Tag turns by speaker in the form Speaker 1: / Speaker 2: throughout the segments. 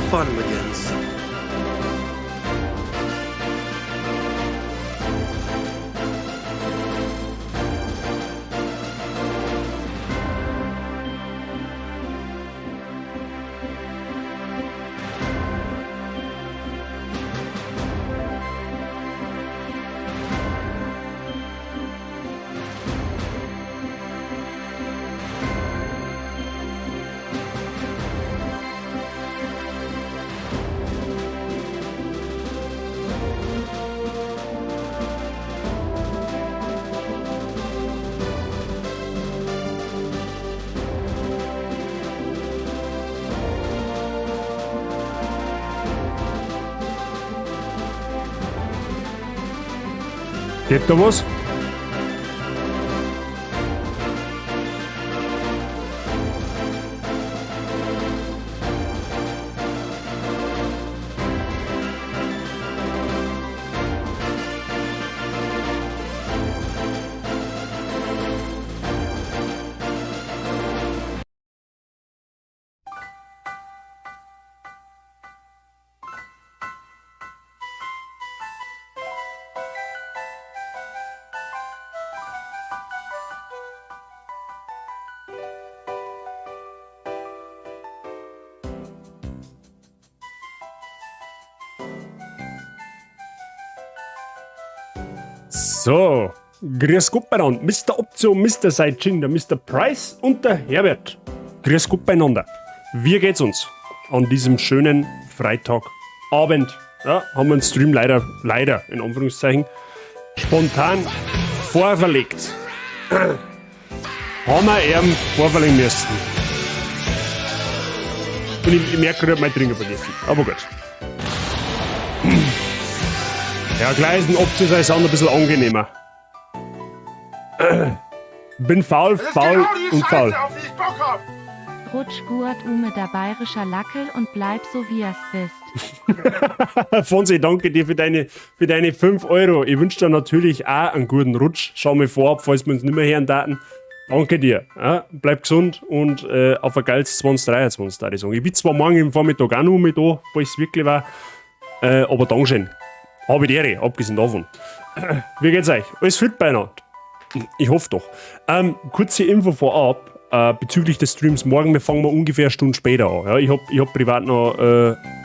Speaker 1: fun begins.
Speaker 2: Geht da was? So, grüß Gott beieinander. Mr. Option, Mr. Seitching, der Mr. Price und der Herbert. Grüß Gott beieinander. Wie geht's uns an diesem schönen Freitagabend? Ja, haben wir den Stream leider, in Anführungszeichen, spontan vorverlegt. Haben wir eben vorverlegen müssen. Und ich merke gerade, mein Trinken vergessen. Aber gut. Ja, gleich ist ein Option ein bisschen angenehmer. Bin faul und faul.
Speaker 3: Rutsch gut mit der bayerischer Lackel und bleib so wie es bist.
Speaker 2: Fonsi, danke dir für deine 5 Euro. Ich wünsche dir natürlich auch einen guten Rutsch. Schau mir vor, falls wir uns nicht mehr hören daten. Danke dir. Ja, bleib gesund und auf ein geiles 2023, würde ich sagen. Ich bin zwar morgen im Vormittag auch noch mit da, weil es wirklich war. Aber Dankeschön. Habe ich die Ehre, abgesehen davon. Wie geht's euch? Alles fit beieinander? Ich hoffe doch. Kurze Info vorab bezüglich des Streams morgen. Wir fangen mal ungefähr eine Stunde später an. Ja, ich hab privat noch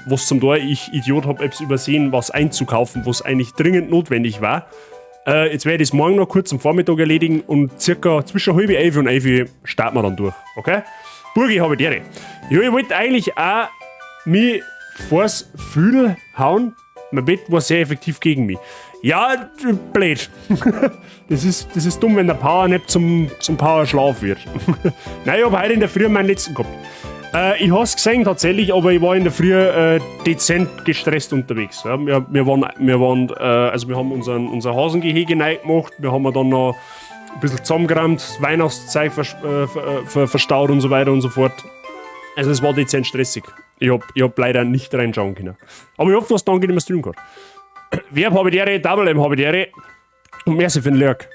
Speaker 2: was zum Tun. Ich, Idiot, habe Apps übersehen, was einzukaufen, was eigentlich dringend notwendig war. Jetzt werde ich es morgen noch kurz am Vormittag erledigen und circa zwischen 10:30 und 11 starten wir dann durch. Okay? Burgi, habe ich die Ehre. Ja, ich wollte eigentlich auch mich vors Füdel hauen. Mein Bett war sehr effektiv gegen mich. Ja, blöd. Das ist dumm, wenn der Powernap zum Powerschlaf wird. Nein, ich habe heute in der Früh meinen letzten gehabt. Ich habe es gesehen tatsächlich, aber ich war in der Früh dezent gestresst unterwegs. Ja, wir haben unser Hasengehege neu gemacht. Wir haben dann noch ein bisschen zusammengerammt, Weihnachtszeug verstaut und so weiter und so fort. Also es war dezent stressig. Ich hab leider nicht reinschauen können. Aber ich hoffe, du hast dann nicht mehr streamen gehabt. Verb habe ich die Ehre, Double M habe ich die Ehre. Und merci für den Lurk.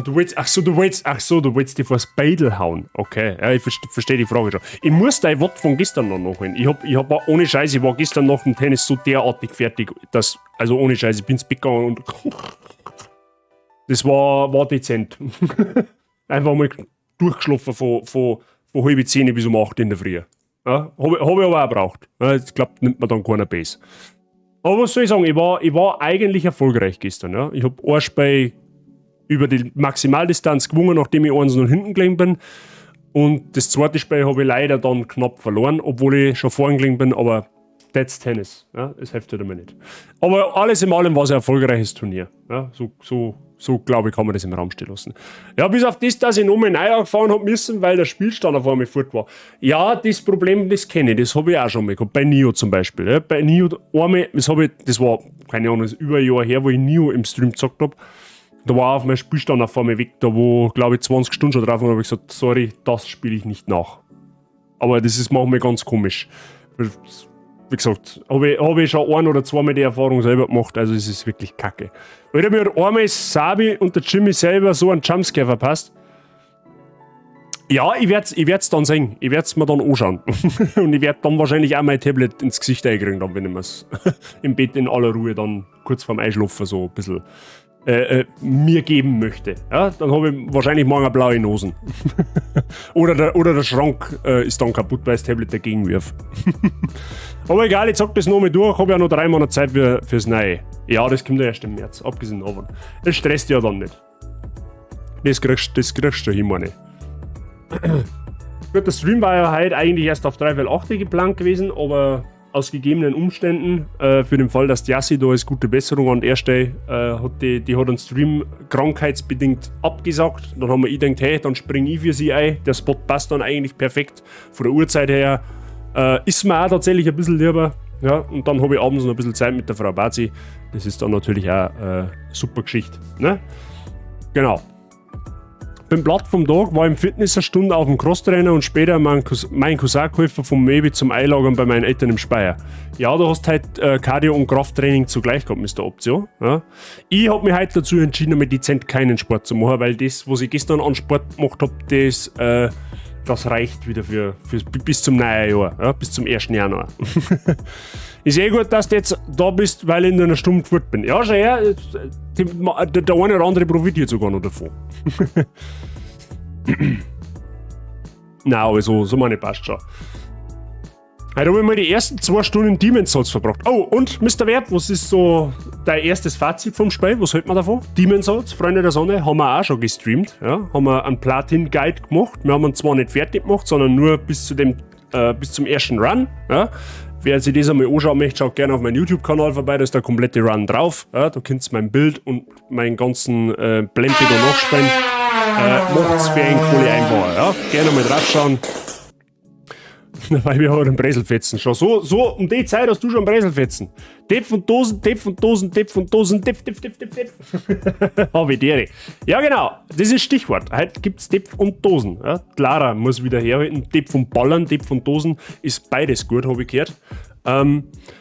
Speaker 2: Du willst dich vors Beidel hauen. Okay, ja, ich verstehe die Frage schon. Ich muss dein Wort von gestern noch nachholen. Ich hab ohne Scheiß, ich war gestern nach dem Tennis so derartig fertig, dass, also ohne Scheiß, ich bin ins Bett gegangen und das war dezent. Einfach mal durchgeschlafen von 9:30 bis um 8 in der Früh. Ja, hab ich aber auch gebraucht. Ja, ich glaube, nimmt man dann keiner Base. Aber was soll ich sagen, ich war eigentlich erfolgreich gestern. Ja. Ich habe ein Spiel über die Maximaldistanz gewonnen, nachdem ich 1-0 hinten gelegen bin. Und das zweite Spiel habe ich leider dann knapp verloren, obwohl ich schon vorn gelegen bin, aber that's Tennis. Ja, das hilft mir nicht. Aber alles in allem war es ein erfolgreiches Turnier. Ja, so glaube ich, kann man das im Raum stehen lassen. Ja, bis auf das, dass ich nochmal neu angefahren habe müssen, weil der Spielstand auf einmal fort war. Ja, das Problem, das kenne ich, das habe ich auch schon mal gehabt. Bei Nio zum Beispiel. Ja. Bei Nio einmal, das war, keine Ahnung, das ist über ein Jahr her, wo ich Nio im Stream gezockt habe. Da war auf mein Spielstand auf einmal weg, da wo, glaube ich, 20 Stunden schon drauf und habe ich gesagt, sorry, das spiele ich nicht nach. Aber das ist manchmal ganz komisch. Wie gesagt, habe ich schon ein- oder zweimal die Erfahrung selber gemacht, also es ist wirklich kacke. Weil mir hat einmal Sabi und der Jimmy selber so einen Jumpscare verpasst. Ja, ich werd's dann sehen. Ich werd's mir dann anschauen. Und ich werd dann wahrscheinlich auch mein Tablet ins Gesicht einkriegen, dann, wenn ich mir's im Bett in aller Ruhe dann kurz vorm Einschlafen so ein bisschen mir geben möchte. Ja, dann habe ich wahrscheinlich morgen eine blaue Nosen. oder der Schrank ist dann kaputt, weil das Tablet dagegen wirft. Aber egal, ich sag das noch mal durch, habe ja noch 3 Monate Zeit fürs Neue. Ja, das kommt ja erst im März, abgesehen davon. Das stresst ja dann nicht. Das kriegst du hin, meine. Gut, der Stream war ja heute eigentlich erst auf 3.8 geplant gewesen, aber aus gegebenen Umständen, für den Fall, dass Jassi da ist, gute Besserung an der Stelle, hat den Stream krankheitsbedingt abgesagt. Dann haben wir gedacht, hey, dann springe ich für sie ein. Der Spot passt dann eigentlich perfekt. Von der Uhrzeit her ist mir auch tatsächlich ein bisschen lieber. Ja, und dann habe ich abends noch ein bisschen Zeit mit der Frau Bazi. Das ist dann natürlich auch super Geschichte. Ne? Genau. Beim Blatt vom Tag war im Fitness eine Stunde auf dem Crosstrainer und später mein Cousin geholfen vom Maybe zum Einlagern bei meinen Eltern im Speyer. Ja, du hast halt Cardio- und Krafttraining zugleich gehabt, Mr. Option. Ja. Ich habe mich heute dazu entschieden, mit dezent keinen Sport zu machen, weil das, was ich gestern an Sport gemacht habe, das reicht wieder bis zum neuen Jahr, ja, bis zum 1. Januar. Ist eh gut, dass du jetzt da bist, weil ich in einer Stunde fort bin. Ja, schau her, der eine oder andere profitiert sogar noch davon. Nein, aber so meine passt schon. Heute habe ich mal die ersten 2 Stunden in Demon's Souls verbracht. Oh, und Mr. Wert, was ist so dein erstes Fazit vom Spiel? Was hält man davon? Demon's Souls, Freunde der Sonne, haben wir auch schon gestreamt. Ja? Haben wir einen Platin-Guide gemacht. Wir haben ihn zwar nicht fertig gemacht, sondern nur bis zum ersten Run. Ja? Wer sich das einmal anschauen möchte, schaut gerne auf meinen YouTube-Kanal vorbei, da ist der komplette Run drauf. Ja, da könnt ihr mein Bild und meinen ganzen Blende da nachspielen. Macht's für einen Kohle einfach. Ja? Gerne mal drauf schauen. Weil wir haben einen Breselfetzen schon. So um die Zeit hast du schon Breselfetzen. Depp von Dosen, Depp von Dosen, Depp von Dosen, Depp. Habe ich dir. Ja, genau. Das ist Stichwort. Heute gibt's Depp und Dosen. Ja, Clara muss wieder herhalten. Depp von Ballern, Depp von Dosen. Ist beides gut, habe ich gehört.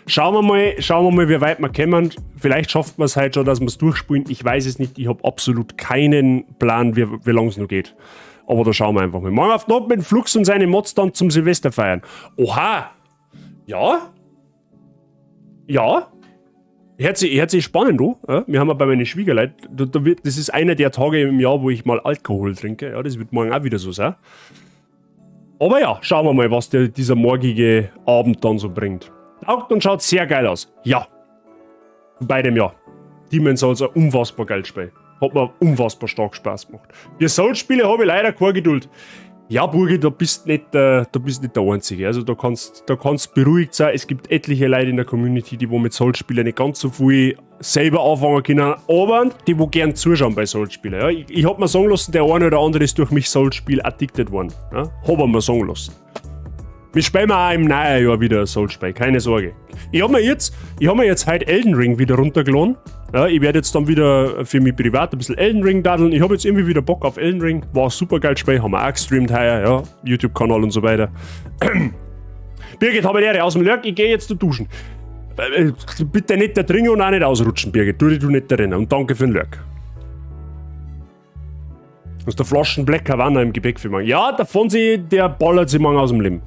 Speaker 2: Schauen wir mal, wie weit wir kommen. Vielleicht schafft man es heute schon, dass wir es durchspielen. Ich weiß es nicht. Ich habe absolut keinen Plan, wie lange es noch geht. Aber da schauen wir einfach mal. Morgen auf die Nacht mit Flux und seine Mods dann zum Silvester feiern. Oha! Ja? Ja? Hört sich spannend an. Ja? Wir haben ja bei meinen Schwiegerleuten, das ist einer der Tage im Jahr, wo ich mal Alkohol trinke. Ja, das wird morgen auch wieder so sein. Aber ja, schauen wir mal, was dieser morgige Abend dann so bringt. Taugt und schaut sehr geil aus. Ja. Bei dem Jahr. Demon's Souls ein unfassbar geiles Spiel. Hat mir unfassbar stark Spaß gemacht. Für Souls-Spiele habe ich leider keine Geduld. Ja, Burgi, du bist nicht der Einzige. Also da kannst beruhigt sein. Es gibt etliche Leute in der Community, die mit Souls-Spielen nicht ganz so viel selber anfangen können, aber die gern zuschauen bei Souls-Spielen. Ja, ich habe mir sagen lassen, der eine oder andere ist durch mich Souls-Spiel addicted worden. Ja, habe mir sagen lassen. Wir spielen auch im neuen Jahr wieder ein Souls-Spiel, keine Sorge. Ich habe mir jetzt heute Elden Ring wieder runtergeladen. Ja, ich werde jetzt dann wieder für mich privat ein bisschen Elden Ring daddeln. Ich habe jetzt irgendwie wieder Bock auf Elden Ring. War ein super geiles Spiel, haben wir auch gestreamt heuer, ja, YouTube-Kanal und so weiter. Birgit, habe ich Ehre aus dem Lurk, ich gehe jetzt duschen. Bitte nicht da dringen und auch nicht ausrutschen, Birgit. Tu nicht da rennen. Und danke für den Lurk. Aus der Flaschen Black Havana im Gepäck für morgen. Ja, der Fonsi, der ballert sich morgen aus dem Leben.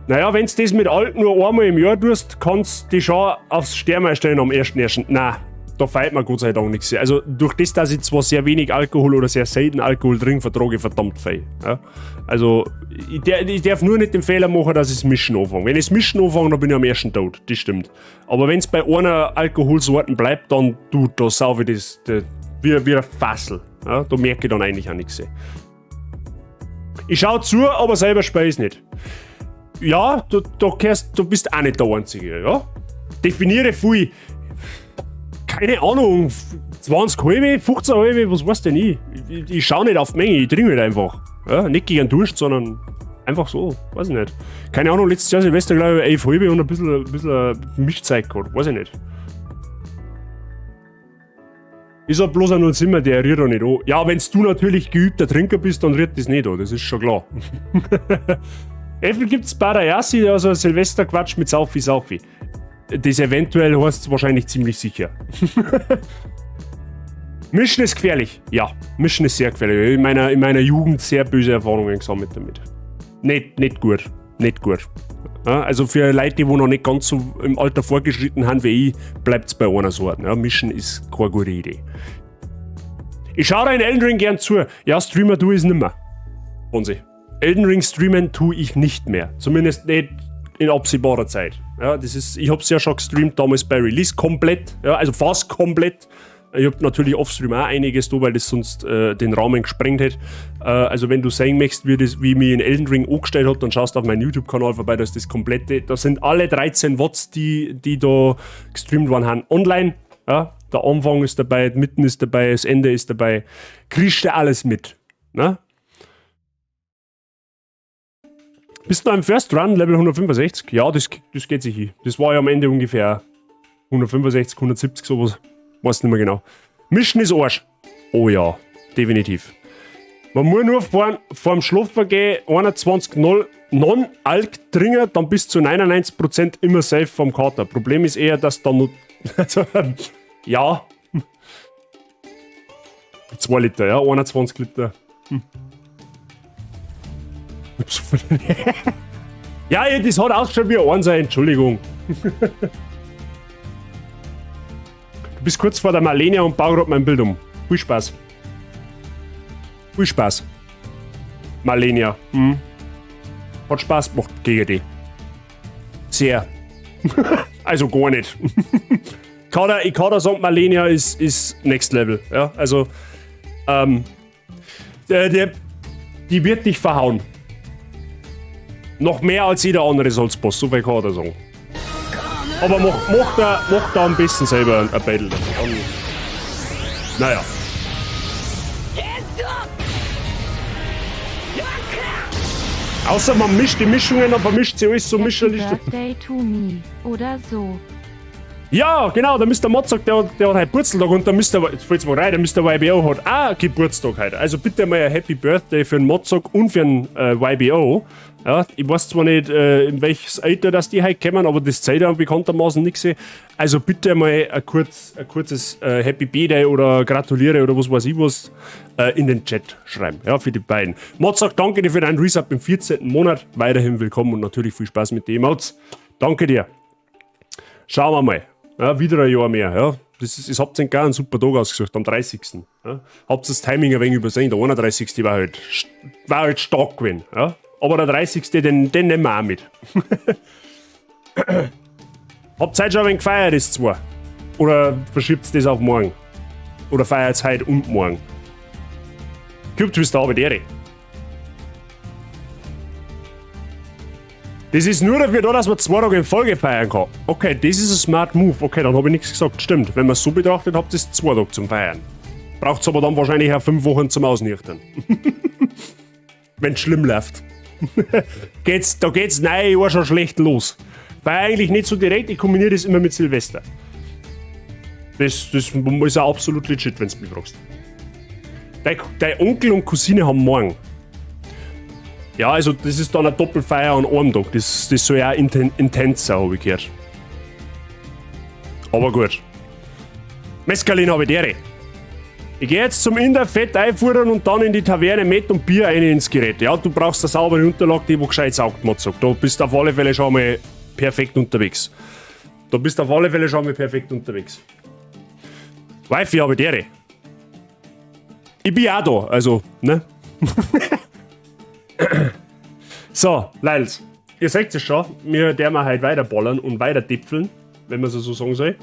Speaker 2: Naja, wenn du das mit alt nur einmal im Jahr tust, kannst du dich schon aufs Sterben stellen am 1.1. Nein, da feiert man Gott sei Dank nichts. Also durch das, dass ich zwar sehr wenig Alkohol oder sehr selten Alkohol trinke, vertrage ich verdammt viel. Ja? Also ich darf nur nicht den Fehler machen, dass ich das Mischen anfange. Wenn ich das Mischen anfange, dann bin ich am ersten tot. Das stimmt. Aber wenn es bei einer Alkoholsorten bleibt, dann da saufe ich das wie ein Fassel. Ja? Da merke ich dann eigentlich auch nichts. Ich schaue zu, aber selber spiele ich es nicht. Ja, du bist auch nicht der Einzige, ja? Definiere viel. Keine Ahnung, 20 halbe, 15 halbe, was weiß denn ich? Ich schaue nicht auf die Menge, ich trinke nicht einfach. Ja, nicht gegen Durst, sondern einfach so, weiß ich nicht. Keine Ahnung, letztes Jahr Silvester, glaube ich, 11 halbe und ein bisschen Mischzeit gehabt, weiß ich nicht. Ist halt bloß ein 0-Zimmer, der rührt auch nicht an. Ja, wenn du natürlich geübter Trinker bist, dann rührt das nicht an, das ist schon klar. Äpfel gibt's Barayassi, also Silvesterquatsch mit Saufi. Das eventuell heißt es wahrscheinlich ziemlich sicher. Mischen ist gefährlich. Ja, Mischen ist sehr gefährlich. In meiner Jugend sehr böse Erfahrungen gesammelt damit. Nicht gut. Nicht gut. Ja, also für Leute, die noch nicht ganz so im Alter vorgeschritten haben wie ich, bleibt es bei einer Sorte. Ja, Mischen ist keine gute Idee. Ich schaue da in Elden Ring gern zu. Ja, Streamer tue ich es nicht mehr. Elden Ring streamen tue ich nicht mehr. Zumindest nicht in absehbarer Zeit. Ja, ich habe es ja schon gestreamt damals bei Release komplett. Ja, also fast komplett. Ich habe natürlich offstream auch einiges da, weil das sonst den Rahmen gesprengt hätte. Also wenn du sehen möchtest, wie ich mich in Elden Ring angestellt habe, dann schaust du auf meinen YouTube-Kanal vorbei, da ist das komplette. Da sind alle 13 Watts, die da gestreamt worden haben, online. Ja, der Anfang ist dabei, mitten ist dabei, das Ende ist dabei. Kriegst du alles mit. Ne? Bist du noch im First Run, Level 165? Ja, das geht sich hin. Das war ja am Ende ungefähr 165, 170, sowas. Weiß nicht mehr genau. Mischen ist Arsch. Oh ja, definitiv. Man muss nur vor dem Schlafen gehen 21.0 Non-Alk trinken, dann bis zu 99% immer safe vom Kater. Problem ist eher, dass dann noch. Also, ja. 2 Liter, ja, 21 Liter. Ja, das hat auch schon wie ein sein, Entschuldigung. Du bist kurz vor der Malenia und bau gerade mein Bild um. Viel Spaß. Viel Spaß. Malenia. Hat Spaß gemacht gegen die. Sehr. Also gar nicht. Ich kann da sagen, Malenia ist Next Level. Ja, also, die wird dich verhauen. Noch mehr als jeder andere Salzboss, so viel kann ich da sagen. Aber mach da am besten selber ein Battle. Naja. Außer man mischt die Mischungen, aber mischt sie alles so mischerlich.
Speaker 3: Birthday to me. Oder so.
Speaker 2: Ja, genau, da müsste der Mod sagt, der hat heute Geburtstag und da müsste der YBO hat auch Geburtstag heute. Also bitte mal ein Happy Birthday für den Modzog und für den YBO. Ja, ich weiß zwar nicht, in welches Alter das die heute kommen, aber das zeigt ja bekanntermaßen nichts. Also bitte mal ein kurzes Happy Birthday oder gratuliere oder was weiß ich was in den Chat schreiben. Ja, für die beiden. Modzog, danke dir für deinen Resub im 14. Monat. Weiterhin willkommen und natürlich viel Spaß mit den Emotes. Danke dir. Schauen wir mal. Ja, wieder ein Jahr mehr. Ja. Das habt ihr gar einen super Tag ausgesucht, am 30. Ja. Habt das Timing ein wenig übersehen. Der 31. war halt stark gewesen. Ja. Aber der 30. den nehmen wir auch mit. Habt ihr heute schon ein wenig gefeiert, das zwei? Oder verschiebt ihr das auf morgen? Oder feiert es heute und morgen? Gibt es da aber der. Das ist nur dafür da, dass man 2 Tage in Folge feiern kann. Okay, das ist ein smart Move. Okay, dann habe ich nichts gesagt. Stimmt, wenn man es so betrachtet, habt ihr 2 Tage zum Feiern. Braucht es aber dann wahrscheinlich auch 5 Wochen zum Ausnüchtern. Wenn es schlimm läuft. Da geht's neue Jahr schon schlecht los. Weil eigentlich nicht so direkt, ich kombiniere das immer mit Silvester. Das ist auch absolut legit, wenn du mich fragst. Dein Onkel und Cousine haben morgen. Ja, also das ist dann eine Doppelfeier an einem Tag. Das soll ja auch intens sein, habe ich gehört. Aber gut. Mescalin habe ich dere. Ich gehe jetzt zum Inder, Fett einfuhren und dann in die Taverne Met und Bier rein ins Gerät. Ja, du brauchst eine saubere Unterlage, die gescheit saugt, Motzog. Da bist du auf alle Fälle schon mal perfekt unterwegs. Wifi habe ich dere. Ich bin auch da, also, ne? So, Leils, ihr seht es schon, wir werden halt weiterballern und weiter dipfeln, wenn man so sagen soll.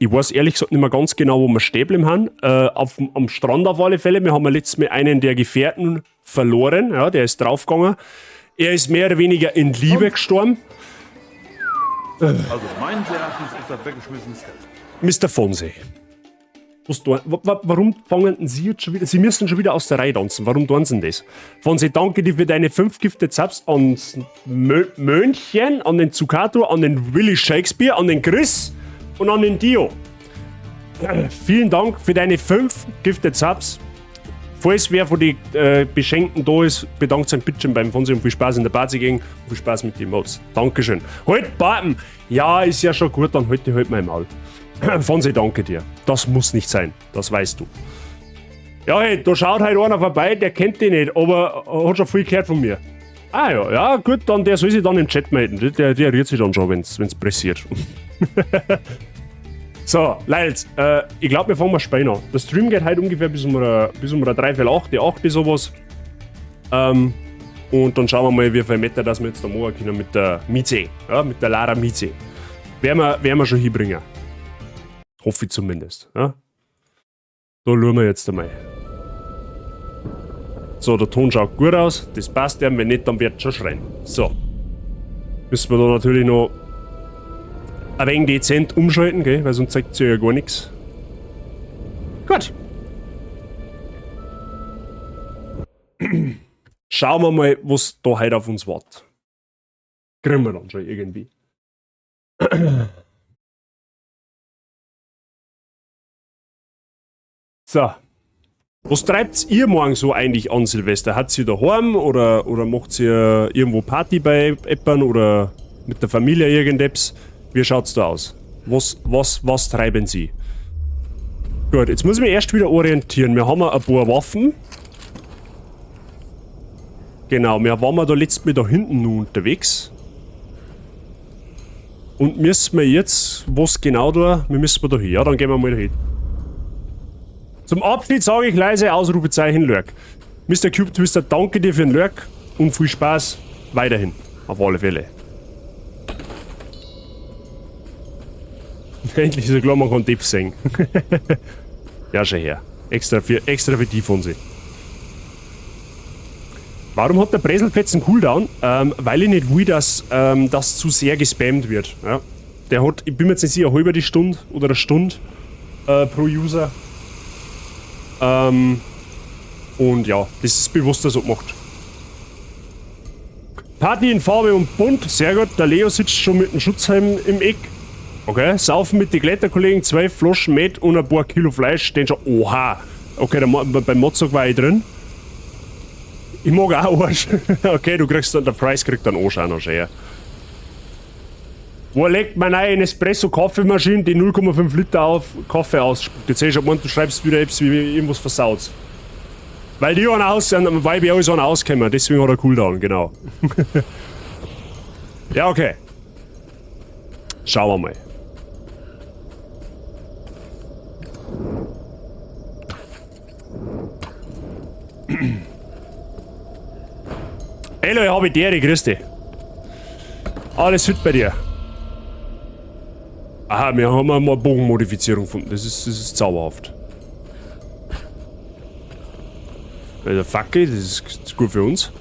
Speaker 2: Ich weiß ehrlich gesagt nicht mehr ganz genau, wo wir stehen geblieben haben. Am Strand auf alle Fälle. Wir haben letztes Mal einen der Gefährten verloren, ja, der ist draufgegangen. Er ist mehr oder weniger in Liebe gestorben.
Speaker 1: Also meines Erachtens ist das weggeschmissenes Geld.
Speaker 2: Mr. Fonse. Warum fangen Sie jetzt schon wieder? Sie müssen schon wieder aus der Reihe tanzen. Warum tun Sie denn das? Fonse, danke dir für deine 5 Gifted Subs ans Mönchen, an den Zuccato, an den Willy Shakespeare, an den Chris und an den Dio. Vielen Dank für deine 5 Gifted Subs. Falls wer von den Beschenkten da ist, bedankt sein bitte beim Fonse und viel Spaß in der Party gegen und viel Spaß mit den Mods. Dankeschön. Halt, Barten! Ja, ist ja schon gut, dann halt mein Maul. Fonsi, danke dir. Das muss nicht sein, das weißt du. Ja, hey, da schaut halt einer vorbei, der kennt dich nicht, aber hat schon viel gehört von mir. Ah ja, ja, gut, dann der soll sich dann im Chat melden. Der rührt sich dann schon, wenn's pressiert. So, Leute, ich glaube, wir fangen mal Spein an. Der Stream geht heute ungefähr bis um eine 3:08, die 8 sowas. Und dann schauen wir mal, wie viel Meter das wir jetzt da machen können mit der Mieze. Ja, mit der Lara Mieze. Werden wir schon hinbringen. Hoffe ich zumindest. Ja. Da schauen wir jetzt einmal. So, der Ton schaut gut aus. Das passt ja. Wenn nicht, dann wird es schon schreien. So. Müssen wir da natürlich noch ein wenig dezent umschalten, gell? Weil sonst zeigt sich ja gar nichts. Gut. Schauen wir mal, was da heute auf uns wartet. Kriegen wir dann schon irgendwie. So. Was treibt ihr morgen so eigentlich an Silvester? Hat sie daheim oder macht ihr irgendwo Party bei Eppern oder mit der Familie irgendetwas? Wie schaut's da aus? Was treiben sie? Gut, jetzt muss ich mich erst wieder orientieren. Wir haben ein paar Waffen. Genau, wir waren da letztes Mal da hinten nur unterwegs. Und müssen wir jetzt, was genau da, wir müssen da hin. Ja, dann gehen wir mal da hin. Zum Abschied sage ich leise Ausrufezeichen Lurk. Mr. Cube Twister, danke dir für den Lurk und viel Spaß weiterhin. Auf alle Fälle. Endlich ist ja klar, man kann Depp singen. Ja, schon her. Extra für die von sich. Warum hat der Breselpetz einen Cooldown? Weil ich nicht will, dass das zu sehr gespammt wird. Ja. Der hat, ich bin mir jetzt nicht sicher, eine halbe Stunde oder eine Stunde pro User. Und ja, das ist bewusst so gemacht. Party in Farbe und bunt, sehr gut. Der Leo sitzt schon mit dem Schutzhelm im Eck. Okay, saufen mit den Kletterkollegen, 12 Flaschen Met und ein paar Kilo Fleisch, den schon. Oha! Okay, beim Motzog war ich drin. Ich mag auch Arsch. Okay, du kriegst dann, der Preis kriegt dann auch schon noch her. Wo legt man eine Espresso-Kaffeemaschine, die 0,5 Liter auf Kaffee ausspuckt? Jetzt sehe ich schon, du schreibst wieder etwas wie irgendwas versaut. Weil die weil wir alles auskennen, deswegen hat er Cooldown, genau. Ja, okay. Schauen wir mal. Hallo, ich habe dir, grüß dich. Alles fit bei dir? Aha, wir haben mal Bogenmodifizierung gefunden. Das ist zauberhaft. Also Fackel, das ist gut für uns.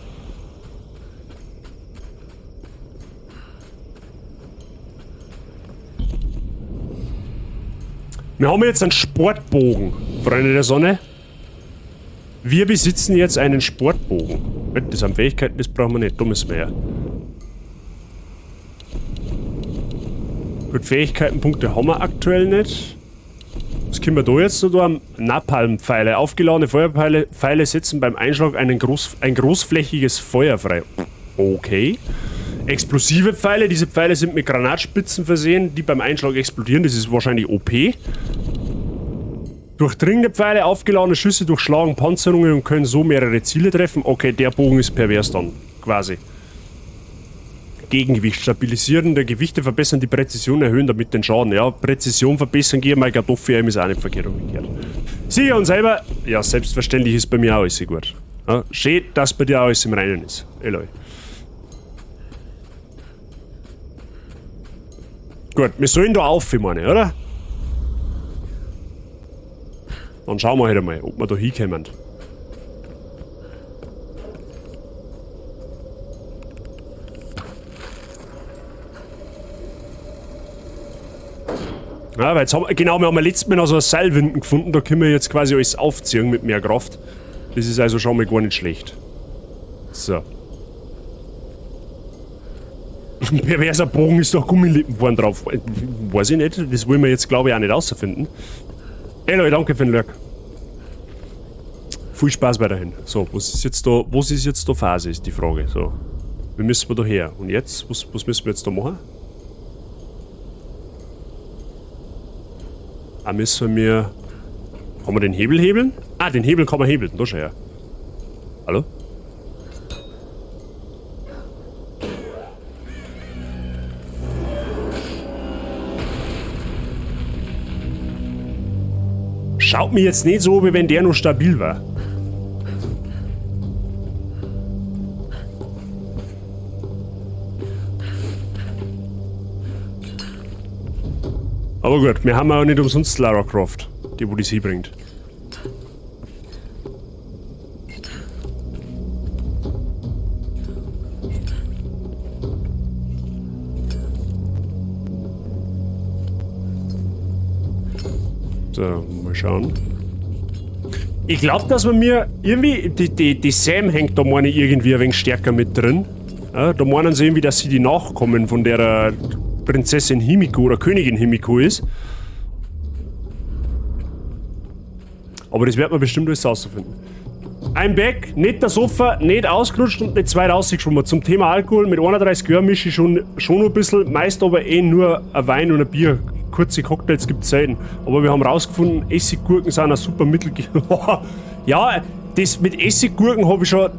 Speaker 2: Wir haben jetzt einen Sportbogen, Freunde der Sonne. Wir besitzen jetzt einen Sportbogen. Das sind Fähigkeiten, das brauchen wir nicht, da müssen wir her. Gut, Fähigkeitenpunkte haben wir aktuell nicht. Was können wir da jetzt so tun? Napalmpfeile. Aufgeladene Feuerpfeile setzen beim Einschlag ein großflächiges Feuer frei. Okay. Explosive Pfeile. Diese Pfeile sind mit Granatspitzen versehen, die beim Einschlag explodieren. Das ist wahrscheinlich OP. Durchdringende Pfeile, aufgeladene Schüsse durchschlagen Panzerungen und können so mehrere Ziele treffen. Okay, der Bogen ist pervers dann, quasi. Gegengewicht. Stabilisierende Gewichte verbessern die Präzision, erhöhen damit den Schaden. Ja, Präzision verbessern, gehe mal Kartoffel, ist auch nicht verkehrt umgekehrt. Sicher und selber, ja, selbstverständlich ist bei mir auch alles gut. Ja, schön, dass bei dir auch alles im Reinen ist. Eloy. Gut, wir sollen da auf, meine, oder? Dann schauen wir halt einmal, ob wir da hinkommen. Ja, weil jetzt haben, genau, wir haben letztes Mal noch so eine Seilwinden gefunden, da können wir jetzt quasi alles aufziehen mit mehr Kraft. Das ist also schon mal gar nicht schlecht. So. Ein perverser Bogen ist doch Gummilippen vorne drauf. Weiß ich nicht, das wollen wir jetzt glaube ich auch nicht rausfinden. Hey Leute, danke für den Lurk. Viel Spaß weiterhin. So, was ist jetzt da Phase, ist die Frage. So. Wie müssen wir da her? Und jetzt? Was müssen wir jetzt da machen? Ah, müssen wir... Kann man den Hebel hebeln? Ah, den Hebel kann man hebeln. Da schau her. Hallo? Schaut mir jetzt nicht so, wie wenn der noch stabil war. Aber gut, wir haben auch nicht umsonst Lara Croft, die wo das hinbringt. So, mal schauen. Ich glaube, dass man mir irgendwie, die Sam hängt da meine irgendwie ein wenig stärker mit drin. Ja, da meinen sie irgendwie, dass sie die Nachkommen von der Prinzessin Himiko oder Königin Himiko ist. Aber das wird man bestimmt alles rausfinden. I'm back, nicht der Sofa, nicht ausgerutscht und nicht weit rausgeschwommen. Zum Thema Alkohol, mit 31 Jahren mische ich schon noch ein bisschen, meist aber eh nur ein Wein und ein Bier. Kurze Cocktails gibt es selten. Aber wir haben rausgefunden, Essiggurken sind ein super Mittel. Ja, das mit Essiggurken habe ich schon,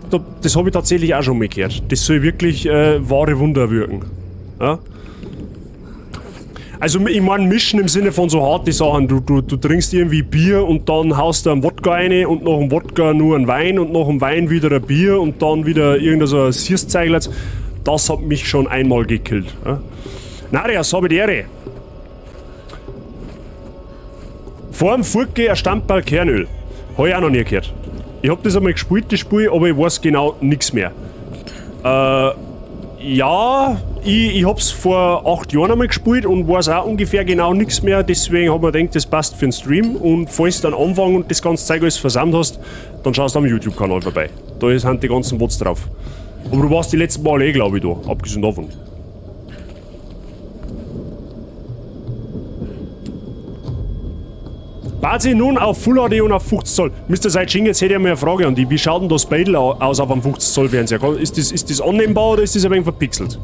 Speaker 2: das habe ich tatsächlich auch schon mal gehört. Das soll wirklich wahre Wunder wirken. Ja? Also ich meine mischen im Sinne von so harte Sachen. Du trinkst irgendwie Bier und dann haust du einen Wodka rein und nach dem Wodka nur einen Wein und nach dem Wein wieder ein Bier und dann wieder irgendein so ein Sierszeiglers. Das hat mich schon einmal gekillt. Ja? Narias, habe die Ehre. Vor dem Furtge ein Stammball Kernöl. Habe ich auch noch nie gehört. Ich habe das einmal gespielt, das Spiel, aber ich weiß genau nichts mehr. Ja, ich hab's vor 8 Jahren einmal gespielt und weiß auch ungefähr genau nichts mehr. Deswegen hab ich mir gedacht, das passt für den Stream. Und falls du dann anfangen und das ganze Zeug alles versammelt hast, dann schaust du am YouTube-Kanal vorbei. Da sind die ganzen Bots drauf. Aber du warst die letzten Mal eh, glaube ich, da. Abgesehen davon. Baut sie nun auf Full HD und auf 50 Zoll. Mr. Seitsching, jetzt hätte ich mal eine Frage an dich. Wie schaut denn das Bild aus auf einem 50 Zoll Fernseher? Ist das annehmbar oder ist das ein wenig verpixelt?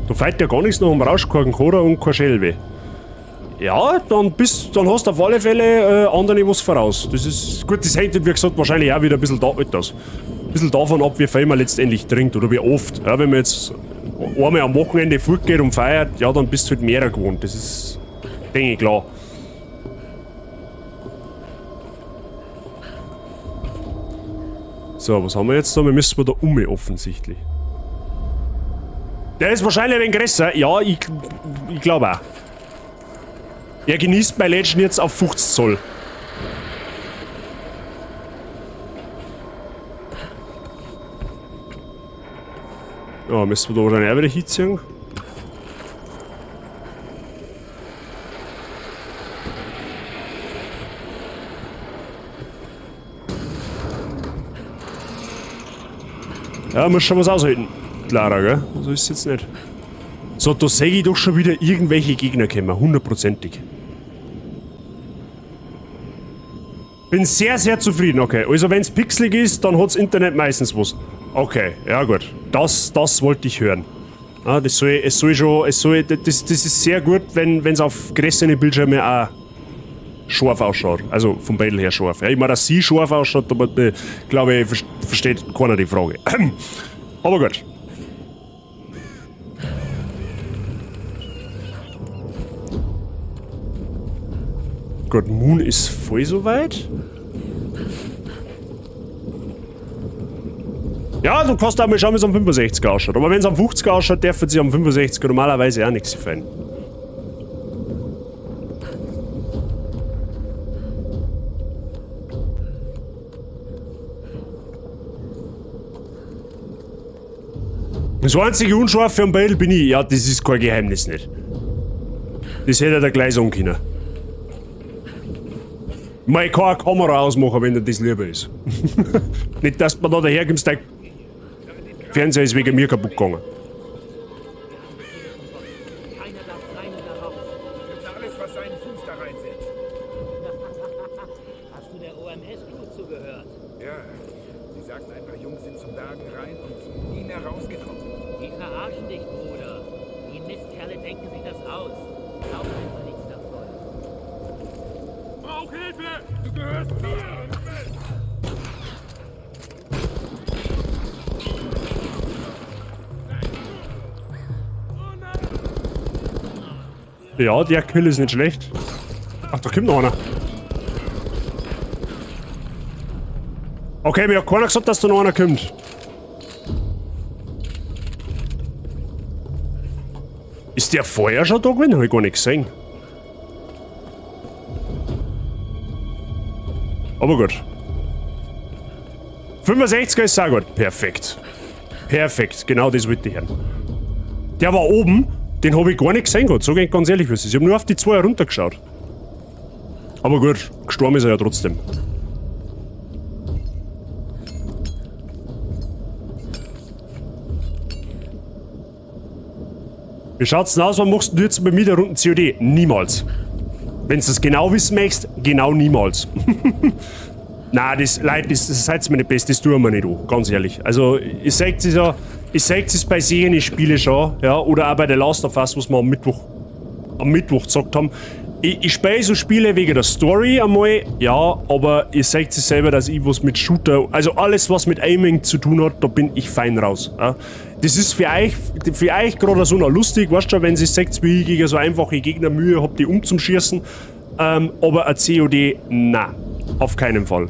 Speaker 2: Da fällt ja gar nichts noch um Rauschkorken, Cola und kein Schellweh. Ja, dann hast du auf alle Fälle anderen was voraus. Das ist gut, das hängt, wie gesagt, wahrscheinlich auch wieder ein bisschen davon ab, wie viel man letztendlich trinkt oder wie oft. Ja, wenn man jetzt einmal am Wochenende fortgeht und feiert, ja, dann bist du halt mehr gewohnt. Das ist, denke ich, klar. So, was haben wir jetzt da? Wir müssen da offensichtlich. Der ist wahrscheinlich ein wenig größer. Ja, ich glaube auch. Er genießt bei Legend jetzt auf 50 Zoll. Ja, müssen wir da wahrscheinlich auch wieder hinziehen. Ja, muss schon was aushalten, Clara, gell? So ist es jetzt nicht. So, da sehe ich doch schon wieder irgendwelche Gegner kommen, hundertprozentig. Bin sehr, sehr zufrieden, okay. Also wenn es pixelig ist, dann hat das Internet meistens was. Okay, ja gut. Das wollte ich hören. Ah, das ist sehr gut, wenn es auf größeren Bildschirmen auch scharf ausschaut. Also vom Bild her scharf. Ja, ich meine, dass sie scharf ausschaut, aber glaube ich, versteht keiner die Frage. Aber gut. Gut, Moon ist voll soweit. Ja, du kannst auch mal schauen, wie es am 65er ausschaut. Aber wenn es am 50er ausschaut, darf sich am 65er normalerweise auch nichts gefallen. Das einzige Unscharfe am Bild bin ich. Ja, das ist kein Geheimnis nicht. Das hätte er gleich sagen können. Ich kann eine Kamera ausmachen, wenn dir das lieber ist. Nicht, dass man da daherkommst, der Fernseher ist wegen mir kaputt gegangen.
Speaker 4: Keiner darf rein oder raus. Für alles, was seinen Fuß da reinsetzt. Hast du der OMS-Crew zugehört?
Speaker 5: Ja, sie sagten, ein paar Jungs sind zum Bergen rein und nie mehr verarschen dich, Bruder. Die Mistkerle denken sich das aus. Glaub einfach nichts davon.
Speaker 4: Brauch Hilfe! Du gehörst mir!
Speaker 2: Ja, der Kill ist nicht schlecht. Ach, da kommt noch einer. Okay, mir hat keiner gesagt, dass da noch einer kommt. Ist der vorher schon da gewesen? Hab ich gar nicht gesehen. Aber gut. 65er ist auch gut. Perfekt. Perfekt. Genau das wollte ich hören. Der war oben. Den habe ich gar nicht gesehen gehabt. Sag ich ganz ehrlich, was ist. Ich habe nur auf die zwei heruntergeschaut. Aber gut. Gestorben ist er ja trotzdem. Wie schaut's denn aus? Wann machst du jetzt bei mir der Runden COD? Niemals. Wenn du es genau wissen möchtest, genau niemals. Nein, das, Leute, das seid mir nicht best, das tun wir nicht an, ganz ehrlich. Also, ich sag es ja, ich sag es bei sehenden Spielen schon, ja, oder auch bei der Last of Us, was wir am Mittwoch gesagt haben. Ich spiele so Spiele wegen der Story einmal, ja, aber ihr seht es selber, dass ich was mit Shooter, also alles was mit Aiming zu tun hat, da bin ich fein raus. Ja. Das ist für euch gerade so noch lustig, weißt du, wenn ihr seht, wie ich gegen so einfache Gegner Mühe habt, die umzuschießen, aber ein COD, nein, auf keinen Fall.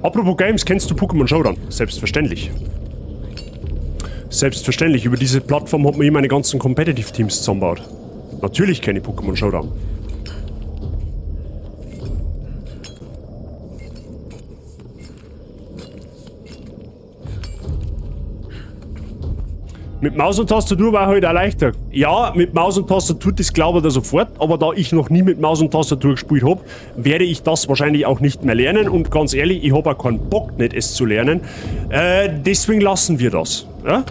Speaker 2: Apropos Games, kennst du Pokémon Showdown? Selbstverständlich. Selbstverständlich, über diese Plattform hat man hier meine ganzen Competitive-Teams zusammengebaut. Natürlich kenne ich Pokémon Showdown. Mit Maus und Tastatur war halt auch leichter. Ja, mit Maus und Tastatur, das glaube ich da sofort, aber da ich noch nie mit Maus und Tastatur gespielt habe, werde ich das wahrscheinlich auch nicht mehr lernen und ganz ehrlich, ich habe auch keinen Bock nicht, es zu lernen. Deswegen lassen wir das. Ja?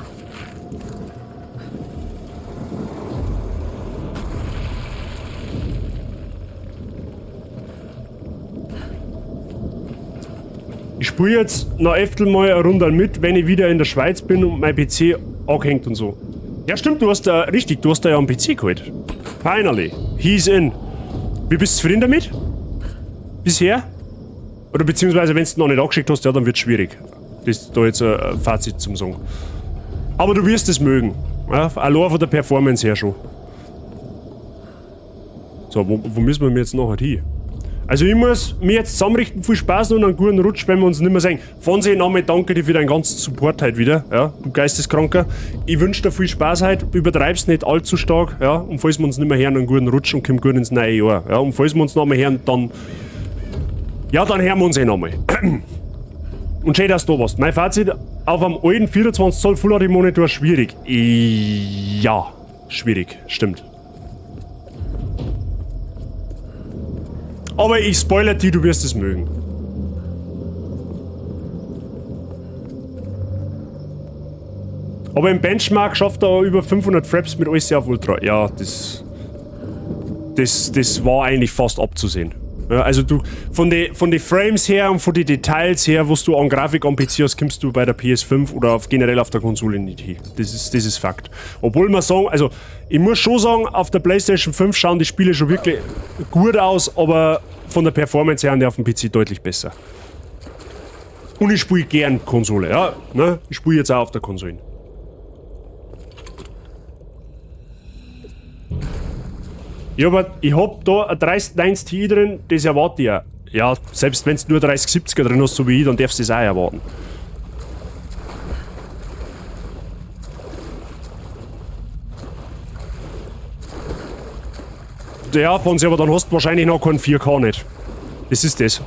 Speaker 2: Ich spiele jetzt noch öfter mal eine Runde mit, wenn ich wieder in der Schweiz bin und mein PC angehängt und so. Ja stimmt, du hast da ja einen PC geholt. Finally, he's in. Wie bist du zufrieden damit? Bisher? Oder beziehungsweise wenn du es noch nicht angeschickt hast, ja, dann wird es schwierig. Das ist da jetzt ein Fazit zum Sagen. Aber du wirst es mögen. Ja, allein von der Performance her schon. So, wo müssen wir jetzt nachher hin? Also ich muss mir jetzt zusammenrichten, viel Spaß und einen guten Rutsch, wenn wir uns nicht mehr sehen. Fonsi, Name, danke dir für deinen ganzen Support heute wieder, ja, du Geisteskranker. Ich wünsche dir viel Spaß heute, übertreib's nicht allzu stark, ja, und falls wir uns nicht mehr hören, einen guten Rutsch und komm gut ins neue Jahr, ja, und falls wir uns noch mal hören, dann, ja, dann hören wir uns eh noch mal. Und schön, dass du da warst. Mein Fazit, auf einem alten 24 Zoll Full HD Monitor schwierig. Ja, schwierig, stimmt. Aber ich spoilere dir, du wirst es mögen. Aber im Benchmark schafft er über 500 Fraps mit alles auf Ultra. Ja, das war eigentlich fast abzusehen. Ja, also du, von den Frames her und von den Details her, was du an Grafik am PC hast, kommst du bei der PS5 oder generell auf der Konsole nicht hin. Das ist Fakt. Obwohl man sagen, also ich muss schon sagen, auf der PlayStation 5 schauen die Spiele schon wirklich gut aus, aber von der Performance her sind die auf dem PC deutlich besser. Und ich spiele gern Konsole, ja. Ne? Ich spiele jetzt auch auf der Konsole. Ja, aber ich hab da ein 3090 Ti drin, das erwarte ich ja. Ja, selbst wenn du nur 3070er drin hast, so wie ich, dann darfst du das auch erwarten. Ja, Fonsi, aber dann hast du wahrscheinlich noch keinen 4K nicht. Das ist das.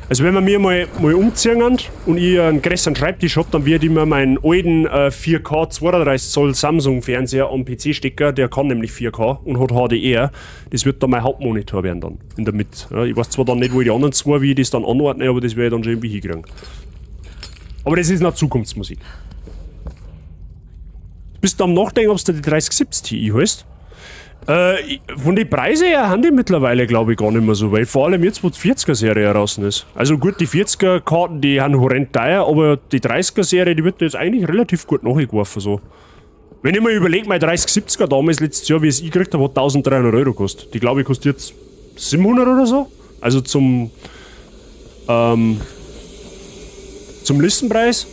Speaker 2: Also wenn wir mir mal umziehen und ich einen größeren Schreibtisch hab, dann werde ich mir meinen alten 4K 32 Zoll Samsung Fernseher am PC stecken, der kann nämlich 4K und hat HDR. Das wird dann mein Hauptmonitor werden dann, in der Mitte. Ja, ich weiß zwar dann nicht, wo ich die anderen zwei, wie ich das dann anordne, aber das werde ich dann schon irgendwie hinkriegen. Aber das ist noch Zukunftsmusik. Bist du am Nachdenken, ob du die 3070 Ti holst? Von den Preisen her haben die mittlerweile, glaube ich, gar nicht mehr so, weil vor allem jetzt, wo die 40er-Serie draußen ist. Also gut, die 40er-Karten, die haben horrend teuer, aber die 30er-Serie, die wird jetzt eigentlich relativ gut nachgeworfen, so. Wenn ich mir überlege, mein 3070er damals letztes Jahr, wie es ich gekriegt habe, hat 1300 Euro gekostet. Die, glaube ich, kostet jetzt 700 oder so. Also zum Listenpreis.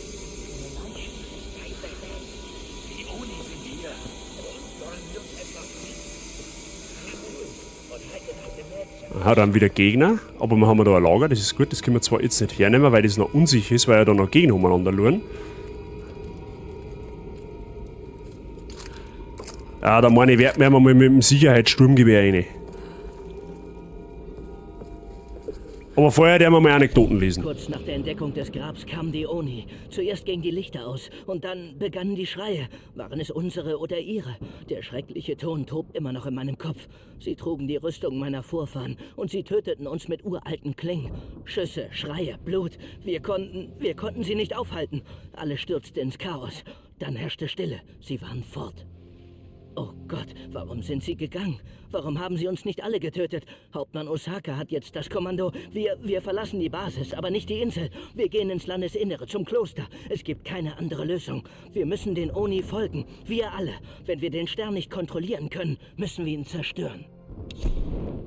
Speaker 2: Aha, dann wieder Gegner, aber wir haben da ein Lager, das ist gut, das können wir zwar jetzt nicht hernehmen, weil das noch unsicher ist, weil ja da noch Gegner umeinander schauen. Ja, da meine ich, werten wir mal mit dem Sicherheitssturmgewehr rein. Aber vorher werden wir mal Anekdoten lesen.
Speaker 5: Kurz nach der Entdeckung des Grabs kamen die Oni. Zuerst gingen die Lichter aus und dann begannen die Schreie. Waren es unsere oder ihre? Der schreckliche Ton tobt immer noch in meinem Kopf. Sie trugen die Rüstung meiner Vorfahren und sie töteten uns mit uralten Klingen. Schüsse, Schreie, Blut. Wir konnten sie nicht aufhalten. Alle stürzten ins Chaos. Dann herrschte Stille. Sie waren fort. Oh Gott, warum sind sie gegangen? Warum haben sie uns nicht alle getötet? Hauptmann Osaka hat jetzt das Kommando. Wir verlassen die Basis, aber nicht die Insel. Wir gehen ins Landesinnere, zum Kloster. Es gibt keine andere Lösung. Wir müssen den Oni folgen. Wir alle. Wenn wir den Stern nicht kontrollieren können, müssen wir ihn zerstören.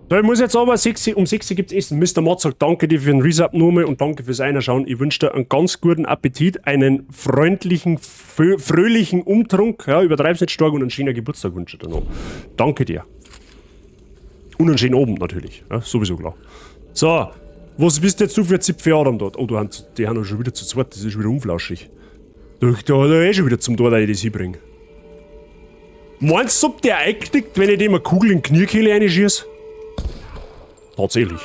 Speaker 2: So, ich muss jetzt aber um 6 gibt es Essen. Mr. Mott sagt danke dir für den Resub nochmal und danke fürs Einschauen. Ich wünsche dir einen ganz guten Appetit, einen freundlichen, fröhlichen Umtrunk. Ja, übertreib's nicht stark und einen schönen Geburtstag wünsche ich dir noch. Danke dir. Und einen schönen Abend natürlich. Ja, sowieso klar. So, was bist jetzt du für Zipfeladam dort? Oh, die haben schon wieder zu zweit, das ist schon wieder unflauschig. Da hat er schon wieder zum Tor, dass ich das hinbringe. Meinst du, ob der einknickt, wenn ich dem eine Kugel in die Kniekehle reinschieße? Tatsächlich.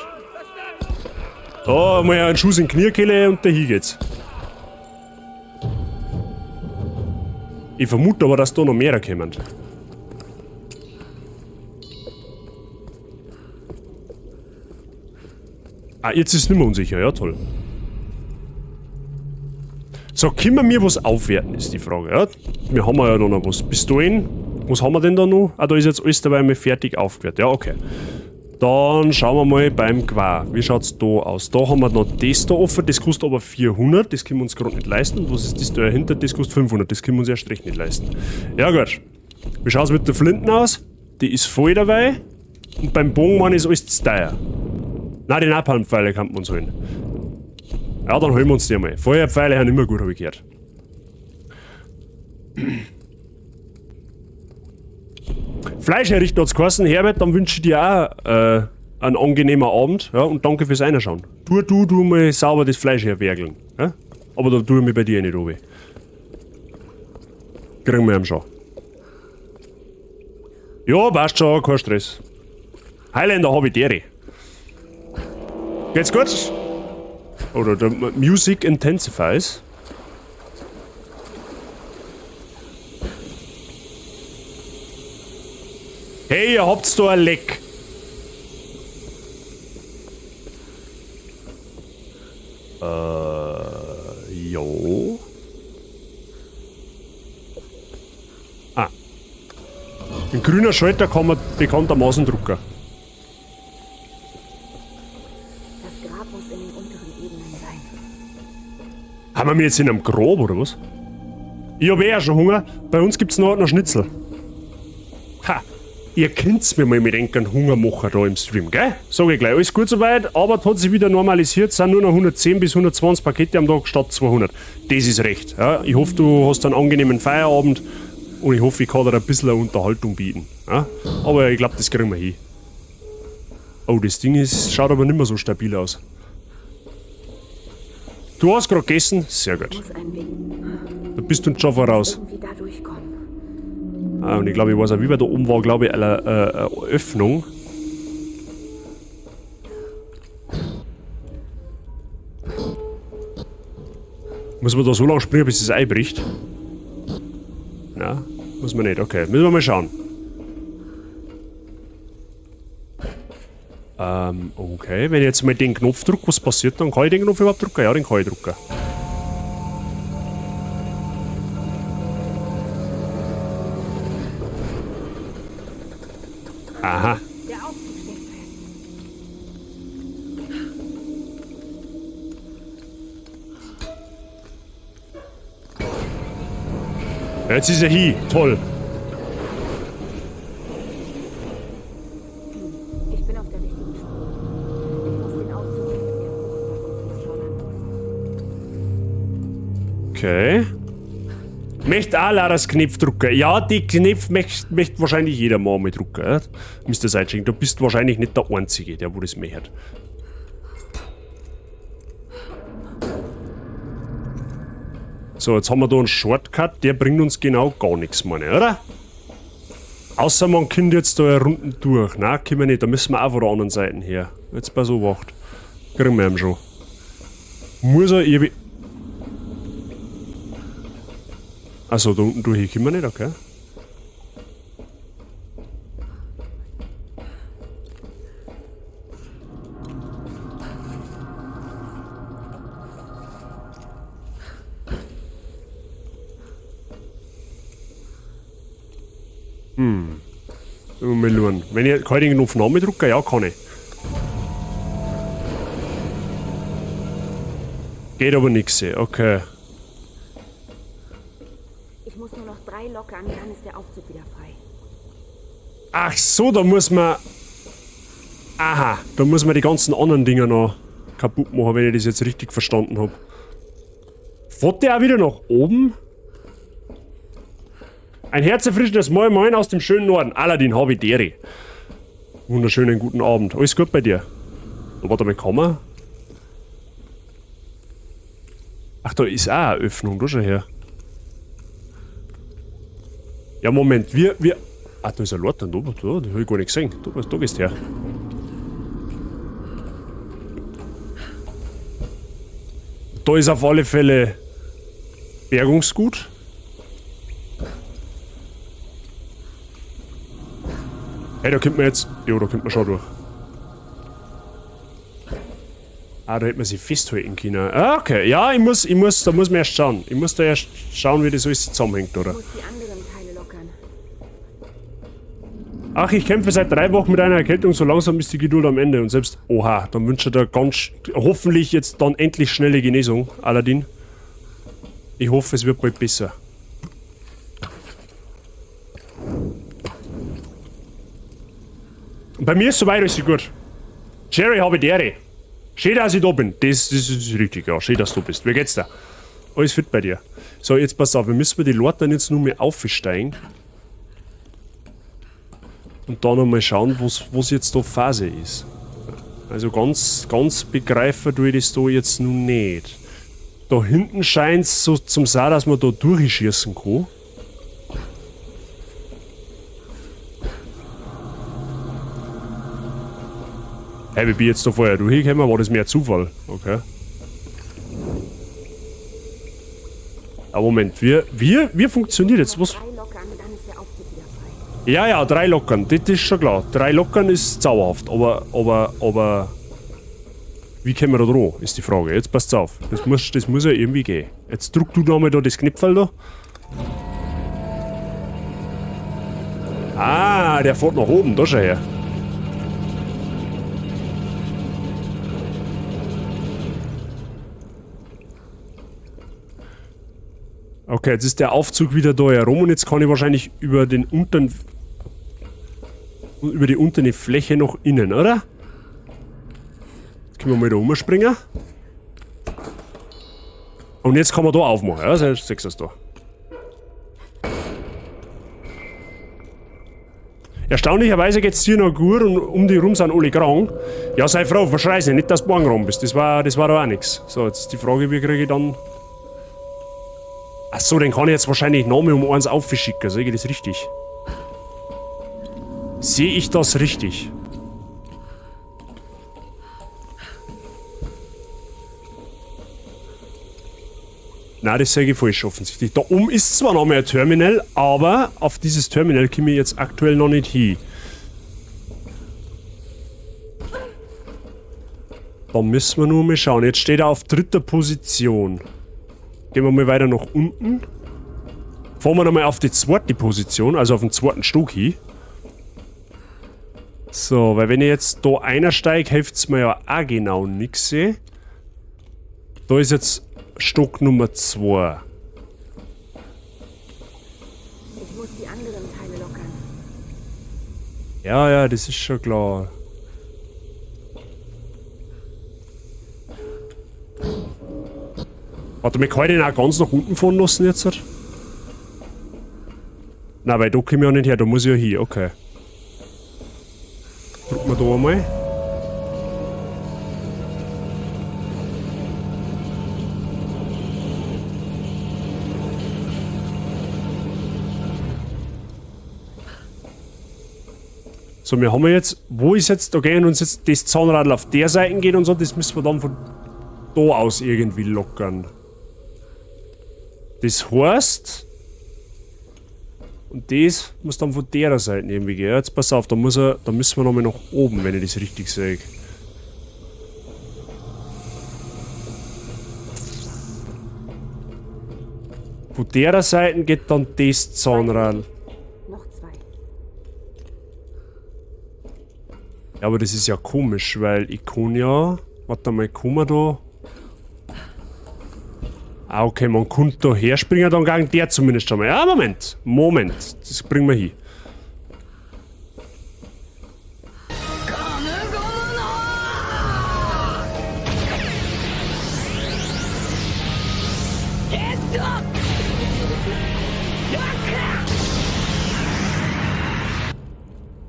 Speaker 2: Da mal einen Schuss in die Kniekehle und dahin geht's. Ich vermute aber, dass da noch mehr kommen. Ah, jetzt ist es nicht mehr unsicher, ja toll. So, können wir mir was aufwerten, ist die Frage, ja? Wir haben ja noch was. Pistolen, was haben wir denn da noch? Ah, da ist jetzt alles dabei mal fertig aufgewertet, ja okay. Dann schauen wir mal beim Qua. Wie schaut's da aus? Da haben wir noch das da offen, das kostet aber 400, das können wir uns gerade nicht leisten. Und was ist das da dahinter? Das kostet 500, das können wir uns erst recht nicht leisten. Ja gut. Wie schaut's mit der Flinten aus? Die ist voll dabei. Und beim Bogenmann ist alles zu teuer. Nein, die Napalmpfeile kann man uns holen. Ja, dann holen wir uns die mal. Feuerpfeile haben immer gut, habe ich gehört. Fleischherrichter hat's geheißen. Herbert, dann wünsche ich dir auch einen angenehmen Abend. Ja, und danke fürs Einschauen. Du mal sauber das Fleisch herwerkeln. Ja? Aber da tue ich mich bei dir nicht runter. Kriegen wir ihn schon. Ja, passt schon, kein Stress. Highlander habe ich dere. Geht's gut? Oder der Music Intensifies. Hey, ihr habt's da ein Leck. Jo. Ah. Ein grüner Schalter kann man bekanntermaßen drucken.
Speaker 6: Das Grab muss in den unteren Ebenen sein.
Speaker 2: Haben wir jetzt in einem Grab oder was? Ich hab eh schon Hunger. Bei uns gibt's noch Schnitzel. Ha! Ihr könnt's mir mal mit einem Hunger machen da im Stream, gell? Sag ich gleich, alles gut soweit, aber es hat sich wieder normalisiert, sind nur noch 110 bis 120 Pakete am Tag statt 200. Das ist recht. Ja? Ich hoffe, du hast einen angenehmen Feierabend und ich hoffe, ich kann dir ein bisschen eine Unterhaltung bieten. Ja? Aber ich glaube, das kriegen wir hin. Oh, das Ding schaut aber nicht mehr so stabil aus. Du hast gerade gegessen? Sehr gut.
Speaker 6: Muss ein Weg.
Speaker 2: Da bist du schon voraus.
Speaker 6: Irgendwie da durchkommen.
Speaker 2: Ah, und ich glaube, ich weiß auch, wie weit da oben war, glaube ich, eine Öffnung. Muss man da so lange springen, bis es einbricht? Na, muss man nicht. Okay, müssen wir mal schauen. Okay, wenn ich jetzt mal den Knopf drücke, was passiert dann? Kann ich den Knopf überhaupt drücken? Ja, den kann ich drücken. Aha.
Speaker 6: Der Aufzug steckt fest.
Speaker 2: Jetzt ist er hier. Toll.
Speaker 6: Ich bin auf der richtigen Spur. Ich muss den Aufzug mit der Bucht
Speaker 2: Okay. Möchte auch Laras Knopf drücken. Ja, die Knopf möchte wahrscheinlich jeder mal mit drücken. Ja? Müsst ihr es einschicken. Du bist wahrscheinlich nicht der Einzige, der wo das möchte. So, jetzt haben wir da einen Shortcut, der bringt uns genau gar nichts, meine ich, oder? Außer man kommt jetzt da Runden durch. Nein, können wir nicht. Da müssen wir auch von der anderen Seite her. Jetzt bei so Wacht. Kriegen wir ihn schon. Muss er ewig. Achso, da unten durch können wir nicht, okay? Mal schauen. Wenn ich kann ich den Knopf Name drücken? Ja, kann ich. Geht aber nichts, okay.
Speaker 6: Ich muss nur noch 3 lockern, dann ist der Aufzug wieder frei.
Speaker 2: Ach so, da muss man. Aha, da muss man die ganzen anderen Dinger noch kaputt machen, wenn ich das jetzt richtig verstanden habe. Fährt der auch wieder nach oben? Ein herzerfrischendes Moin Moin aus dem schönen Norden. Aladdin Habideri. Wunderschönen guten Abend. Alles gut bei dir? Oh, warte mal, kann man? Ach, da ist auch eine Öffnung. Da schau her. Ja, Moment. Wir. Ah, da ist ein Lord. Da habe ich gar nicht gesehen. Da gehst du her. Da ist auf alle Fälle Bergungsgut. Hey, da kommt man jetzt. Ja, da kommt man schon durch. Ah, da hätte man sich festhalten können. Ah, okay. Ja, da muss man erst schauen. Ich muss da erst schauen, wie das alles zusammenhängt, oder?
Speaker 6: Ich muss die anderen Teile lockern.
Speaker 2: Ach, ich kämpfe seit 3 Wochen mit einer Erkältung. So langsam ist die Geduld am Ende. Und selbst. Oha, dann wünsche ich dir hoffentlich jetzt dann endlich schnelle Genesung, Aladdin. Ich hoffe, es wird bald besser. Bei mir ist soweit alles gut. Jerry, habe ich Ehre. Schön, dass ich da bin. Das ist richtig, ja. Schön, dass du bist. Wie geht's dir? Alles fit bei dir. So, jetzt pass auf. Wir müssen die Leute dann jetzt nur mehr aufsteigen. Und dann nochmal schauen, was jetzt da Phase ist. Also ganz begreifen tue ich das da jetzt nun nicht. Da hinten scheint es so zum sein, dass man da durchschießen kann. Hey, wie bin ich jetzt da vorher durchgekommen? War das mehr Zufall? Okay. Aber Moment, wie funktioniert jetzt? Was?
Speaker 6: 3 lockern, dann ist der Aufzug wieder frei.
Speaker 2: Ja, 3 lockern, das ist schon klar. 3 lockern ist zauberhaft, aber. Wie kommen wir da dran, ist die Frage. Jetzt passt's auf. Das muss ja irgendwie gehen. Jetzt drück du nochmal da das Knöpfel da. Ah, der fährt nach oben, da schau her. Okay, jetzt ist der Aufzug wieder da herum und jetzt kann ich wahrscheinlich über die untere Fläche nach innen, oder? Jetzt können wir mal da rumspringen. Und jetzt kann man da aufmachen, ja? Siehst du das da? Erstaunlicherweise geht es hier noch gut und um die rum sind alle krank. Ja, sei froh, verschreiß nicht, dass du morgen rum bist. Das war da auch nichts. So, jetzt ist die Frage, wie kriege ich dann. Achso, den kann ich jetzt wahrscheinlich nochmal um eins aufschicken. Sehe ich das richtig? Sehe ich das richtig? Nein, das sehe ich falsch offensichtlich. Da oben ist zwar noch mehr ein Terminal, aber auf dieses Terminal komme ich jetzt aktuell noch nicht hin. Da müssen wir nur mal schauen. Jetzt steht er auf 3. Position. Gehen wir mal weiter nach unten. Fahren wir nochmal auf die 2. Position, also auf den 2. Stock hin. So, weil wenn ich jetzt da einer steige, hilft es mir ja auch genau nichts. Da ist jetzt Stock Nummer 2.
Speaker 6: Ich muss die anderen Teile lockern.
Speaker 2: Ja, ja, das ist schon klar. Warte, wir können den auch ganz nach unten fahren lassen jetzt? Nein, weil da komme ich ja nicht her, da muss ich ja hin, okay. Drücken wir da einmal. So, wir haben jetzt, wo ist jetzt, da gehen uns jetzt das Zahnradl auf der Seite geht und so, das müssen wir dann von da aus irgendwie lockern. Das heißt, und das muss dann von der Seite irgendwie gehen. Jetzt pass auf, da müssen wir nochmal nach oben, wenn ich das richtig sehe. Von der Seite geht dann das Zahnrad.
Speaker 6: Noch 2.
Speaker 2: Ja, aber das ist ja komisch, weil ich kann ja... Warte mal, kann man da... Ah, okay, man kann da herspringen, dann gegen der zumindest schon mal. Ja, Moment, das bringen wir hin.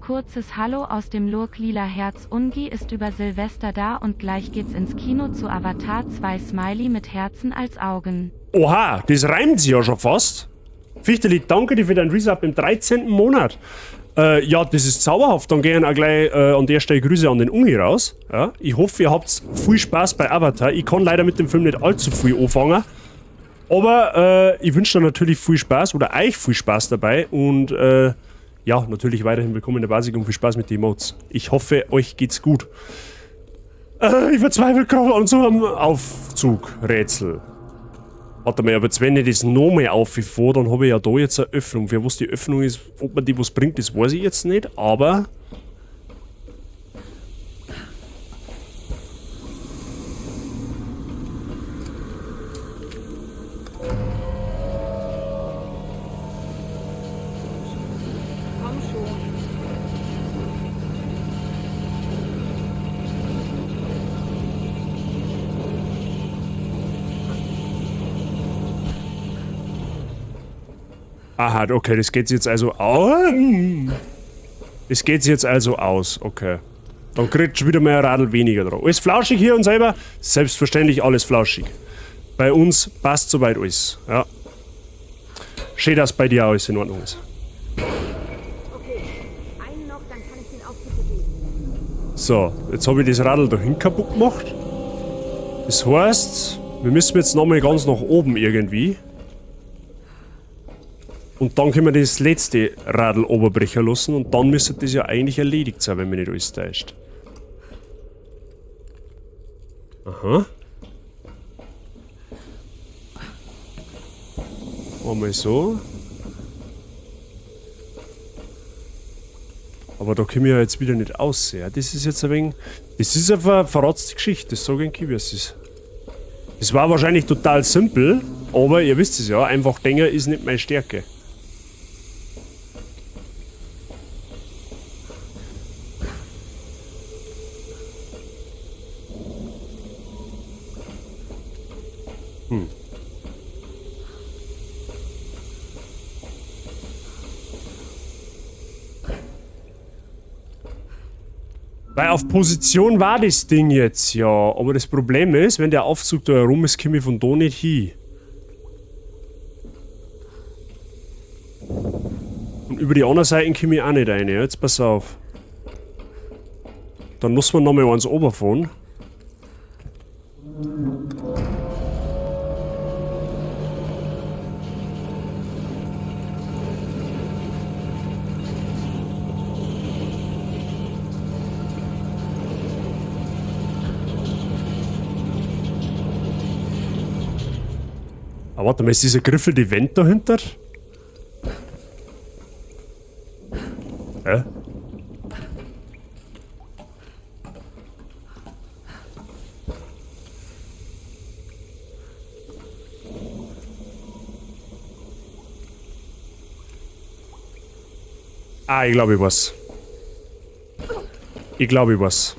Speaker 3: Kurzes Hallo aus dem Lurk Lila Herz. Ungi ist über Silvester da und gleich geht's ins Kino zu Avatar 2 Smiley mit Herzen als Augen.
Speaker 2: Oha, das reimt sich ja schon fast. Fichteli, danke dir für deinen Resub im 13. Monat. Ja, das ist zauberhaft. Dann gehen auch gleich an der Stelle Grüße an den Ungi raus. Ja, ich hoffe, ihr habt viel Spaß bei Avatar. Ich kann leider mit dem Film nicht allzu viel anfangen. Aber ich wünsche dir natürlich viel Spaß oder euch viel Spaß dabei und ja, natürlich weiterhin willkommen in der Basis und viel Spaß mit den Emotes. Ich hoffe, euch geht's gut. Ich verzweifle gerade an so einem Aufzugrätsel. Warte mal, aber jetzt wenn ich das nochmal auffahre, dann habe ich ja da jetzt eine Öffnung. Für was die Öffnung ist, ob man die was bringt, das weiß ich jetzt nicht, aber...
Speaker 6: Komm schon.
Speaker 2: Aha, okay, das geht jetzt also aus. Das geht jetzt also aus, okay. Dann kriegt schon wieder mal ein Radl weniger drauf. Alles flauschig hier und selber? Selbstverständlich alles flauschig. Bei uns passt soweit alles, ja. Schön, dass bei dir alles in Ordnung ist.
Speaker 6: Okay. Einen noch, dann kann ich den Aufzug bewegen.
Speaker 2: So, jetzt habe ich das Radl dahin kaputt gemacht. Das heißt, wir müssen jetzt nochmal ganz nach oben irgendwie. Und dann können wir das letzte Radl oberbrechen lassen und dann müsste das ja eigentlich erledigt sein, wenn mich nicht alles täuscht. Aha. Einmal so. Aber da können wir ja jetzt wieder nicht aussehen. Das ist jetzt ein wenig... Das ist eine verratzte Geschichte, das sage ich, wie es ist. Das war wahrscheinlich total simpel, aber ihr wisst es ja, einfach denken ist nicht meine Stärke. Weil auf Position war das Ding jetzt, ja. Aber das Problem ist, wenn der Aufzug da herum ist, komme ich von da nicht hin. Und über die andere Seite komme ich auch nicht rein. Jetzt pass auf. Dann muss man nochmal eins runterfahren. Aber warte mal, ist dieser Griffel die Wand dahinter? Hä? Ah, ich glaube, ich weiß. Ich glaube, ich weiß.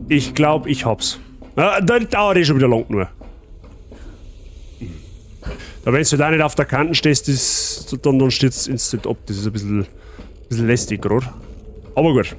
Speaker 2: Ich glaube, ich hab's. Ah, das dauert eh schon wieder lang nur. Da wenn du da nicht auf der Kante stehst, dann steht es instant ab. Das ist ein bisschen lästig gerade. Aber gut.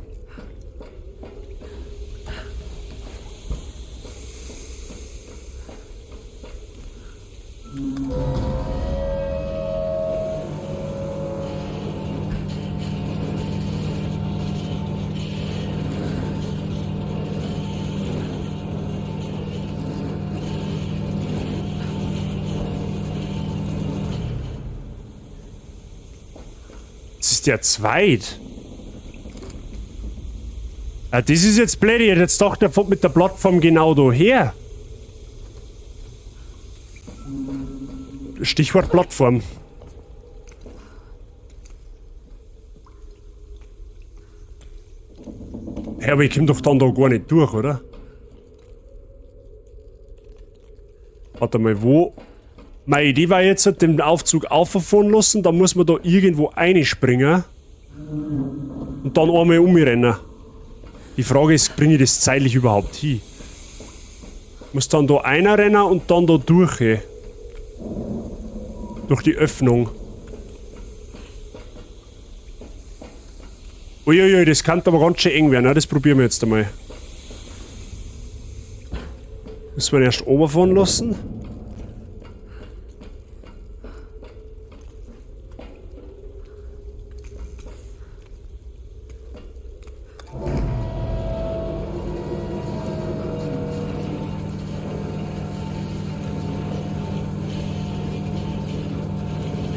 Speaker 2: Das ist der zweit. Ah, das ist jetzt blöd. Ich hätte jetzt gedacht, der fährt mit der Plattform genau da her. Stichwort Plattform. Ja, aber ich komme doch dann da gar nicht durch, oder? Warte mal, wo? Meine Idee war jetzt, den Aufzug auffahren lassen, dann muss man da irgendwo einspringen und dann einmal umrennen. Die Frage ist, bringe ich das zeitlich überhaupt hin? Ich muss dann da einrennen und dann da durch. Durch die Öffnung. Uiuiui, das kann aber ganz schön eng werden, ne? Das probieren wir jetzt einmal. Müssen wir ihn erst runterfahren lassen.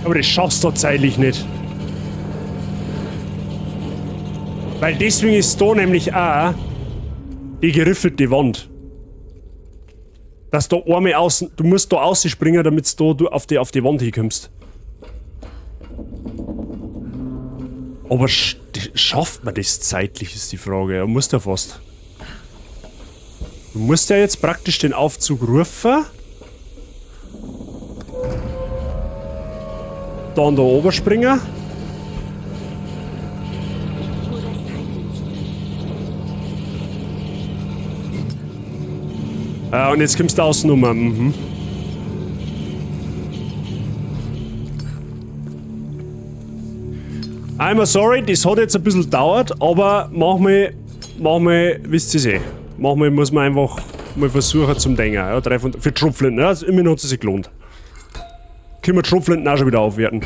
Speaker 2: Aber das schaffst du zeitlich nicht. Weil deswegen ist da nämlich auch die geriffelte Wand. Dass da einmal außen, du musst da rausspringen, damit du auf die Wand hinkommst. Aber schafft man das zeitlich, ist die Frage. Ja, musst ja fast. Du musst ja jetzt praktisch den Aufzug rufen. Dann da oben springen. Und jetzt kommst du außen rum. Mhm. I'm sorry, das hat jetzt ein bisschen gedauert, aber manchmal wisst ihr eh. Manchmal muss man einfach mal versuchen zum Denken. Ja, für die Schrupflinten, ja, also immerhin hat es sich gelohnt. Können wir die Schrupflinten auch schon wieder aufwerten.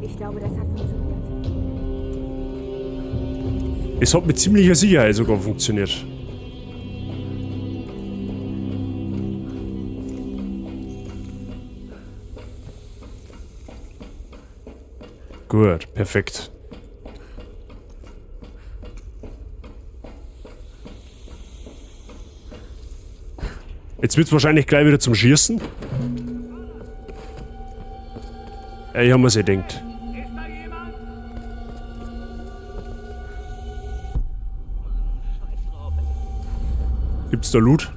Speaker 6: Ich glaube, das hat funktioniert.
Speaker 2: Es hat mit ziemlicher Sicherheit sogar funktioniert. Gut, perfekt. Jetzt wird es wahrscheinlich gleich wieder zum Schießen. Ja, ich habe mir's gedacht. Gibt's da Loot?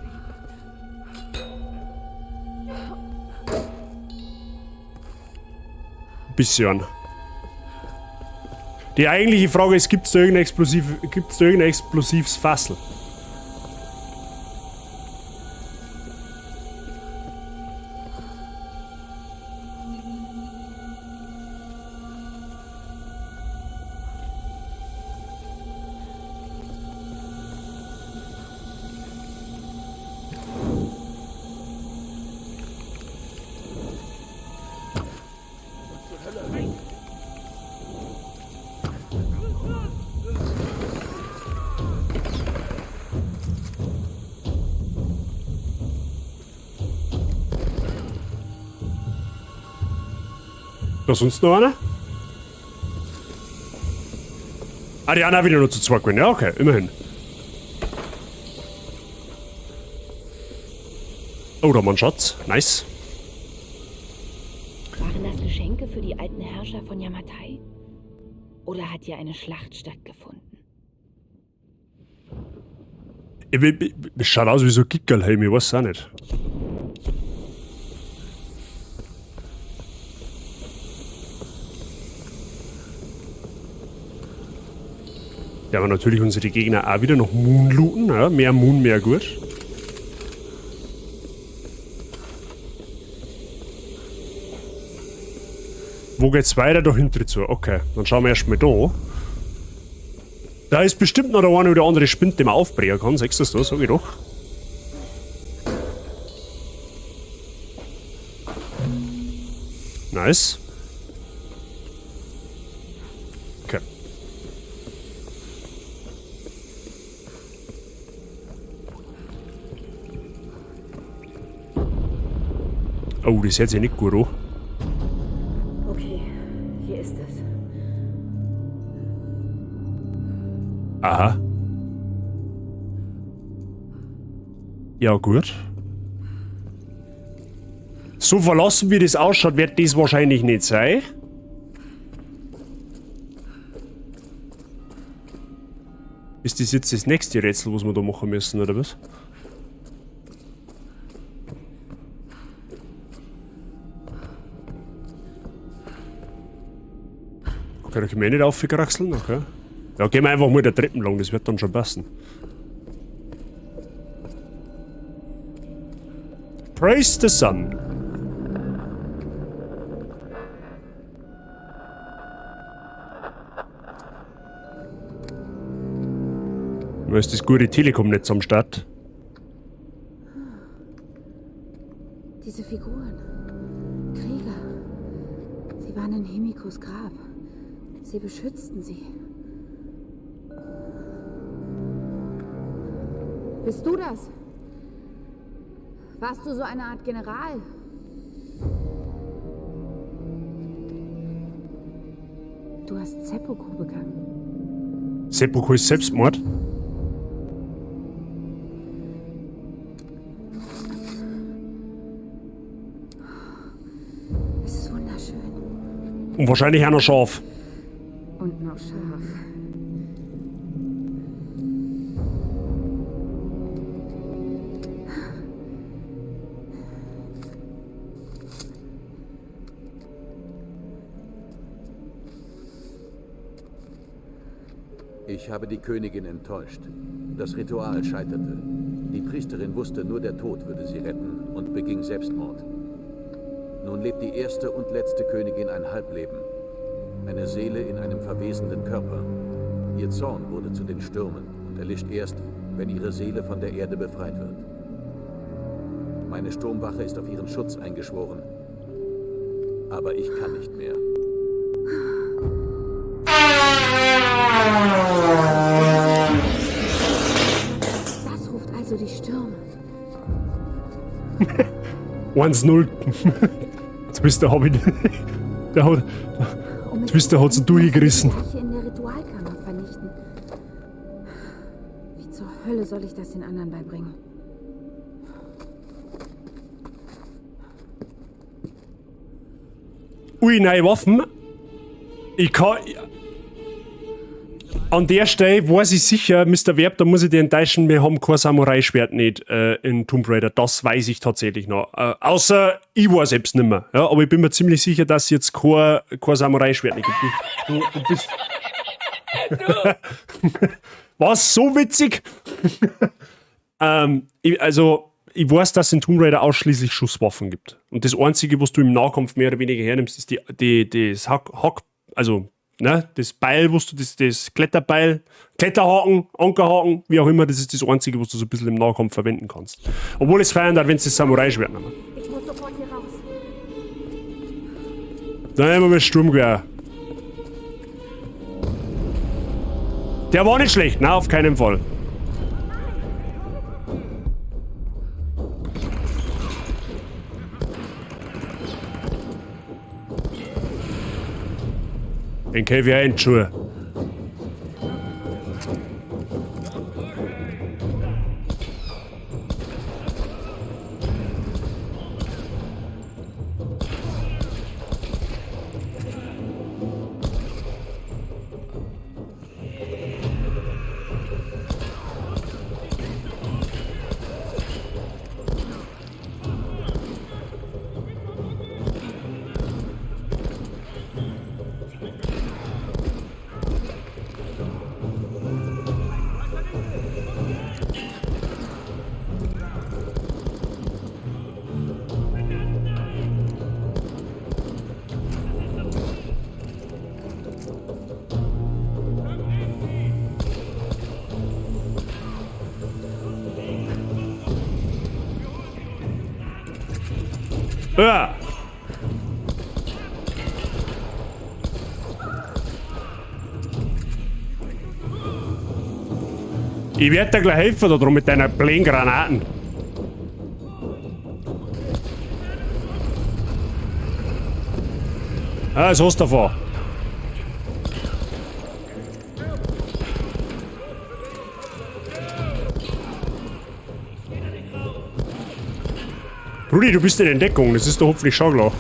Speaker 2: Bisschen. Die eigentliche Frage ist, gibt's da irgendein explosives Fassel? Da sonst noch einer? Ah, die anderen wieder nur zu zweit gewesen. Ja, okay, immerhin. Oh, da mal ein Schatz. Nice.
Speaker 6: Waren das Geschenke für die alten Herrscher von Yamatai? Oder hat hier eine Schlacht stattgefunden?
Speaker 2: Es schaut aus wie so ein Gickerlhelm, ich weiß auch nicht. Ja, aber natürlich unsere Gegner auch wieder noch Moon looten. Ja? Mehr Moon, mehr gut. Wo geht's weiter? Da hinten zu. Okay, dann schauen wir erstmal da. Da ist bestimmt noch der eine oder andere Spind, den man aufbrechen kann. Siehst du das da? Sag ich doch. Nice. Okay. Oh, das hört sich nicht gut an.
Speaker 6: Okay, hier ist es.
Speaker 2: Aha. Ja, gut. So verlassen wie das ausschaut, wird das wahrscheinlich nicht sein. Ist das jetzt das nächste Rätsel, was wir da machen müssen, oder was? Okay, da können wir nicht aufkraxeln, okay. Ja, gehen wir einfach mal der Treppen lang, das wird dann schon passen. Praise the Sun. Da ist das gute Telekom-Netz am Start.
Speaker 6: Diese Figuren. Krieger. Sie waren in Himikos Grab. Sie beschützten sie. Bist du das? Warst du so eine Art General? Du hast Seppuku begangen.
Speaker 2: Seppuku ist Selbstmord.
Speaker 6: Es ist wunderschön.
Speaker 2: Und wahrscheinlich auch noch scharf.
Speaker 6: Und noch scharf.
Speaker 7: Ich habe die Königin enttäuscht. Das Ritual scheiterte. Die Priesterin wusste, nur der Tod würde sie retten und beging Selbstmord. Nun lebt die erste und letzte Königin ein Halbleben. Eine Seele in einem verwesenden Körper. Ihr Zorn wurde zu den Stürmen und erlischt erst, wenn ihre Seele von der Erde befreit wird. Meine Sturmwache ist auf ihren Schutz eingeschworen. Aber ich kann nicht mehr.
Speaker 6: Das ruft also die Stürme.
Speaker 2: 1-0. Twister hab ich. Der hat. Twister hat sie durchgerissen.
Speaker 6: Leiche in der Ritualkammer vernichten. Wie zur Hölle soll ich das den anderen beibringen?
Speaker 2: Ui, neue Waffen. Ich kann. An der Stelle weiß ich sicher, Mr. Werb, da muss ich dich enttäuschen, wir haben kein Samurai-Schwert nicht in Tomb Raider. Das weiß ich tatsächlich noch. Außer ich war selbst nicht mehr. Ja, aber ich bin mir ziemlich sicher, dass es jetzt kein Samurai-Schwert nicht gibt. Du bist. Was? So witzig? Ich weiß, dass es in Tomb Raider ausschließlich Schusswaffen gibt. Und das Einzige, was du im Nahkampf mehr oder weniger hernimmst, ist das das Beil, das Kletterbeil, Kletterhaken, Ankerhaken, wie auch immer, das ist das Einzige, was du so ein bisschen im Nahkampf verwenden kannst. Obwohl es feiern darf, wenn es das Samurai-Schwert nimmt.
Speaker 6: Ich muss sofort hier raus.
Speaker 2: Dann nehmen wir mal Sturmgewehr. Der war nicht schlecht, na, auf keinen Fall. Den käfe ich auch in die Schuhe. Ja. Ich werde dir gleich helfen da drum mit deiner blöden Granaten. Ah, was hast du davon? Brudi, du bist in Entdeckung, das ist doch hoffentlich schon klar.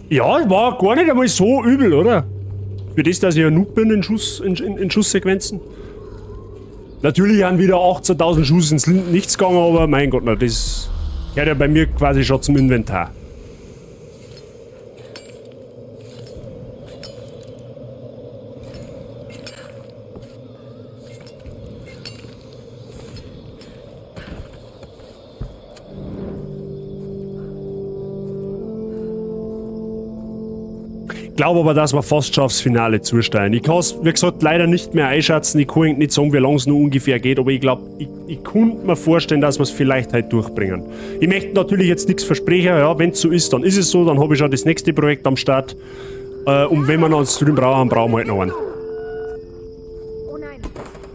Speaker 2: Ja, war gar nicht einmal so übel, oder? Für das, dass ich ein Noob bin in Schusssequenzen. Natürlich haben wieder 18.000 Schuss ins Nichts gegangen, aber mein Gott, na, das gehört ja bei mir quasi schon zum Inventar. Ich glaube aber, dass wir fast schon aufs Finale zusteuern. Ich kann es, wie gesagt, leider nicht mehr einschätzen. Ich kann nicht sagen, wie lange es noch ungefähr geht, aber ich glaube, ich könnte mir vorstellen, dass wir es vielleicht halt durchbringen. Ich möchte natürlich jetzt nichts versprechen. Ja, wenn es so ist, dann ist es so. Dann habe ich schon das nächste Projekt am Start. Und wenn wir noch einen Stream brauchen, brauchen wir halt noch einen.
Speaker 6: Oh nein,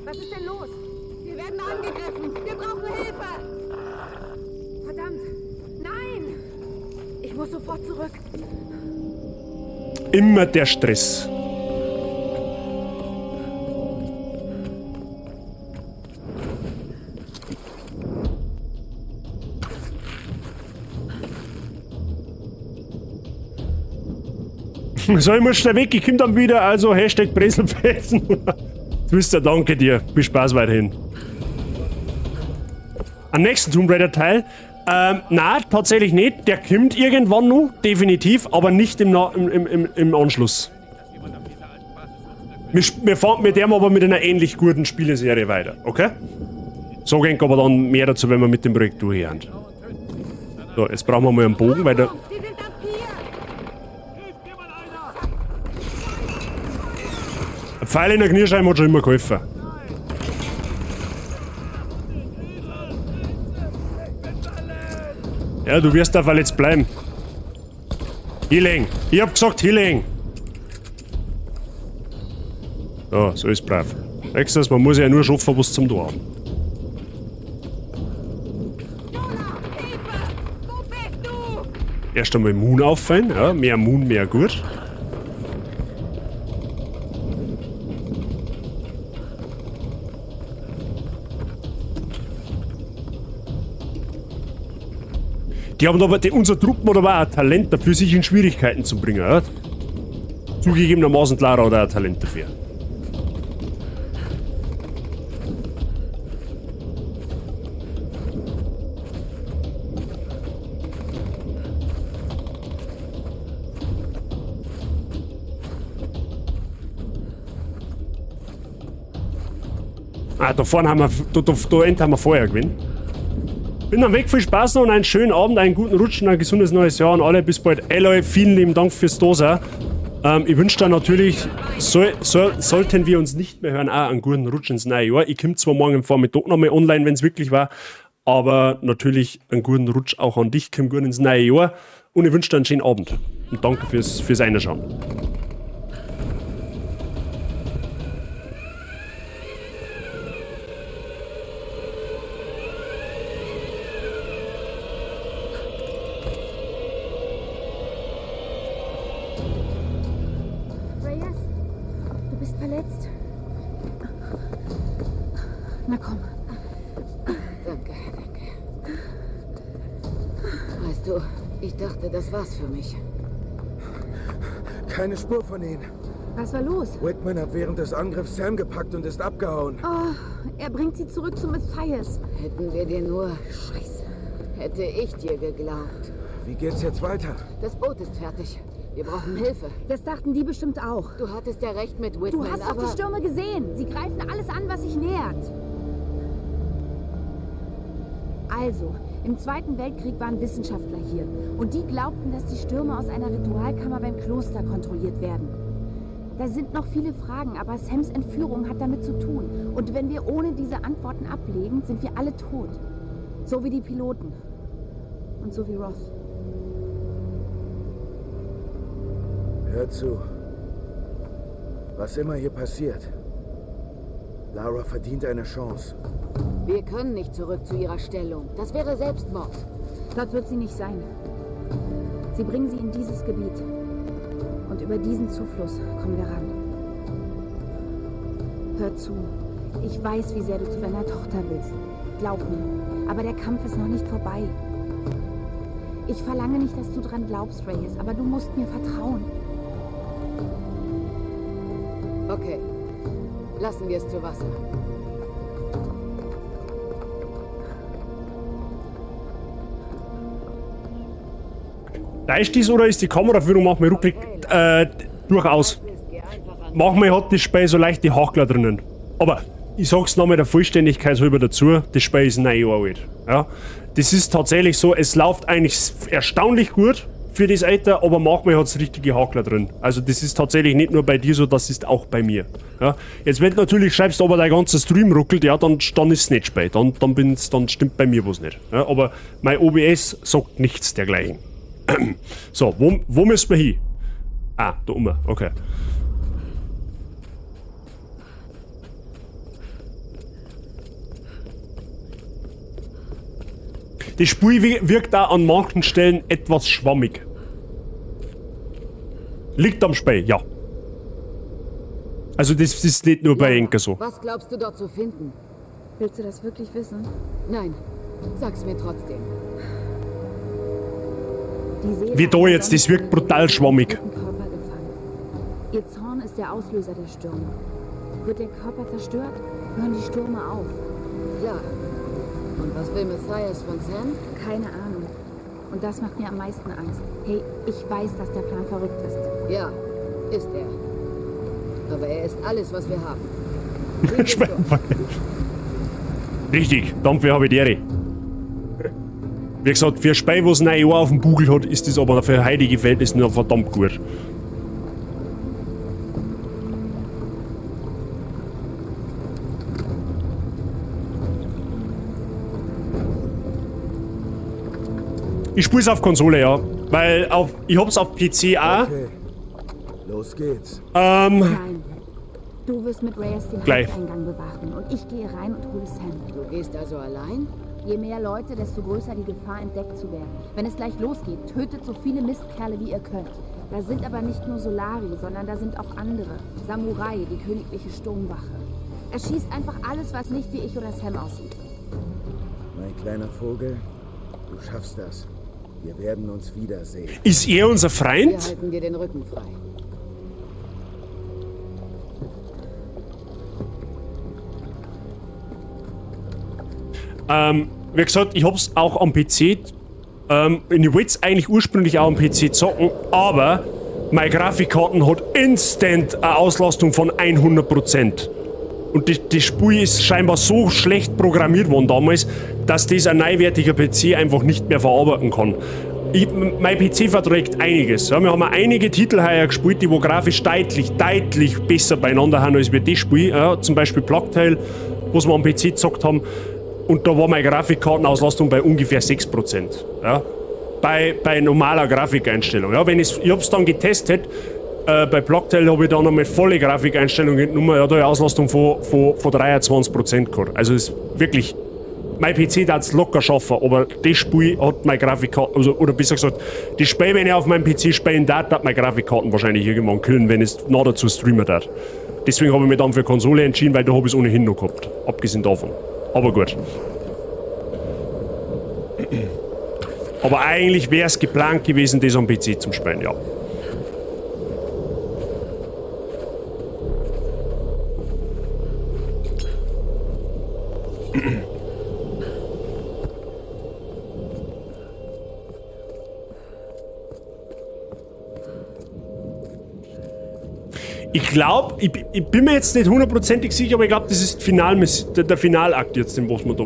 Speaker 6: was ist denn los? Wir werden angegriffen. Wir brauchen Hilfe. Verdammt. Nein. Ich muss sofort zurück.
Speaker 2: Immer der Stress. So, ich muss schnell weg, ich komme dann wieder, also Hashtag Breselfelsen. Twister, danke dir. Viel Spaß weiterhin. Am nächsten Tomb Raider Teil. Nein, tatsächlich nicht. Der kommt irgendwann noch, definitiv, aber nicht im Anschluss. Wir fahren mit dem aber mit einer ähnlich guten Spieleserie weiter, okay? So gehen aber dann mehr dazu, wenn wir mit dem Projekt durchhören. So, jetzt brauchen wir mal einen Bogen, weil der...
Speaker 6: Die sind ab hier.
Speaker 2: Ein Pfeil in der Kniescheibe hat schon immer geholfen. Ja, du wirst da verletzt bleiben. Healing. Ich hab gesagt Healing. So ist brav. Nächstes, man muss ja nur schaffen, was zum Tor haben. Erst einmal Moon auffallen. Ja, mehr Moon, mehr gut. Die haben aber, unser Truppen hat aber auch ein Talent dafür, sich in Schwierigkeiten zu bringen. Ja? Zugegebenermaßen Lara hat auch ein Talent dafür. Ah, da vorne haben wir, da hinten haben wir Feuer gewinnen. Bin dann weg, viel Spaß noch und einen schönen Abend, einen guten Rutsch und ein gesundes neues Jahr an alle. Bis bald. Ey Leute, vielen lieben Dank fürs Dasein. Ich wünsche dir natürlich, sollten wir uns nicht mehr hören, auch einen guten Rutsch ins neue Jahr. Ich komme zwar morgen im Vormittag nochmal online, wenn es wirklich war, aber natürlich einen guten Rutsch auch an dich, komm gut ins neue Jahr und ich wünsche dir einen schönen Abend. Und danke fürs Einschauen.
Speaker 6: Verletzt? Na komm.
Speaker 8: Danke. Weißt du, ich dachte, das war's für mich.
Speaker 4: Keine Spur von ihnen.
Speaker 6: Was war los?
Speaker 4: Whitman hat während des Angriffs Sam gepackt und ist abgehauen.
Speaker 6: Oh, er bringt sie zurück zu Matthias.
Speaker 8: Hätten wir dir nur... Scheiße. Hätte ich dir geglaubt.
Speaker 4: Wie geht's jetzt weiter?
Speaker 8: Das Boot ist fertig. Wir brauchen Hilfe.
Speaker 6: Das dachten die bestimmt auch.
Speaker 8: Du hattest ja recht mit Whitman,
Speaker 6: Du hast doch
Speaker 8: aber...
Speaker 6: die Stürme gesehen. Sie greifen alles an, was sich nähert. Also, im Zweiten Weltkrieg waren Wissenschaftler hier. Und die glaubten, dass die Stürme aus einer Ritualkammer beim Kloster kontrolliert werden. Da sind noch viele Fragen, aber Sams Entführung hat damit zu tun. Und wenn wir ohne diese Antworten ablegen, sind wir alle tot. So wie die Piloten. Und so wie Roth.
Speaker 4: Hör zu. Was immer hier passiert, Lara verdient eine Chance.
Speaker 8: Wir können nicht zurück zu ihrer Stellung. Das wäre Selbstmord.
Speaker 6: Dort wird sie nicht sein. Sie bringen sie in dieses Gebiet. Und über diesen Zufluss kommen wir ran. Hör zu. Ich weiß, wie sehr du zu deiner Tochter willst. Glaub mir. Aber der Kampf ist noch nicht vorbei. Ich verlange nicht, dass du dran glaubst, Reyes, aber du musst mir vertrauen.
Speaker 8: Okay. Lassen wir es zu Wasser.
Speaker 2: Reicht dies oder ist die Kameraführung, mach mir Rückblick, durchaus. Manchmal hat das Spiel so leicht die Hakler drinnen. Aber ich sag's nochmal der Vollständigkeit halber dazu, das Spiel ist 9 Jahre alt. Ja? Das ist tatsächlich so, es läuft eigentlich erstaunlich gut für das Alter, aber manchmal hat's richtige Hakler drin. Also das ist tatsächlich nicht nur bei dir so, das ist auch bei mir. Ja? Jetzt wenn du natürlich schreibst, aber dein ganzer Stream ruckelt, ja, dann ist es nicht spät. Dann stimmt bei mir was nicht. Ja? Aber mein OBS sagt nichts dergleichen. So, wo müssen wir hin? Ah, da oben, okay. Das Spiel wirkt auch an manchen Stellen etwas schwammig. Liegt am Spiel, ja. Also das ist nicht nur bei Enker so.
Speaker 8: Was glaubst du dort zu finden?
Speaker 6: Willst du das wirklich wissen?
Speaker 8: Nein. Sag's mir trotzdem.
Speaker 6: Die Seele
Speaker 2: Wie da jetzt, das wirkt brutal schwammig.
Speaker 6: hat ihren Körper gefangen. Ihr Zorn ist der Auslöser der Stürme. Wird der Körper zerstört, hören die Stürme auf.
Speaker 8: Ja. Und was will Matthias von Sam?
Speaker 6: Keine Ahnung. Und das macht mir am meisten Angst. Hey, ich weiß, dass der Plan verrückt ist.
Speaker 8: Ja, ist er. Aber er ist alles, was wir haben.
Speaker 2: Richtig, dafür habe ich die Ehre. Wie gesagt, für ein Spiel, was 9 Jahre auf dem Bugel hat, ist das aber für heutige Verhältnisse noch verdammt gut. Ich spiele es auf Konsole, ja. Weil ich hab's auf PC auch.
Speaker 4: Okay. Los geht's.
Speaker 6: Nein. Du wirst mit Reyes den
Speaker 2: Gleich.
Speaker 6: Haupteingang bewachen und ich gehe rein und hole Sam.
Speaker 8: Du gehst also allein?
Speaker 6: Je mehr Leute, desto größer die Gefahr, entdeckt zu werden. Wenn es gleich losgeht, tötet so viele Mistkerle, wie ihr könnt. Da sind aber nicht nur Solari, sondern da sind auch andere. Samurai, die königliche Sturmwache. Erschießt einfach alles, was nicht wie ich oder Sam aussieht.
Speaker 4: Mein kleiner Vogel, du schaffst das. Wir werden uns wiedersehen.
Speaker 2: Ist er unser
Speaker 8: Wir
Speaker 2: Freund?
Speaker 8: halten dir den Rücken frei.
Speaker 2: Wie gesagt, ich hab's auch am PC. Ich wollte es eigentlich ursprünglich auch am PC zocken, aber meine Grafikkarten hat instant eine Auslastung von 100%. Und das Spiel ist scheinbar so schlecht programmiert worden damals, dass das ein neuwertiger PC einfach nicht mehr verarbeiten kann. Mein PC verträgt einiges. Ja, wir haben einige Titel heuer gespielt, die wo grafisch deutlich besser beieinander haben als wir das Spiel. Ja, zum Beispiel Plague Tale, was wir am PC gezockt haben. Und da war meine Grafikkartenauslastung bei ungefähr 6%. Ja? Bei normaler Grafikeinstellung. Ja, ich hab's dann getestet, bei Plague Tale habe ich dann noch mit volle Grafikeinstellung genommen, ja, da eine Auslastung von 23% gehabt. Also ist wirklich, mein PC darf es locker schaffen, aber das Spiel hat meine Grafikkarte, also, oder besser gesagt, das Spiel, wenn ich auf meinem PC spielen darf, hat meine Grafikkarten wahrscheinlich irgendwann killen, wenn ich es noch dazu streamen darf. Deswegen habe ich mich dann für Konsole entschieden, weil da habe ich es ohnehin noch gehabt. Abgesehen davon. Aber gut. Aber eigentlich wäre es geplant gewesen, das am PC zum Spielen, ja. Ich glaube, ich bin mir jetzt nicht hundertprozentig sicher, aber ich glaube, das ist der Finalakt jetzt, den was wir da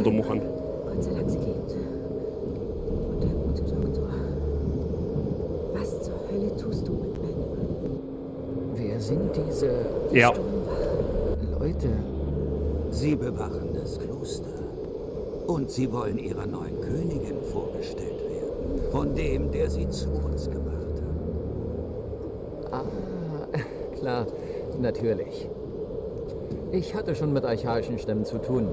Speaker 2: machen.
Speaker 6: Gott sei Dank, sie lebt. Und der gute Doktor. Was zur Hölle tust du, Whitman?
Speaker 8: Wer sind diese
Speaker 2: Ja.
Speaker 8: Leute?
Speaker 9: Sie bewachen das Kloster. Und sie wollen ihrer neuen Königin vorgestellt werden. Von dem, der sie zu uns gemacht hat.
Speaker 8: Klar, natürlich. Ich hatte schon mit archaischen Stämmen zu tun.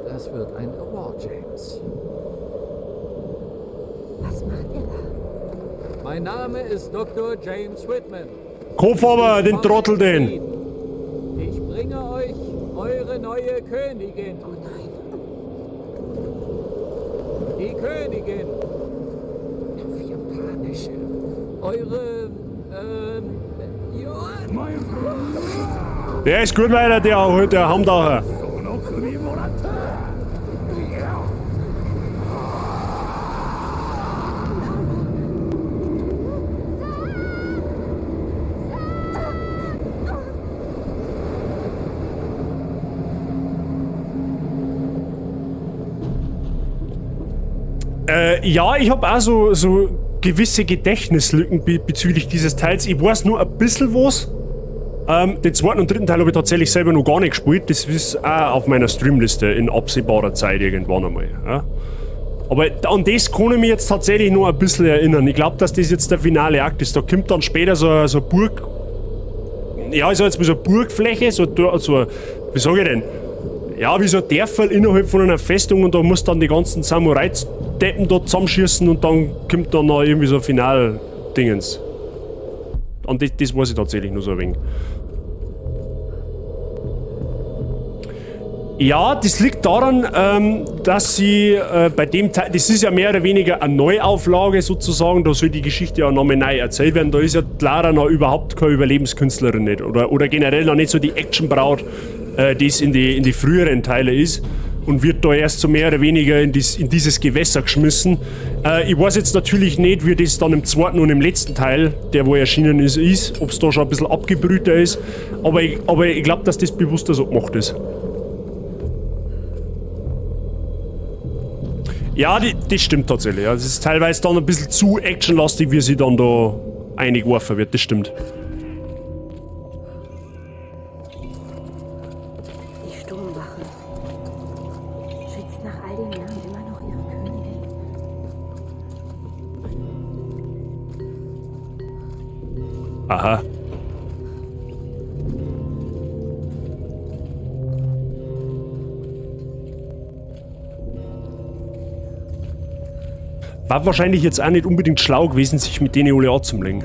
Speaker 8: Das wird ein Award, James.
Speaker 6: Was macht er da?
Speaker 8: Mein Name ist Dr. James Whitman.
Speaker 2: Kopf aber, den Trottel den!
Speaker 8: Ich bringe euch eure neue Königin.
Speaker 6: Oh nein.
Speaker 8: Die Königin.
Speaker 6: Auf Japanisch.
Speaker 8: Eure, Johann.
Speaker 2: Der ist gut weiter, der Hamdacher. Ja, ich habe auch so gewisse Gedächtnislücken bezüglich dieses Teils. Ich weiß nur ein bisschen was. Den zweiten und dritten Teil habe ich tatsächlich selber noch gar nicht gespielt. Das ist auch auf meiner Streamliste in absehbarer Zeit irgendwann einmal. Ja. Aber an das kann ich mich jetzt tatsächlich noch ein bisschen erinnern. Ich glaube, dass das jetzt der finale Akt ist. Da kommt dann später so eine Burg. Ja, ist jetzt so eine Burgfläche, wie sage ich denn? Ja, wie so ein Dörfel innerhalb von einer Festung und da muss dann die ganzen Samurai-Deppen dort zusammenschießen und dann kommt dann noch irgendwie so ein Final-Dingens. Und das weiß ich tatsächlich nur so ein wenig. Ja, das liegt daran, dass sie bei dem Teil, das ist ja mehr oder weniger eine Neuauflage sozusagen, da soll die Geschichte ja nochmal neu erzählt werden. Da ist ja Clara noch überhaupt keine Überlebenskünstlerin nicht oder generell noch nicht so die Actionbraut, die es in die früheren Teile ist und wird da erst so mehr oder weniger in dieses Gewässer geschmissen. Ich weiß jetzt natürlich nicht, wie das dann im zweiten und im letzten Teil, der wo erschienen ist, ob es da schon ein bisschen abgebrühter ist, aber ich glaube, dass das bewusster so gemacht ist. Ja, das stimmt tatsächlich. Ja. Das ist teilweise dann ein bisschen zu actionlastig, wie sie dann da eingeworfen wird. Das stimmt.
Speaker 6: Die Sturmwache. Schützt nach all den Jahren immer noch ihre Königin.
Speaker 2: Aha. War wahrscheinlich jetzt auch nicht unbedingt schlau gewesen, sich mit denen alle anzulegen.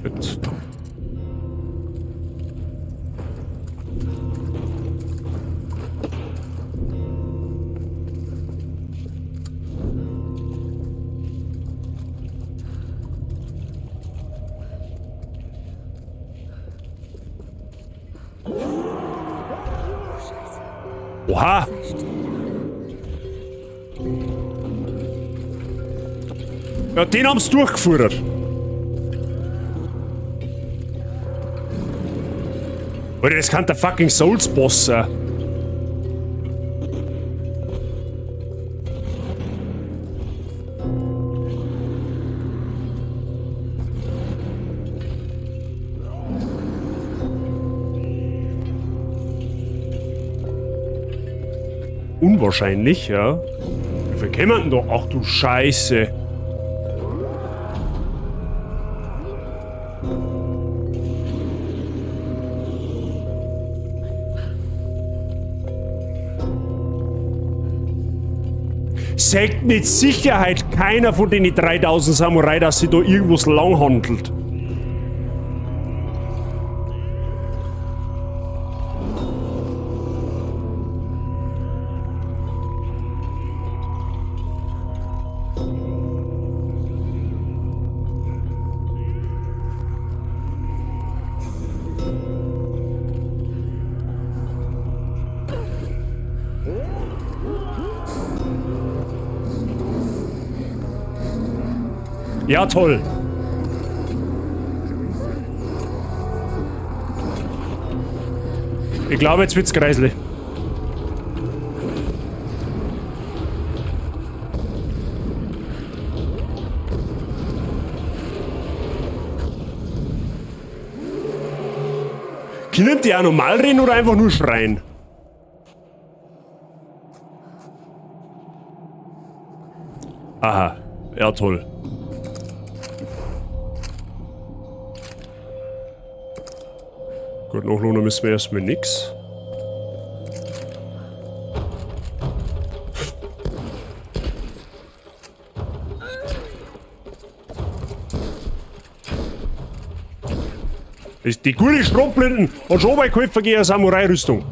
Speaker 2: Gut. Oha! Ja, den haben's durchgeführt. Oder das kann der fucking Souls-Boss sein. Unwahrscheinlich, ja. Wie viel kämen denn da? Ach du Scheiße. Sagt mit Sicherheit keiner von den 3000 Samurai, dass sie da irgendwas lang handelt. Ja, toll. Ich glaube, jetzt wird's greiselig. Können die auch normal reden oder einfach nur schreien? Aha, ja toll. Gut, nachladen müssen wir erstmal nix. Das ist die gute Schrotflinten und schon bei geholfen gegen eine Samurai-Rüstung.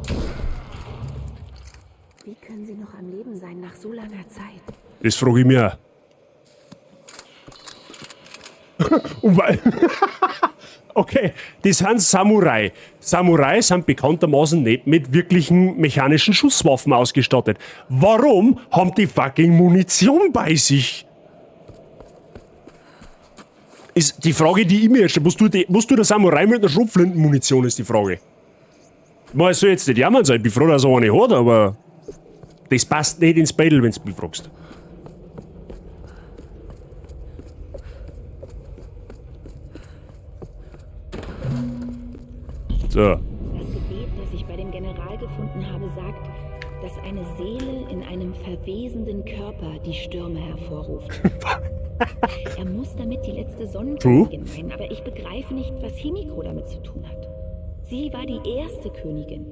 Speaker 6: Wie können sie noch am Leben sein nach so langer Zeit?
Speaker 2: Das frage ich mir auch. Und weil okay, das sind Samurai. Samurai sind bekanntermaßen nicht mit wirklichen mechanischen Schusswaffen ausgestattet. Warum haben die fucking Munition bei sich? Ist die Frage, die ich mir stelle. Was du der Samurai mit einer Schrotflintenmunition, ist die Frage. Man soll jetzt nicht jammern sein, ich bin froh, dass er eine hat, aber das passt nicht ins Battle, wenn du mich fragst. So.
Speaker 6: Das Gebet, das ich bei dem General gefunden habe, sagt, dass eine Seele in einem verwesenden Körper die Stürme hervorruft. Er muss damit die letzte Sonnenkönigin meinen, aber ich begreife nicht, was Himiko damit zu tun hat. Sie war die erste Königin.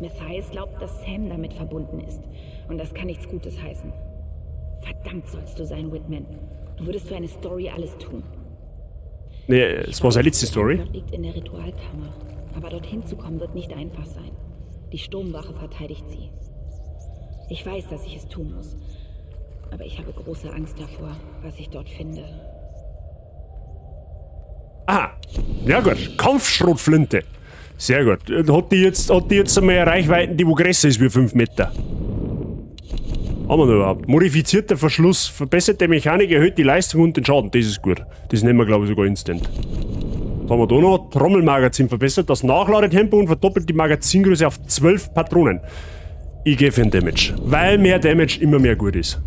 Speaker 6: Matthias glaubt, dass Sam damit verbunden ist. Und das kann nichts Gutes heißen. Verdammt sollst du sein, Whitman. Du würdest für eine Story alles tun.
Speaker 2: Nee, es war seine letzte Story.
Speaker 6: Gott liegt in der Ritualkammer. Aber dorthin zu kommen wird nicht einfach sein. Die Sturmwache verteidigt sie. Ich weiß, dass ich es tun muss. Aber ich habe große Angst davor, was ich dort finde.
Speaker 2: Aha, ja gut, Kampfschrotflinte. Sehr gut. Hat die jetzt einmal eine Reichweite, die wo größer ist wie 5 Meter? Haben wir noch überhaupt? Modifizierter Verschluss, verbesserte Mechanik, erhöht die Leistung und den Schaden. Das ist gut. Das nehmen wir, glaube ich, sogar instant. Was haben wir da noch? Trommelmagazin verbessert das Nachladetempo und verdoppelt die Magazingröße auf 12 Patronen. Ich gehe für den Damage. Weil mehr Damage immer mehr gut ist.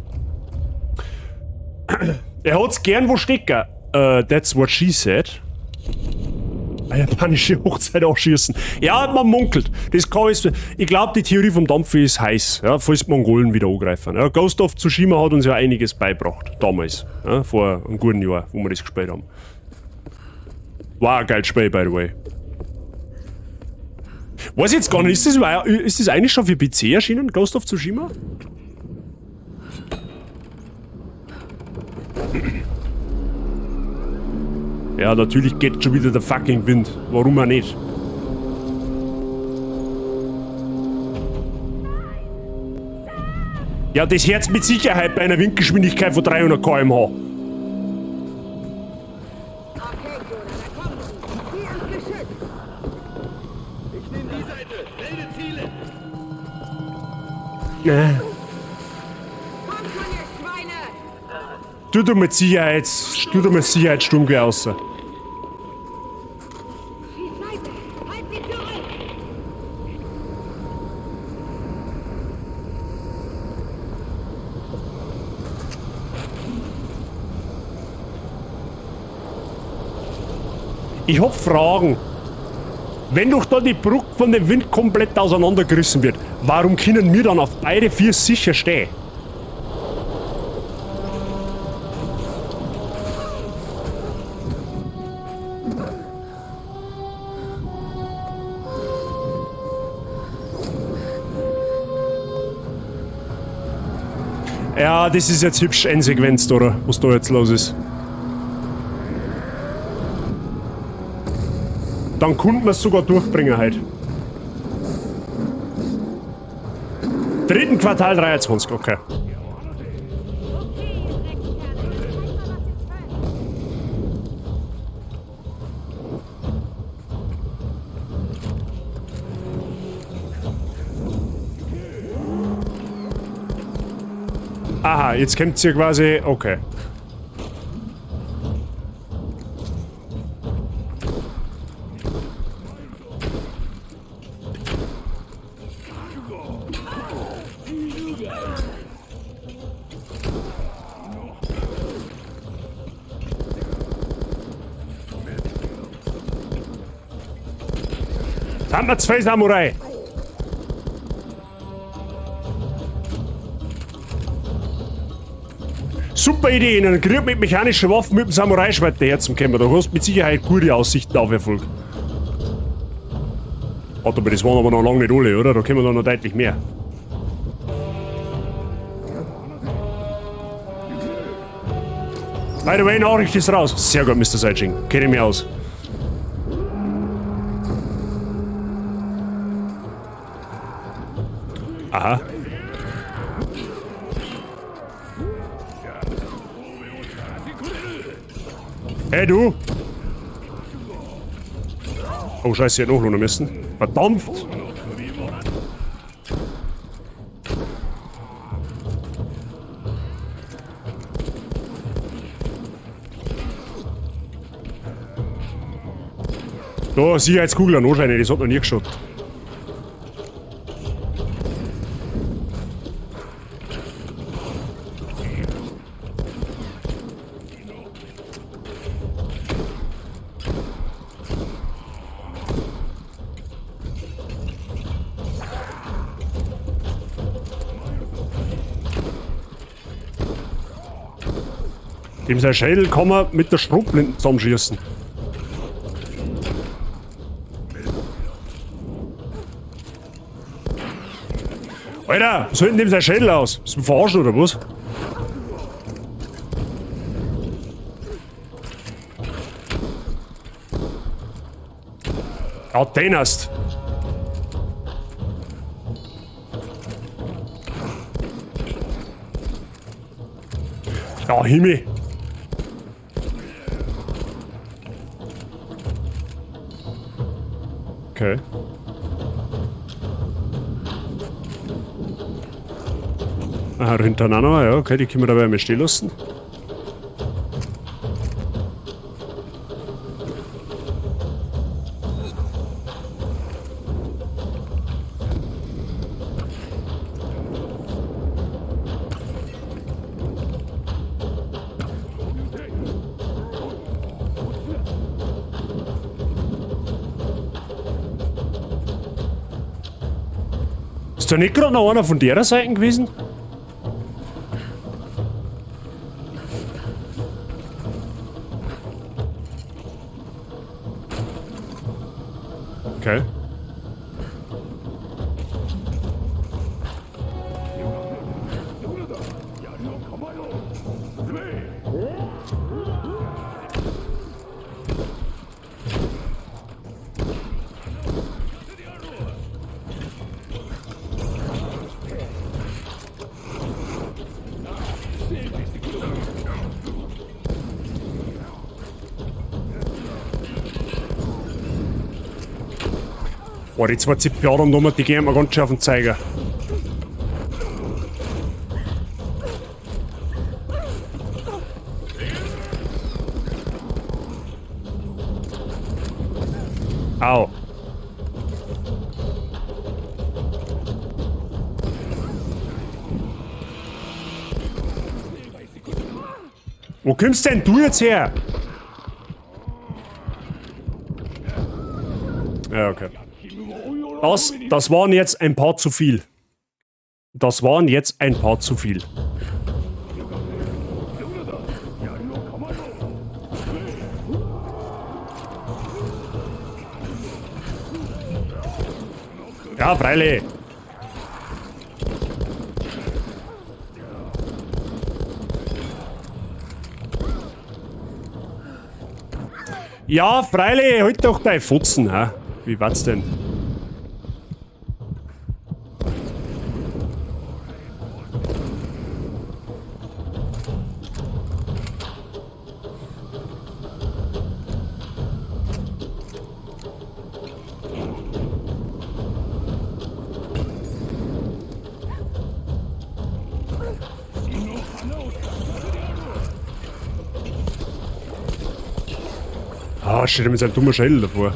Speaker 2: Er hat's gern wo stecken. That's what she said. Eine japanische Hochzeit ausschießen. Ja, man munkelt. Das kann ich glaube, die Theorie vom Dampfer ist heiß, ja, falls die Mongolen wieder angreifen. Ja, Ghost of Tsushima hat uns ja einiges beigebracht. Damals. Ja, vor einem guten Jahr, wo wir das gespielt haben. War ein geiles Spiel, by the way. Weiß ich jetzt gar nicht, ist das eigentlich schon für PC erschienen, Ghost of Tsushima? Ja, natürlich geht schon wieder der fucking Wind. Warum auch nicht? Ja, das Herz mit Sicherheit bei einer Windgeschwindigkeit von 300 km/h. Tu doch mit Sicherheitssturmgewehr aus. Ich hab Fragen. Wenn doch da die Brücke von dem Wind komplett auseinandergerissen wird, warum können wir dann auf beide vier sicher stehen? Ja, das ist jetzt hübsch Endsequenz, oder? Was da jetzt los ist. Dann konnten wir es sogar durchbringen heute. 3. Quartal 23, okay. Aha, jetzt kommt hier quasi, okay. Haben wir 2 Samurai. Super Idee, in einem Krieg mit mechanischen Waffen mit dem Samurai-Schwert daher zum Kämmer. Da hast du mit Sicherheit gute Aussichten auf Erfolg. Warte, aber das waren aber noch lange nicht alle, oder? Da kommen da noch deutlich mehr. By the way, Nachricht ist raus. Sehr gut, Mr. Seitching. Kenne ich mich aus. Aha. Hey, du! Oh, scheiße, ich hätte nachladen müssen. Verdammt! Da, Sicherheitskugel an anscheinend, das hat noch nie geschaut. Dem sein Schädel kann man mit der Schrotblinde zusammenschießen. Alter, was hält denn dem sein Schädel aus? Ist du verarschen oder was? Ja, den hast. Ja, Himmel. Okay. Aha, hintereinander, ja, okay, die können wir dabei mal stehen lassen. Ist da nicht gerade noch einer von der Seite gewesen? Okay. Boah, die 2 Zipiaden da, die gehen mir ganz schön auf den Zeiger. Au. Wo kommst denn du jetzt her? Ja, okay. Das waren jetzt ein paar zu viel. Das waren jetzt ein paar zu viel. Ja, freilich. Ja, freilich, halt doch dein Futzen, hä? Wie war's denn? Ah, steht er mit seinem dummen Schädel davor.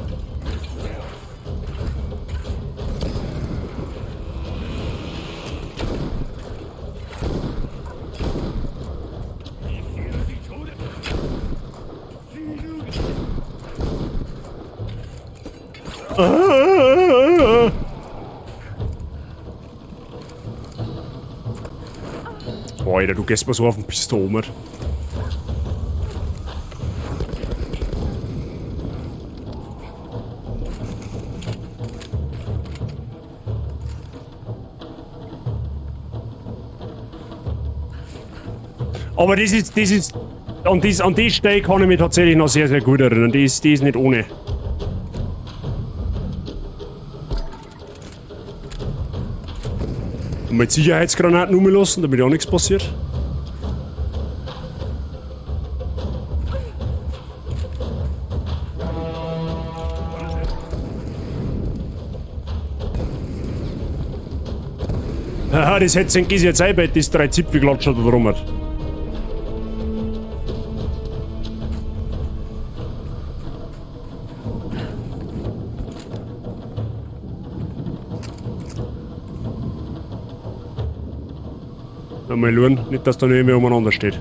Speaker 2: Alter, du gehst mal so auf den Pistomer. Aber das ist, an die Stelle kann ich mich tatsächlich noch sehr, sehr gut erinnern. Die ist nicht ohne. Und mit Sicherheitsgranaten umlassen, damit auch nichts passiert. Haha, das hätte sein Gisi jetzt einbett, das 3 Zipfel klatscht oder rum hat. Mal schauen, nicht dass da nicht mehr umeinander steht.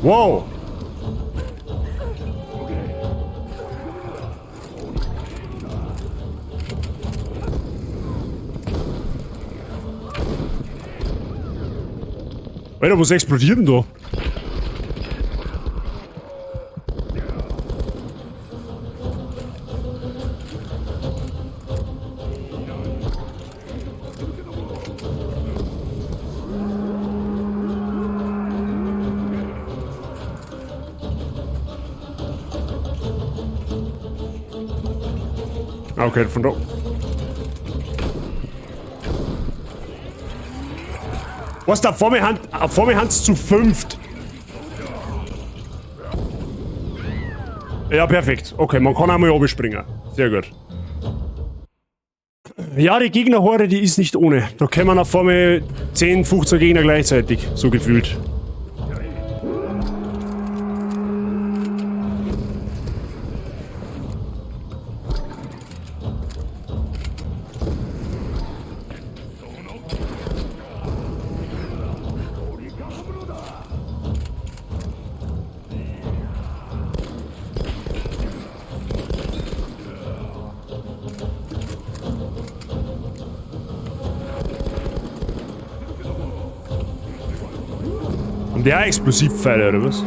Speaker 2: Wow! Alter, was explodiert denn da? Okay, von da. Was da vor mir Hans zu 5. Ja, perfekt. Okay, man kann einmal oben springen. Sehr gut. Ja, die Gegnerhorde, die ist nicht ohne. Da können wir vor mir 10, 15 Gegner gleichzeitig, so gefühlt. Und der Explosivpfeile, oder was?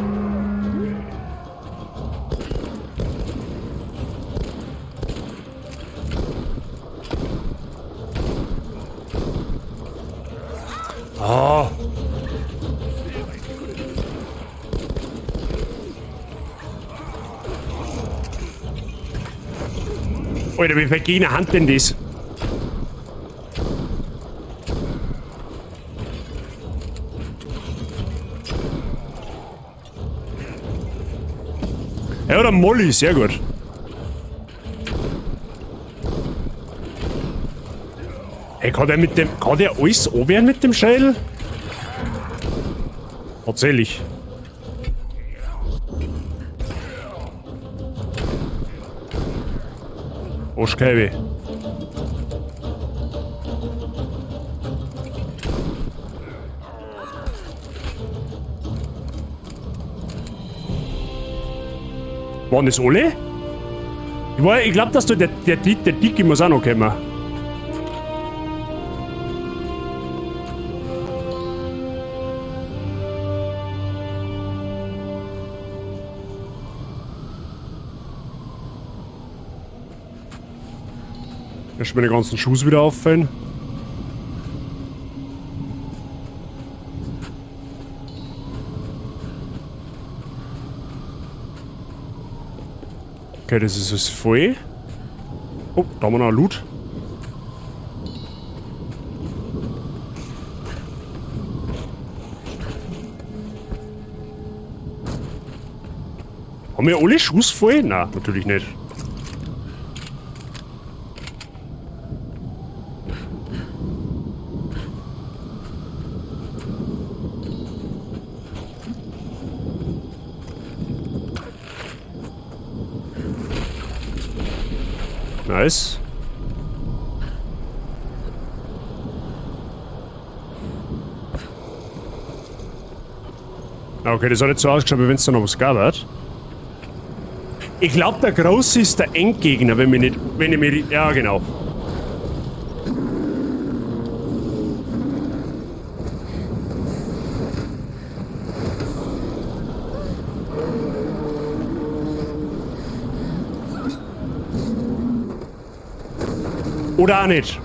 Speaker 2: Ah. Alter, wie viel Gegner haben denn das? Ja, oder Molly, sehr gut. Ey, kann der alles anwehren mit dem Schädel? Tatsächlich. Arschkeibe. Waren das alle? Ich glaube, dass der Dicke muss auch noch kommen. Erst meine ganzen Schuhe wieder auffallen. Okay, das ist das voll. Oh, da haben wir noch Loot. Haben wir alle Schuss voll? Nein, natürlich nicht. Nice. Okay, das hat jetzt so ausgeschaut, wie wenn es da noch was gab hat. Ich glaube, der Große ist der Endgegner, wenn ich mich... Ja, genau. Oder auch nicht.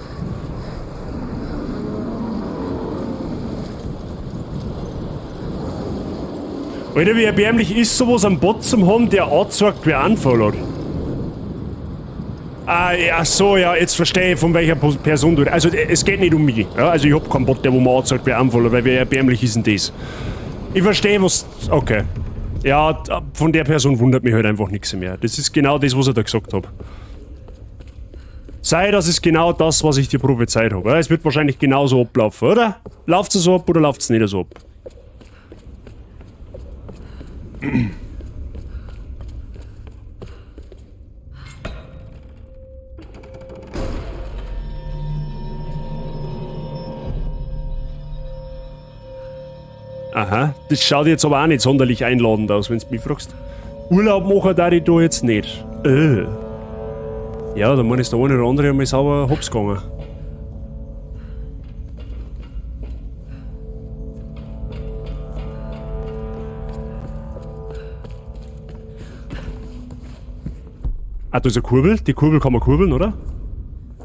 Speaker 2: Alter, wie erbärmlich ist sowas am Bot zum haben, der anzeigt, wer anfollowt. Ah, ja, so, ja, jetzt verstehe ich, von welcher Person du... Also, es geht nicht um mich. Ja? Also, ich hab keinen Bot, der wo mir anzeigt, wer anfollowt, weil wie erbärmlich ist denn das? Ich verstehe, was... Okay. Ja, von der Person wundert mich halt einfach nichts mehr. Das ist genau das, was ich da gesagt habe. Sei, das ist genau das, was ich dir prophezeit habe. Es wird wahrscheinlich genauso ablaufen, oder? Läuft es so ab oder läuft es nicht so ab? Aha, das schaut jetzt aber auch nicht sonderlich einladend aus, wenn du mich fragst. Urlaub machen darf ich da jetzt nicht. Ja, dann ist der eine oder andere einmal sauber hops gegangen. Ah, da ist eine Kurbel. Die Kurbel kann man kurbeln, oder?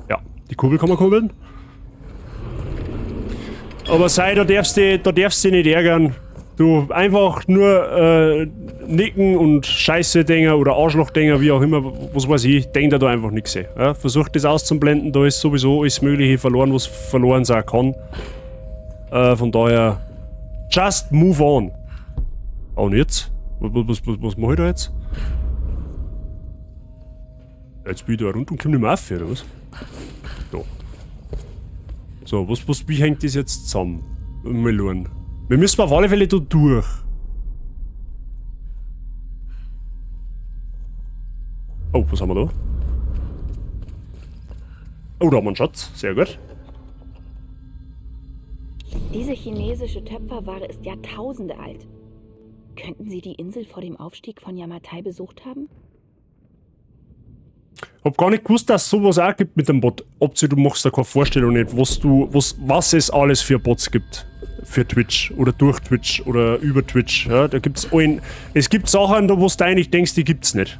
Speaker 2: Ja, die Kurbel kann man kurbeln. Aber sei, da darfst du dich nicht ärgern. Du einfach nur nicken und Scheiße denken oder Arschloch denken, wie auch immer, was weiß ich, denk da einfach nichts. Ja? Versuch das auszublenden, da ist sowieso alles Mögliche verloren, was verloren sein kann. Von daher, just move on. Oh, und jetzt? Was mache ich da jetzt? Jetzt bin ich da rund und komme nicht mehr auf, oder was? So. So, wie hängt das jetzt zusammen? Mal schauen. Wir müssen auf alle Fälle da durch. Oh, was haben wir da? Oh, da haben wir einen Schatz. Sehr gut.
Speaker 6: Diese chinesische Töpferware ist Jahrtausende alt. Könnten Sie die Insel vor dem Aufstieg von Yamatai besucht haben?
Speaker 2: Hab gar nicht gewusst, dass es sowas auch gibt mit dem Bot. Du machst da keine Vorstellung nicht, was es alles für Bots gibt. Für Twitch oder durch Twitch oder über Twitch. Ja, da gibt's es gibt Sachen, wo du eigentlich denkst, die gibt's nicht.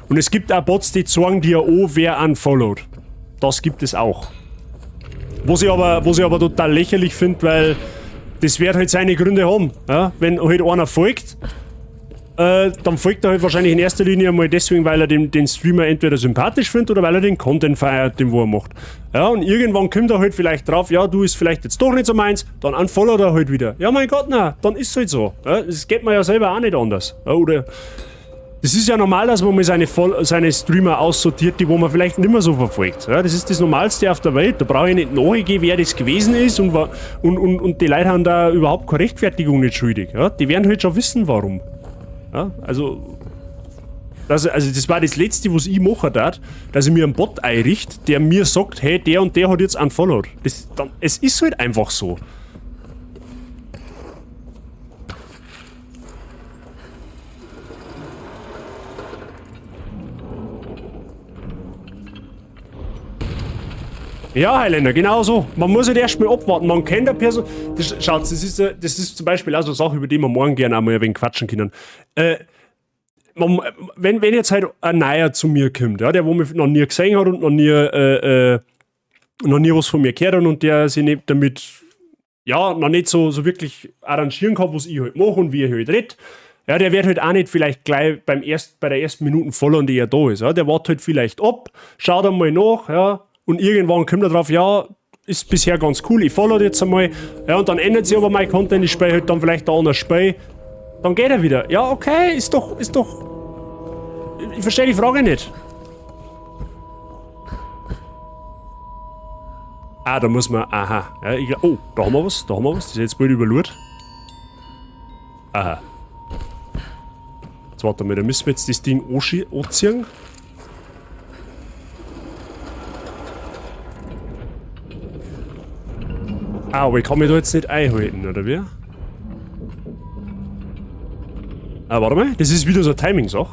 Speaker 2: Und es gibt auch Bots, die sagen dir, oh, wer unfollowed. Das gibt es auch. Was ich aber total lächerlich finde, weil das wird halt seine Gründe haben. Ja? Wenn halt einer folgt, dann folgt er halt wahrscheinlich in erster Linie mal deswegen, weil er den Streamer entweder sympathisch findet oder weil er den Content feiert, den wo er macht. Ja, und irgendwann kommt er halt vielleicht drauf, ja, du ist vielleicht jetzt doch nicht so meins, dann unfollowt er halt wieder. Ja, mein Gott, na, dann ist es halt so. Ja, das geht mir ja selber auch nicht anders. Ja, oder das ist ja normal, dass man mal seine Streamer aussortiert, die wo man vielleicht nicht mehr so verfolgt. Ja, das ist das Normalste auf der Welt. Da brauche ich nicht nachgehen, wer das gewesen ist und die Leute haben da überhaupt keine Rechtfertigung nicht schuldig. Ja, die werden halt schon wissen, warum. Ja, also das war das Letzte, was ich machen darf, dass ich mir einen Bot einrichte, der mir sagt, hey, der und der hat jetzt unfollowed. Es ist halt einfach so. Ja, Highlander, genau so. Man muss halt erstmal abwarten. Man kennt eine Person. Schaut, das ist zum Beispiel auch so eine Sache, über die wir morgen gerne einmal ein wenig quatschen können. Wenn jetzt halt ein Neuer zu mir kommt, ja, der wo mich noch nie gesehen hat und noch nie was von mir gehört hat und der sich nicht damit, ja, noch nicht so wirklich arrangieren kann, was ich halt mache und wie ich halt rede, ja, der wird halt auch nicht vielleicht gleich bei der ersten Minute voll, die er da ist. Ja, der wartet halt vielleicht ab, schaut einmal nach, ja, und irgendwann kommt er drauf, ja, ist bisher ganz cool, ich follow jetzt einmal, ja, und dann ändert sich aber mein Content, ich spiele halt dann vielleicht ein anderes Spiel, dann geht er wieder. Ja, okay, ist doch, ich verstehe die Frage nicht. Ah, da muss man, aha, ja, oh, da haben wir was, das ist jetzt bald überlurt. Aha. Jetzt warte mal, da müssen wir jetzt das Ding anziehen. Ah, aber ich kann mich da jetzt nicht einhalten, oder wie? Ah, warte mal, das ist wieder so eine Timing-Sache.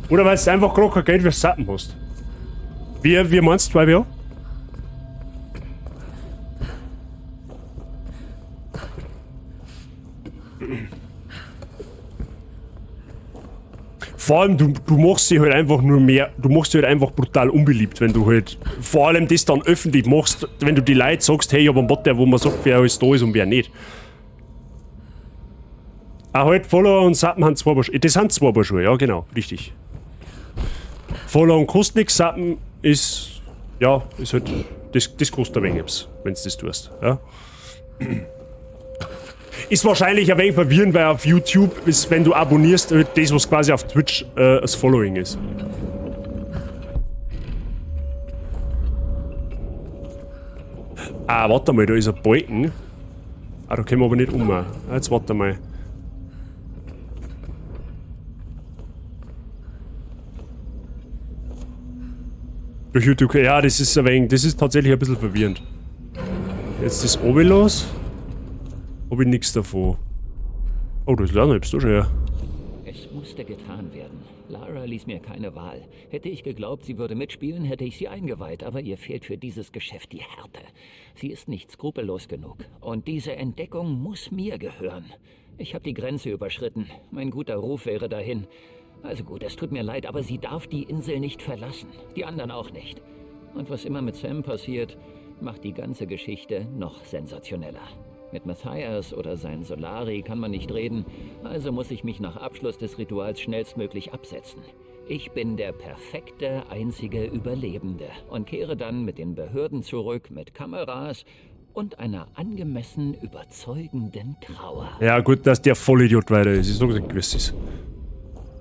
Speaker 2: Oder weil du einfach gerade kein Geld fürs Sappen hast. Wie meinst du, 2BO? Vor allem, du machst dich halt einfach nur mehr, du machst dich halt einfach brutal unbeliebt, wenn du halt vor allem das dann öffentlich machst, wenn du die Leute sagst, hey, ich hab einen Bot, wo man sagt, wer alles da ist und wer nicht. Ah, halt, Follower und Sappen haben zwei Paar. Das sind zwei Paar Schuhe, ja genau, richtig. Follower und kostet nichts, Sappen ist, ja, ist halt, das kostet ein wenig, wenn du das tust, ja. Ist wahrscheinlich ein wenig verwirrend, weil auf YouTube ist, wenn du abonnierst, das, was quasi auf Twitch als Following ist. Ah, warte mal, da ist ein Balken. Ah, da können wir aber nicht um. Ah, jetzt warte mal. Durch YouTube, ja, das ist ein wenig, das ist tatsächlich ein bisschen verwirrend. Jetzt ist oben los. Hab ich nichts davon. Oh, das lernst du schon, ja.
Speaker 8: Es musste getan werden. Lara ließ mir keine Wahl. Hätte ich geglaubt, sie würde mitspielen, hätte ich sie eingeweiht, aber ihr fehlt für dieses Geschäft die Härte. Sie ist nicht skrupellos genug. Und diese Entdeckung muss mir gehören. Ich habe die Grenze überschritten. Mein guter Ruf wäre dahin. Also gut, es tut mir leid, aber sie darf die Insel nicht verlassen. Die anderen auch nicht. Und was immer mit Sam passiert, macht die ganze Geschichte noch sensationeller. Mit Matthias oder seinen Solari kann man nicht reden, also muss ich mich nach Abschluss des Rituals schnellstmöglich absetzen. Ich bin der perfekte, einzige Überlebende und kehre dann mit den Behörden zurück, mit Kameras und einer angemessen überzeugenden Trauer.
Speaker 2: Ja gut, dass der Vollidiot weiter ist, ich sag's nicht, gewiss ist.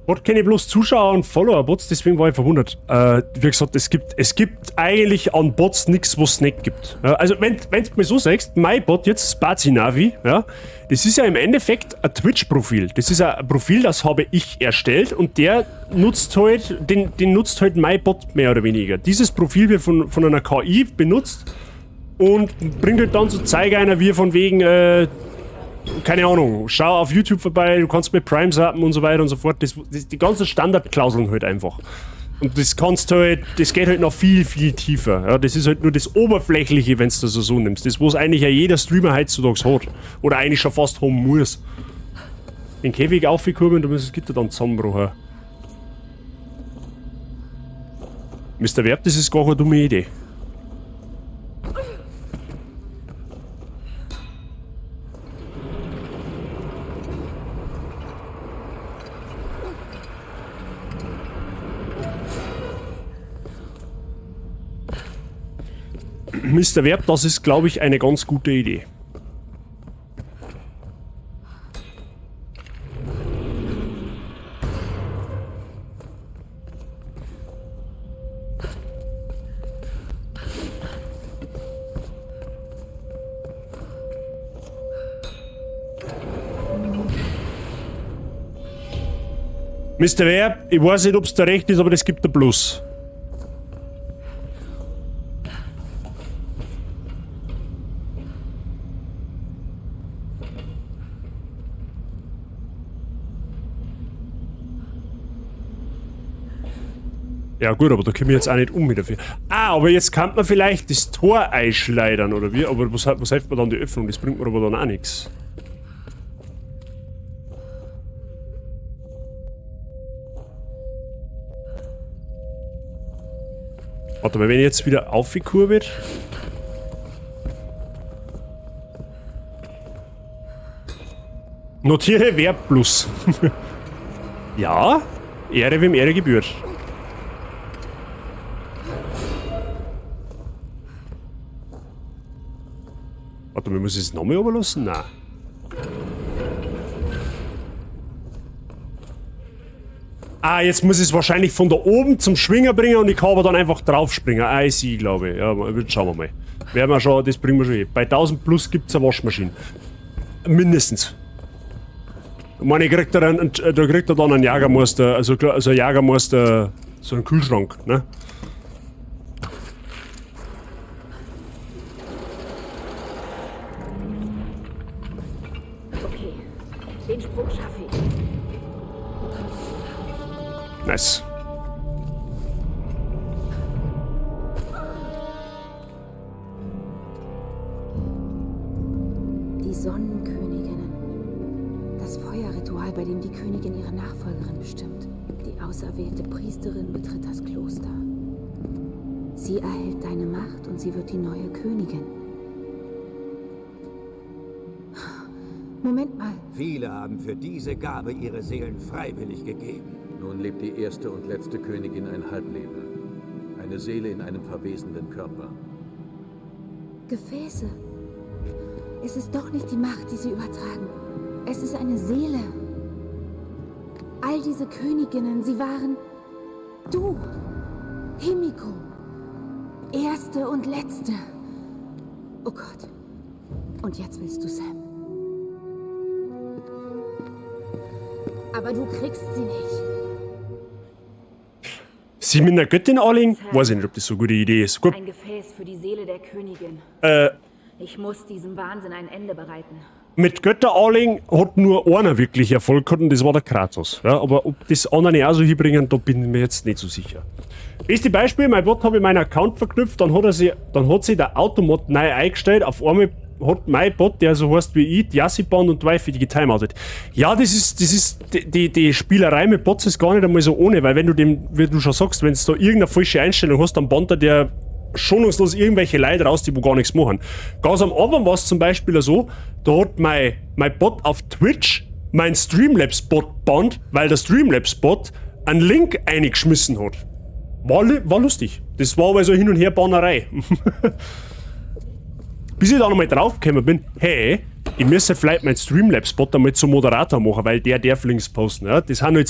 Speaker 2: Bot kenne ich bloß Zuschauer und Follower-Bots, deswegen war ich verwundert. Wie gesagt, es gibt eigentlich an Bots nichts, was es nicht gibt. Ja, also wenn du mir so sagst, mein Bot jetzt, Spazinavi, ja, das ist ja im Endeffekt ein Twitch-Profil. Das ist ein Profil, das habe ich erstellt und der nutzt halt, den nutzt halt mein Bot mehr oder weniger. Dieses Profil wird von einer KI benutzt und bringt halt dann so Zeige einer, wie von wegen, keine Ahnung, schau auf YouTube vorbei, du kannst mit Prime zappen und so weiter und so fort. Das die ganzen Standardklauseln halt einfach. Und das kannst halt, das geht halt noch viel, viel tiefer. Ja, das ist halt nur das Oberflächliche, wenn du das so nimmst. Das, was eigentlich ja jeder Streamer heutzutage hat. Oder eigentlich schon fast haben muss. Den Käfig aufgekurbeln, da muss das Gitter dann zusammenbrechen. Mr. Verb, das ist gar keine dumme Idee. Mr. Verb, das ist, glaube ich, eine ganz gute Idee. Mr. Verb, ich weiß nicht, ob es da recht ist, aber das gibt ein Plus. Ja gut, aber da können wir jetzt auch nicht um dafür. Ah, aber jetzt kann man vielleicht das Tor einschleudern, oder wie? Aber was hilft mir dann die Öffnung? Das bringt mir aber dann auch nichts. Warte mal, wenn ich jetzt wieder aufgekurbelt. Notiere Verb plus. Ja, Ehre wem Ehre gebührt. Warte mal, muss ich es nochmal überlassen? Nein. Ah, jetzt muss ich es wahrscheinlich von da oben zum Schwinger bringen und ich kann aber dann einfach drauf springen. Ah, ich sehe, glaube ich. Ja, schauen wir mal. Werden wir schon, das bringen wir schon hin. Bei 1000 plus gibt es eine Waschmaschine. Mindestens. Ich meine, da kriegt er dann einen Jagermeister, also ein Jagermeister, so einen Kühlschrank, ne?
Speaker 6: Okay, den Sprung schaffe ich.
Speaker 2: Nice.
Speaker 6: Die Sonnenköniginnen. Das Feuerritual, bei dem die Königin ihre Nachfolgerin bestimmt. Die auserwählte Priesterin betritt das Kloster. Sie erhält deine Macht und sie wird die neue Königin. Moment mal.
Speaker 9: Viele haben für diese Gabe ihre Seelen freiwillig gegeben.
Speaker 7: Nun lebt die erste und letzte Königin ein Halbleben. Eine Seele in einem verwesenden Körper.
Speaker 6: Gefäße. Es ist doch nicht die Macht, die sie übertragen. Es ist eine Seele. All diese Königinnen, sie waren... Du. Himiko. Erste und letzte. Oh Gott. Und jetzt willst du Sam. Aber du kriegst sie nicht.
Speaker 2: Sie mit einer Göttin anlegen? Weiß ich nicht, ob das so eine gute Idee ist. Gut.
Speaker 6: Ein Gefäß für die Seele der Königin. Ich muss diesem Wahnsinn ein Ende bereiten.
Speaker 2: Mit Götter anlegen hat nur einer wirklich Erfolg gehabt und das war der Kratos. Ja, aber ob das andere auch so hinbringen, da bin ich mir jetzt nicht so sicher. Beste Beispiel, mein Bot habe ich meinen Account verknüpft, dann hat sich der Automat neu eingestellt, auf einmal hat mein Bot, der so heißt wie ich, die Jassi-Band und Wi-Fi getimoutet. Ja, das ist die Spielerei mit Bots ist gar nicht einmal so ohne, weil wenn du dem, wie du schon sagst, wenn du da irgendeine falsche Einstellung hast, dann bannt der schonungslos irgendwelche Leute raus, die wo gar nichts machen. Ganz am Anfang war es zum Beispiel so, da hat mein Bot auf Twitch mein Streamlabs-Bot bannt, weil der Streamlabs-Bot einen Link eingeschmissen hat. War lustig. Das war aber so Hin- und Her-Bannerei. Bis ich da nochmal draufgekommen bin, hey, ich müsste vielleicht meinen Streamlabs-Bot einmal zum Moderator machen, weil der darf Links posten. Ja? Das sind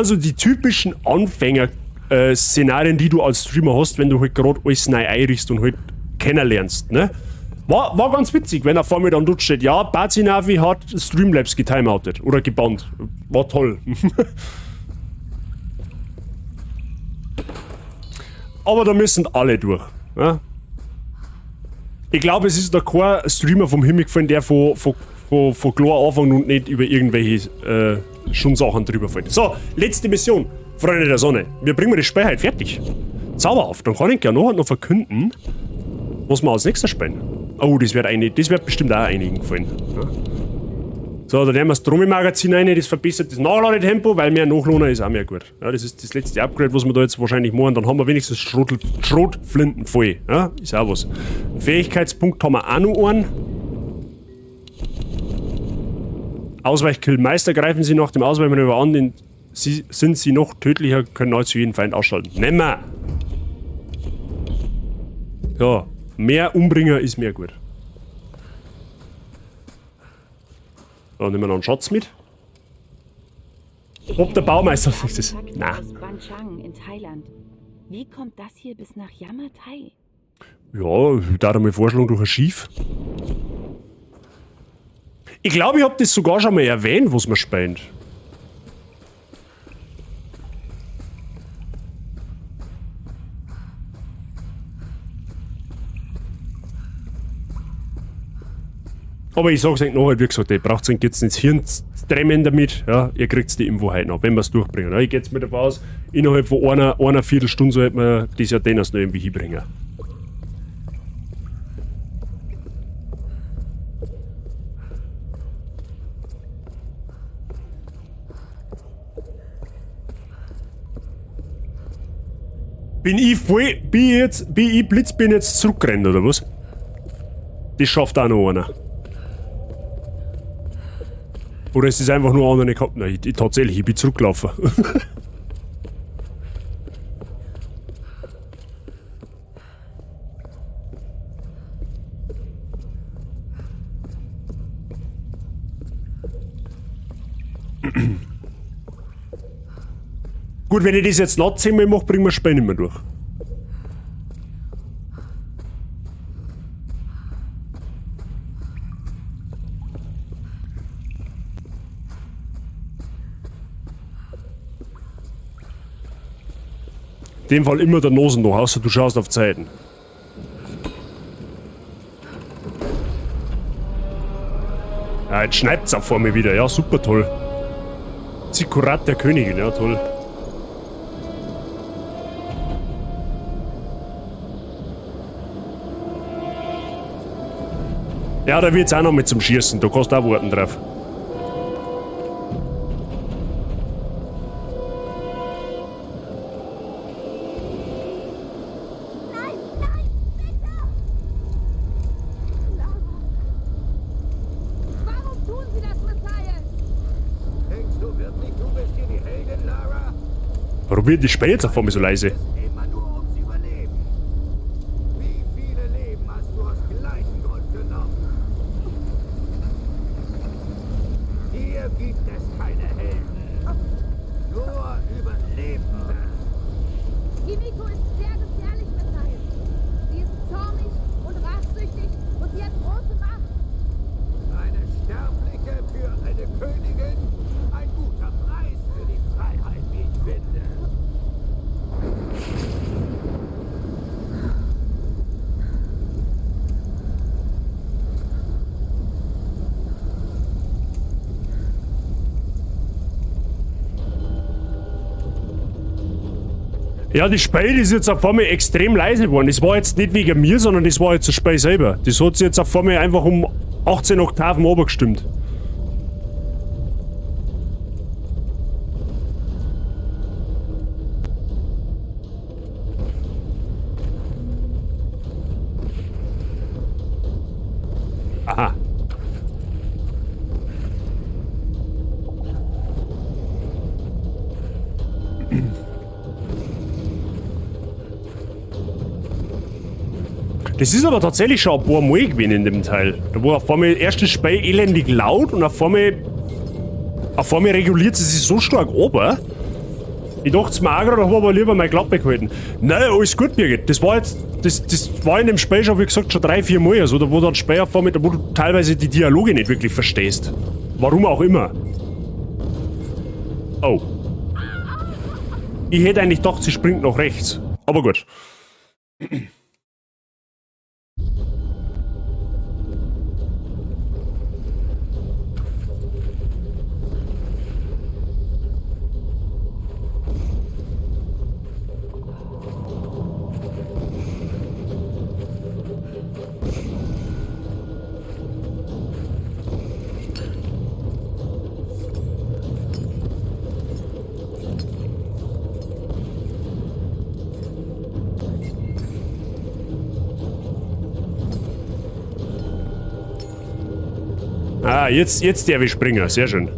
Speaker 2: so die typischen Anfänger-Szenarien, die du als Streamer hast, wenn du halt gerade alles neu einrichst und halt kennenlernst. Ne? War ganz witzig, wenn auf einmal dann dort steht, ja, Bazinavi hat Streamlabs getimoutet oder gebannt. War toll. Aber da müssen alle durch. Ja? Ich glaube, es ist da kein Streamer vom Himmel gefallen, der von klar anfängt und nicht über irgendwelche Schundsachen drüber fällt. So, letzte Mission, Freunde der Sonne. Wir bringen das Spiel halt fertig. Zauberhaft. Dann kann ich ja noch verkünden, was wir als nächstes spielen. Oh, das wird bestimmt auch einigen gefallen. Ja. So, da nehmen wir das Dromi-Magazin rein, das verbessert das Nachladetempo, weil mehr Nachladen ist auch mehr gut. Ja, das ist das letzte Upgrade, was wir da jetzt wahrscheinlich machen. Dann haben wir wenigstens Schrotflinten voll. Ja, ist auch was. Fähigkeitspunkt haben wir auch noch einen. Ausweichkillmeister greifen sie nach dem Ausweichmanöver an, sind sie noch tödlicher, können allzu jeden Feind ausschalten. Nehmen wir! Ja, mehr Umbringer ist mehr gut. Dann nehmen wir noch einen Schatz mit. Ob der Baumeister ist das? Nein.
Speaker 6: Aus Banchang in Thailand. Wie kommt das hier bis nach Yamatai?
Speaker 2: Ja, ich darf mir vorschlagen durch ein Schiff. Ich glaube, ich habe das sogar schon mal erwähnt, was man spielt. Aber ich sag's euch noch, halt, wie gesagt, ihr braucht euch jetzt ins Hirn dremmen damit. Ja, ihr kriegt die Info heute noch, wenn wir es durchbringen. Ja, ich gehe jetzt mit davon aus, innerhalb von einer Viertelstunde sollte man das ja dennoch noch irgendwie hinbringen. Bin ich Blitz bin jetzt zurückgerannt, oder was? Das schafft auch noch einer. Oder ist es einfach nur einer nicht gehabt? Nein, tatsächlich, ich bin zurückgelaufen. Gut, wenn ich das jetzt noch 10 Mal mache, bringen wir das Spiel nicht mehr durch. In dem Fall immer der Nosen noch, außer du schaust auf Zeiten. Ja, jetzt schneidt's auch vor mir wieder. Ja, super toll. Zikurat der Königin, ja toll. Ja, da wird's auch noch mit zum Schießen. Du kannst auch warten drauf.
Speaker 6: Nein, nein, bitte! Lara. Warum tun Sie das, Matthias?
Speaker 9: Denkst du wirklich, du bist hier die Heldin, Lara?
Speaker 2: Warum wird die Spähe jetzt auf einmal so leise?
Speaker 9: Immer nur ums Überleben. Wie viele Leben hast du aus gleichem Grund genommen? Hier gibt es keine Helden. Nur Überlebende.
Speaker 6: Kimiko ist sehr gefährlich, Matthias. Sie ist zornig und rachsüchtig und sie hat große Macht.
Speaker 9: Eine Sterbliche für eine Königin. Ein guter Preis für die Freiheit, wie ich finde.
Speaker 2: Ja, die Spähe ist jetzt auf einmal extrem leise geworden. Das war jetzt nicht wegen mir, sondern das war jetzt der Spähe selber. Das hat sich jetzt auf einmal einfach um 18 Oktaven runtergestimmt. Aha. Das ist aber tatsächlich schon ein paar Mal gewesen in dem Teil. Da war auf einmal erst das Spiel elendig laut und auf einmal reguliert sie sich so stark runter. Ich dachte es mir auch gerade, aber lieber meine Klappe gehalten. Nein, alles gut, Birgit. Das war jetzt, das war in dem Spiel schon, wie gesagt, schon 3-4 Mal. Also, da wo dann Spiel auf einmal, da wo du teilweise die Dialoge nicht wirklich verstehst. Warum auch immer. Oh. Ich hätte eigentlich gedacht, sie springt nach rechts. Aber gut. Ah, jetzt der will springen. Sehr schön.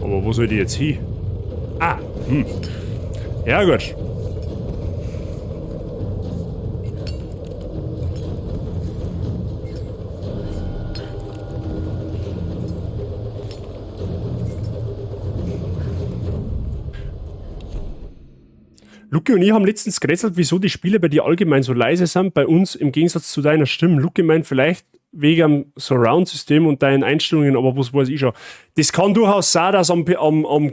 Speaker 2: Aber wo soll die jetzt hin? Ah, ja gut. Luki und ich haben letztens gerätselt, wieso die Spiele bei dir allgemein so leise sind, bei uns im Gegensatz zu deiner Stimme. Luki meint vielleicht wegen am Surround-System und deinen Einstellungen, aber was weiß ich schon. Das kann durchaus sein, dass am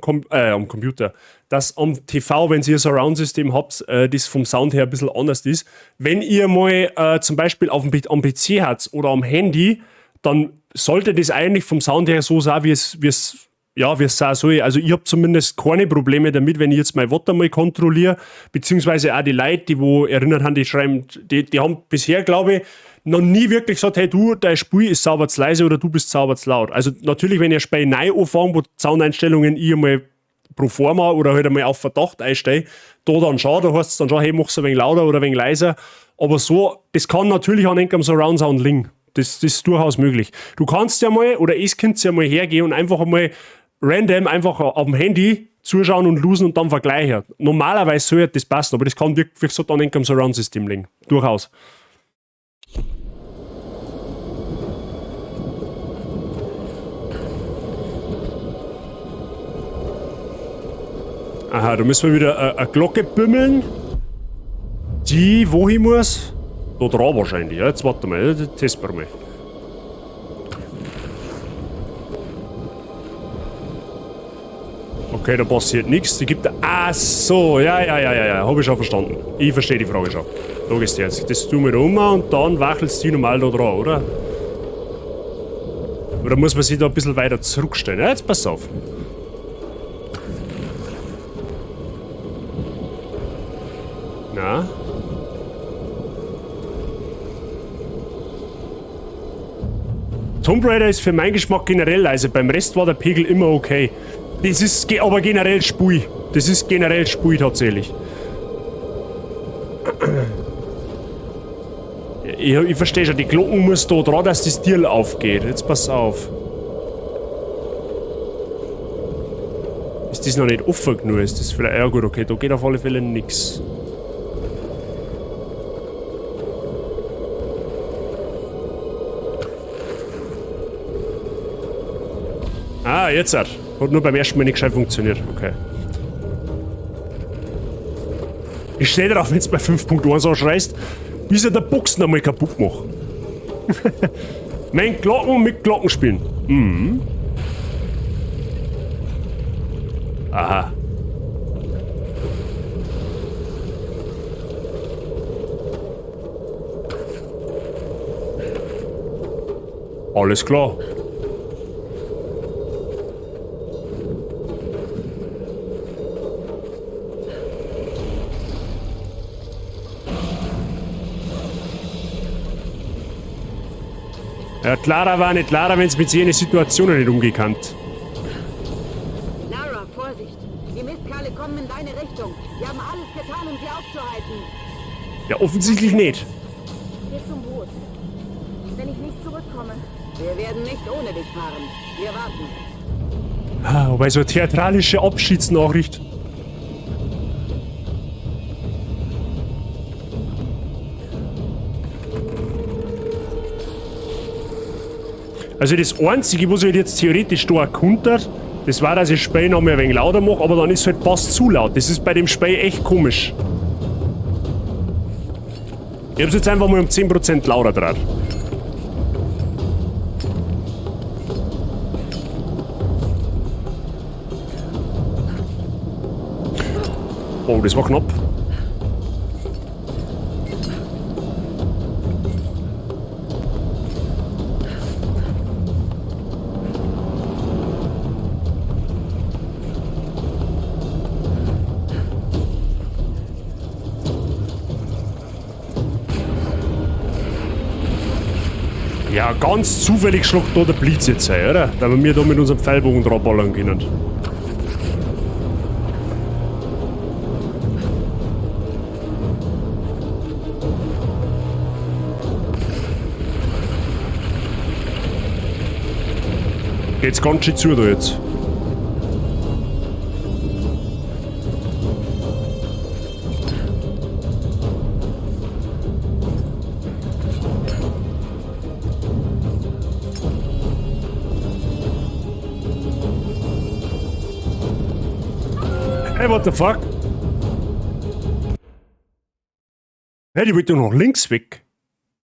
Speaker 2: Computer, dass am TV, wenn ihr ein Surround-System habt, das vom Sound her ein bisschen anders ist. Wenn ihr mal zum Beispiel am PC habt oder am Handy, dann sollte das eigentlich vom Sound her so sein, wie es sein soll. Also ich habe zumindest keine Probleme damit, wenn ich jetzt mein Wort einmal kontrolliere, beziehungsweise auch die Leute, die wo erinnert haben, die schreiben, die haben bisher, glaube ich, noch nie wirklich gesagt, hey du, dein Spiel ist sauber zu leise oder du bist sauber zu laut. Also natürlich, wenn ihr ein Spiel neu anfangt, wo die Soundeinstellungen ich einmal pro forma oder halt einmal auf Verdacht einstelle, da dann schon, da heißt es dann schon, hey, mach's ein wenig lauter oder ein wenig leiser. Aber so, das kann natürlich auch nicht am Surround Sound liegen. Das ist durchaus möglich. Du kannst ja mal, oder es könnt ja mal hergehen und einfach einmal random einfach auf dem Handy zuschauen und losen und dann vergleichen. Normalerweise sollte das passen, aber das kann wirklich gesagt auch nicht am Surround-System liegen. Durchaus. Aha, da müssen wir wieder eine Glocke bümmeln. Die, wo ich muss? Da dran wahrscheinlich. Ja, jetzt warte mal, das testen wir mal. Okay, da passiert nichts. Die gibt. Ach so, ja. Habe ich schon verstanden. Ich verstehe die Frage schon. Da gehst du jetzt. Das tun wir da um und dann wachelst du normal da dran, oder? Oder muss man sich da ein bisschen weiter zurückstellen? Ja, jetzt pass auf. Na? Tomb Raider ist für meinen Geschmack generell leise. Beim Rest war der Pegel immer okay. Das ist aber generell Spui. Das ist generell Spui tatsächlich. Ich verstehe schon, die Glocken muss da dran, dass das Tier aufgeht. Jetzt pass auf. Ist das noch nicht offen genug? Ist das vielleicht. Ja gut, okay, da geht auf alle Fälle nichts. Ah, jetzt hat nur beim ersten Mal nicht gescheit funktioniert. Okay. Ich stehe drauf, wenn du bei 5.1 anschreist, bis er der Boxen einmal kaputt macht. Mein Glocken mit Glocken spielen. Mhm. Aha. Alles klar. Ja, Clara war nicht Clara, wenn es mit solchen Situationen nicht umgehen kann.
Speaker 6: Lara, Vorsicht! Die Mistkerle kommen in deine Richtung. Wir haben alles getan, um sie aufzuhalten.
Speaker 2: Ja, offensichtlich nicht.
Speaker 6: Geh zum Boot. Wenn ich nicht zurückkomme. Wir werden nicht ohne dich fahren. Wir warten.
Speaker 2: Ah, wobei so eine theatralische Abschiedsnachricht. Also das Einzige, was ich halt jetzt theoretisch da erkundet, das war, dass ich das Spiel noch mal ein wenig lauter mache, aber dann ist es halt fast zu laut. Das ist bei dem Spiel echt komisch. Ich hab's jetzt einfach mal um 10% lauter drauf. Oh, das war knapp. Ja, ganz zufällig schlägt da der Blitz jetzt ein, oder? Da wir da mit unserem Pfeilbogen dran ballern können. Geht's ganz schön zu da jetzt. Hey, what the fuck? Hey, die wollte doch noch links weg.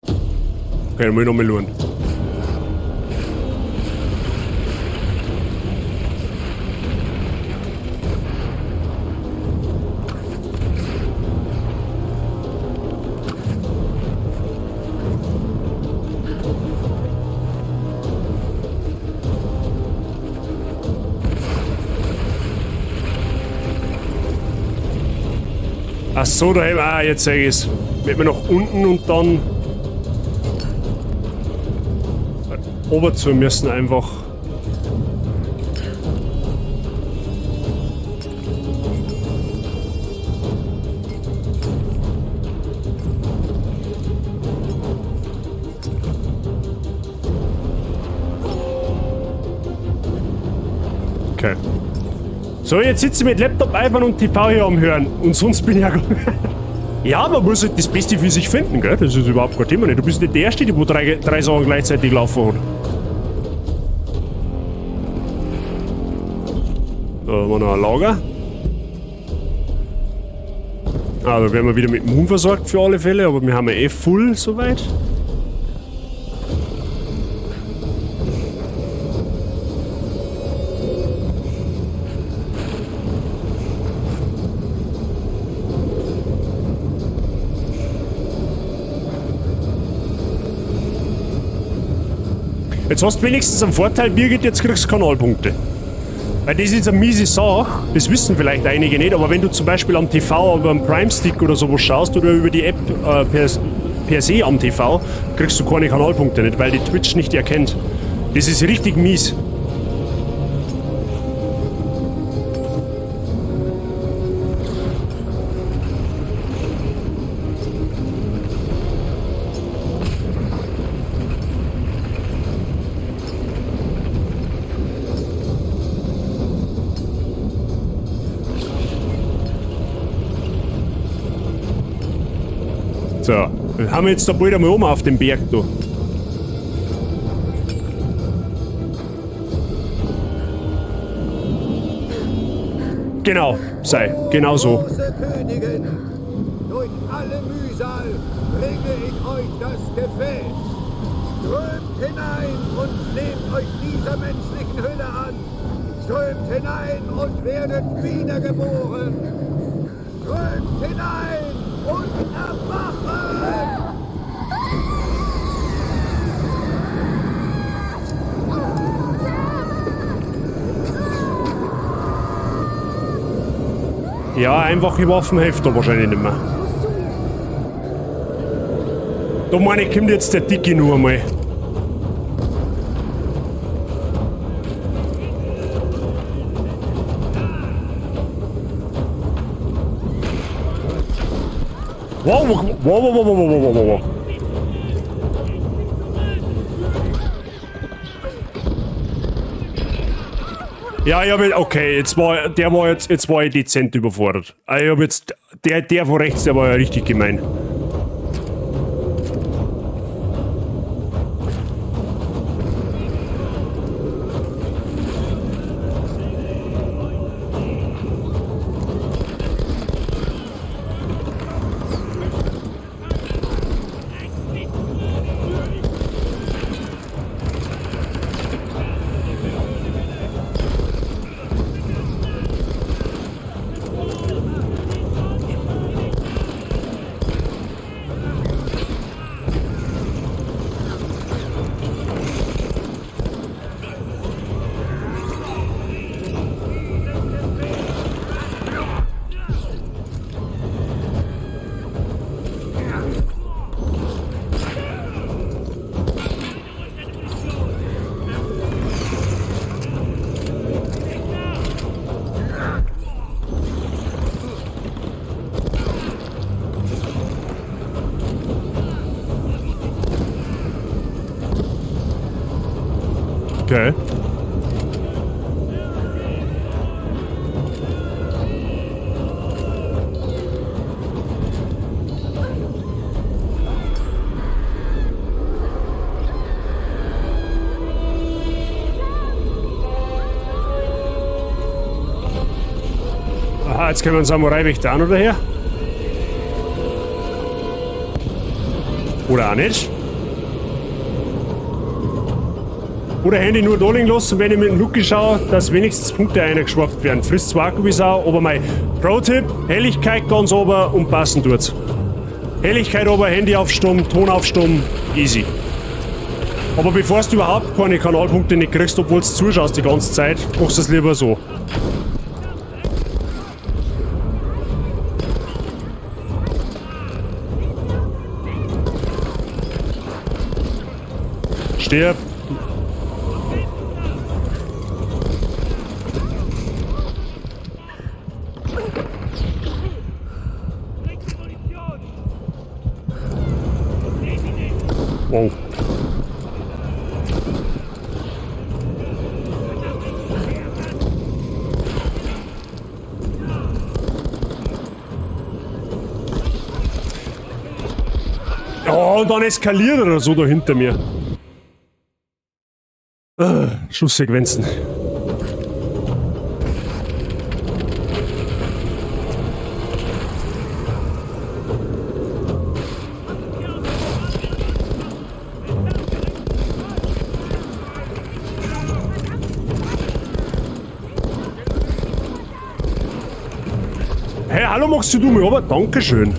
Speaker 2: Okay, dann muss ich noch mal schauen. Ach so, da eben. Ah, jetzt sehe ich es. Wird man nach unten und dann oben zu müssen einfach. Okay. So, jetzt sitze ich mit Laptop einfach und TV hier am Hören. Und sonst bin ich ja... Ja, man muss halt das Beste für sich finden, gell? Das ist überhaupt kein Thema nicht. Du bist nicht der Erste, der drei Sachen gleichzeitig laufen hat. Da haben wir noch ein Lager. Ah, da werden wir wieder mit Moon versorgt für alle Fälle, aber wir haben ja eh full soweit. Jetzt hast du wenigstens einen Vorteil, Birgit, jetzt kriegst du Kanalpunkte. Weil das ist eine miese Sache, das wissen vielleicht einige nicht, aber wenn du zum Beispiel am TV über einen Prime-Stick oder sowas schaust oder über die App per se am TV, kriegst du keine Kanalpunkte nicht, weil die Twitch nicht erkennt. Das ist richtig mies. So, dann haben wir jetzt da bald einmal oben auf dem Berg da. Genau, sei, genau so.
Speaker 10: Große Königin, durch alle Mühsal bringe ich euch das Gefäß. Strömt hinein und nehmt euch dieser menschlichen Hülle an. Strömt hinein und werdet wiedergeboren. Strömt hinein und erwachen!
Speaker 2: Ja, einfache Waffen hilft da wahrscheinlich nicht mehr. Da meine ich, kommt jetzt der Dicke nur einmal. Wow, wow, wow, wow, wow, wow, wow, wow. Ja, ich hab jetzt, okay, jetzt war ich dezent überfordert. Also ich hab jetzt, der von rechts, der war ja richtig gemein. Okay. Aha, jetzt können wir einen Samurai-Wächter an oder her? Oder auch nicht? Oder Handy nur da liegen lassen, wenn ich mit dem Lucky schaue, dass wenigstens Punkte eingeschwappt werden. Frisst zwar Akkuwisau, aber mein Pro-Tipp, Helligkeit ganz oben und passen tut's. Helligkeit oben, Handy auf Stumm, Ton auf Stumm, easy. Aber bevor du überhaupt keine Kanalpunkte nicht kriegst, obwohl du zuschaust die ganze Zeit, machst du es lieber so. Stirb. Wow. Oh, und dann eskaliert er so da hinter mir. Schusssequenzen. Hey, hallo, magst du mir aber? Dankeschön.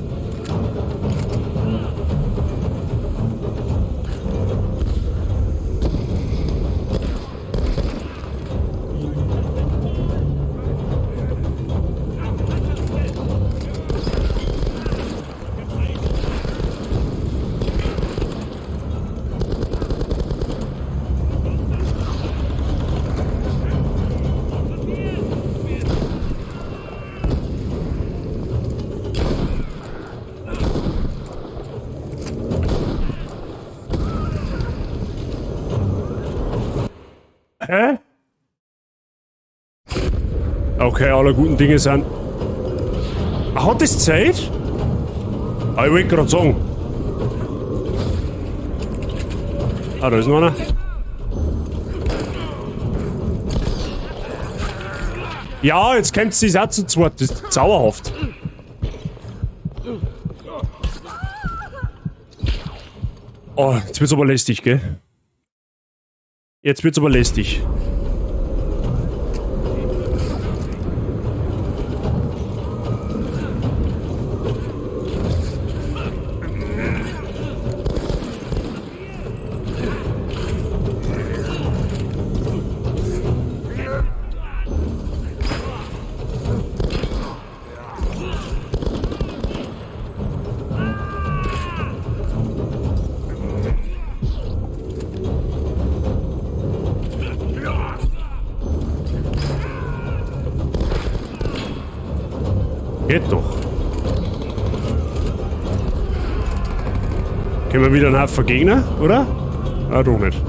Speaker 2: Hä? Okay, alle guten Dinge sind... Hat das Zeit? Ah, ich wollte gerade sagen. Ah, da ist noch einer. Ja, jetzt kommt sie auch zu zweit. Das ist zauberhaft. Oh, jetzt wird's aber lästig, gell? Jetzt wird's aber lästig. Geht doch. Können wir wieder einen Haufen Gegner, oder? Ah, doch nicht.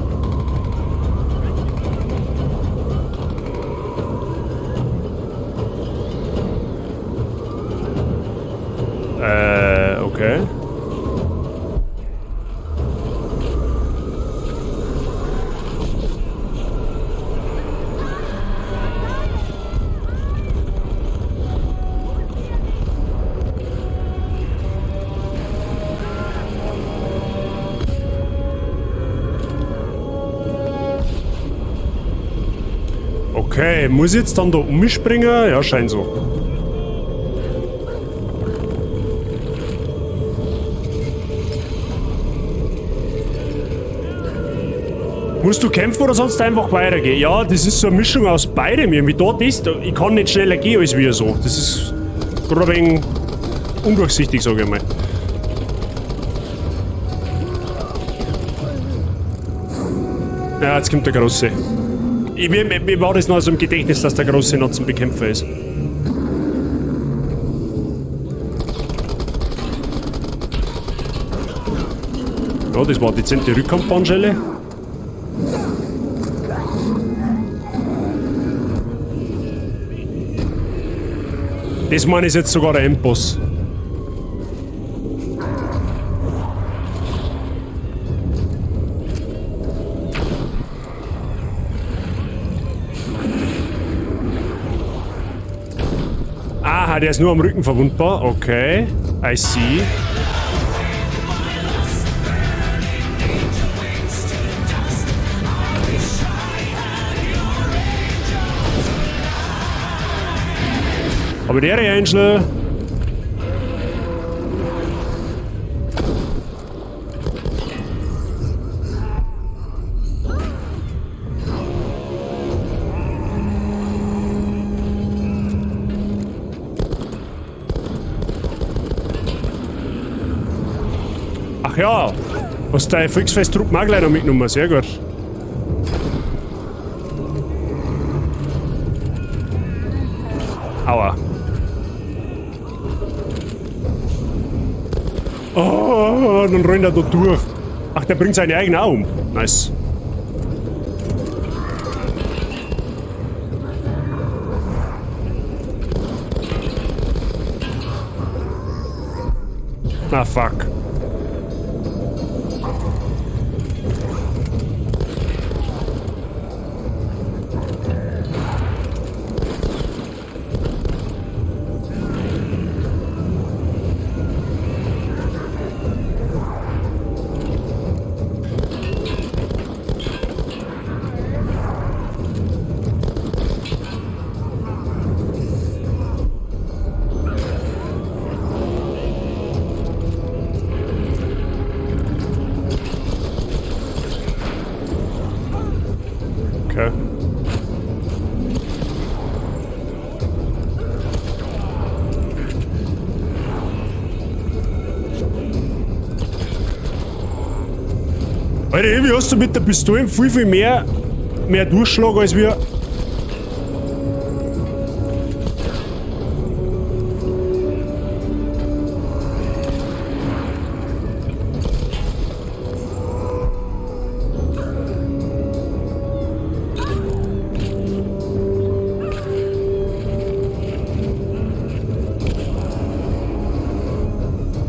Speaker 2: Okay. Okay, muss ich jetzt dann da umspringen? Ja, scheint so. Musst du kämpfen oder sonst einfach weitergehen? Ja, das ist so eine Mischung aus beidem. Irgendwie dort ist, ich kann nicht schneller gehen als wir so. Das ist gerade ein wenig undurchsichtig, sage ich mal. Ja, jetzt kommt der Große. Mir war das noch so im Gedächtnis, dass der Große noch zum Bekämpfen ist. Ja, das war eine dezente Rückkampfbahnschelle. Das meine ich jetzt sogar der Endboss. Aha, der ist nur am Rücken verwundbar. Okay, I see. Aber der Angel. Ach ja, hast dein Volksfest-Trupp auch gleich noch mitgenommen, sehr gut. Aua. Oh, dann rennt er da durch. Ach, der bringt seine eigene auch um. Nice. Ah, fuck. Okay. Alter, irgendwie hast du mit der Pistole viel mehr Durchschlag als wir.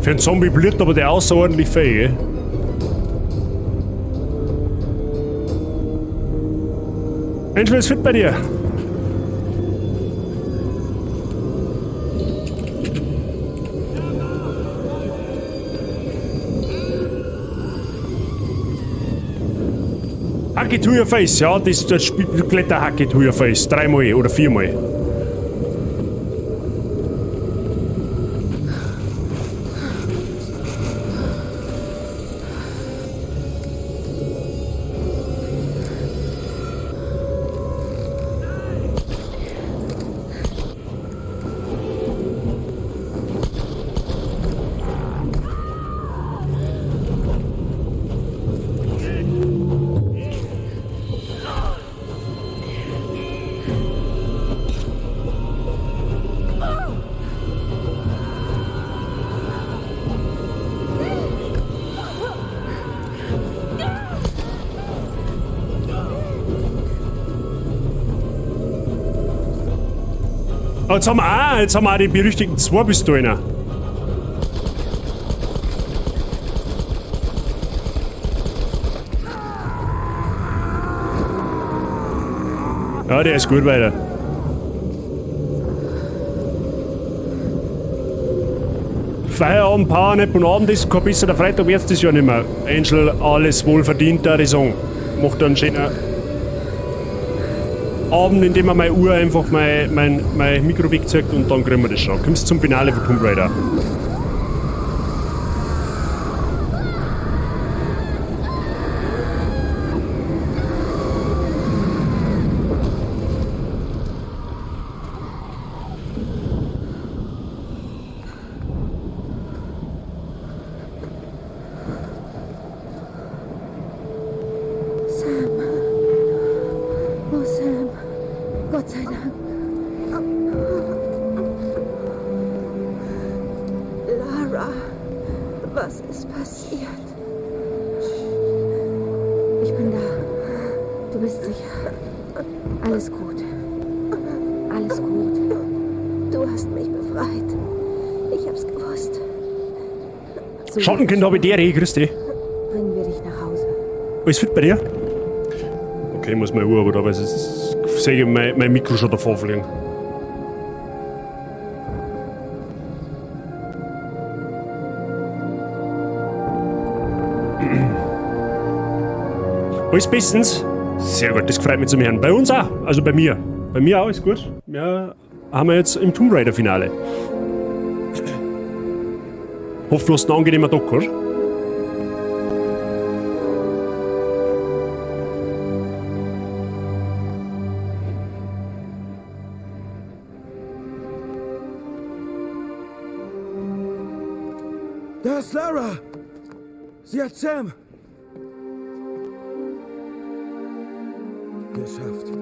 Speaker 2: Für einen Zombie blüht aber der außerordentlich fähig, gell? Angel ist fit bei dir. Hack it to your face, ja, das Kletter Hack it to your face. 3-mal oder 4-mal. Jetzt haben wir auch die berüchtigten 2 Pistolen. Ja, der ist gut weiter. Feierabend, Powernap und Abendessen, kein besserer Freitag wird's das ja nicht mehr. Angel, alles wohlverdient, da die sagen. Macht einen schönen Abend, in dem er meine Uhr einfach mein Mikro wegzeigt und dann kriegen wir das schon. Kommst zum Finale von Tomb Raider.
Speaker 6: Gott sei Dank. Lara, was ist passiert? Ich bin da. Du bist sicher. Alles gut. Alles gut. Du hast mich befreit. Ich hab's gewusst. So
Speaker 2: Schattenkind habe ich dir, grüß dich.
Speaker 6: Bringen wir dich nach Hause.
Speaker 2: Alles fit bei dir? Okay, ich muss meine Uhr, aber es ist. Sehe mein Mikro schon davor fliegen. Alles bestens? Sehr gut, das freut mich zu hören. Bei uns auch, also bei mir. Bei mir auch, ist gut. Ja, haben wir jetzt im Tomb Raider Finale. Hoffe, du hast einen angenehmen Tag, oder?
Speaker 10: Da ist Lara! Sie hat Sam! Geschafft.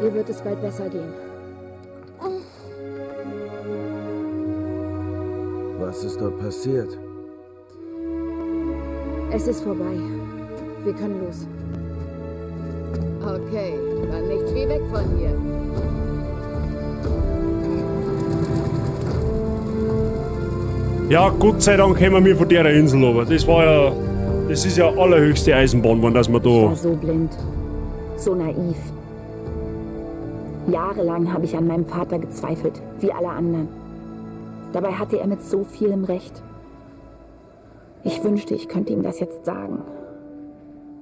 Speaker 6: Ihr wird es bald besser gehen.
Speaker 10: Was ist dort passiert?
Speaker 6: Es ist vorbei. Wir können los.
Speaker 11: Okay, war nichts wie weg von hier.
Speaker 2: Ja, Gott sei Dank kommen wir von der Insel runter. Das ist ja allerhöchste Eisenbahn, wenn das wir
Speaker 6: Ich
Speaker 2: da.
Speaker 6: war so blind. So naiv. Jahrelang habe ich an meinem Vater gezweifelt, wie alle anderen. Dabei hatte er mit so vielem Recht. Ich wünschte, ich könnte ihm das jetzt sagen.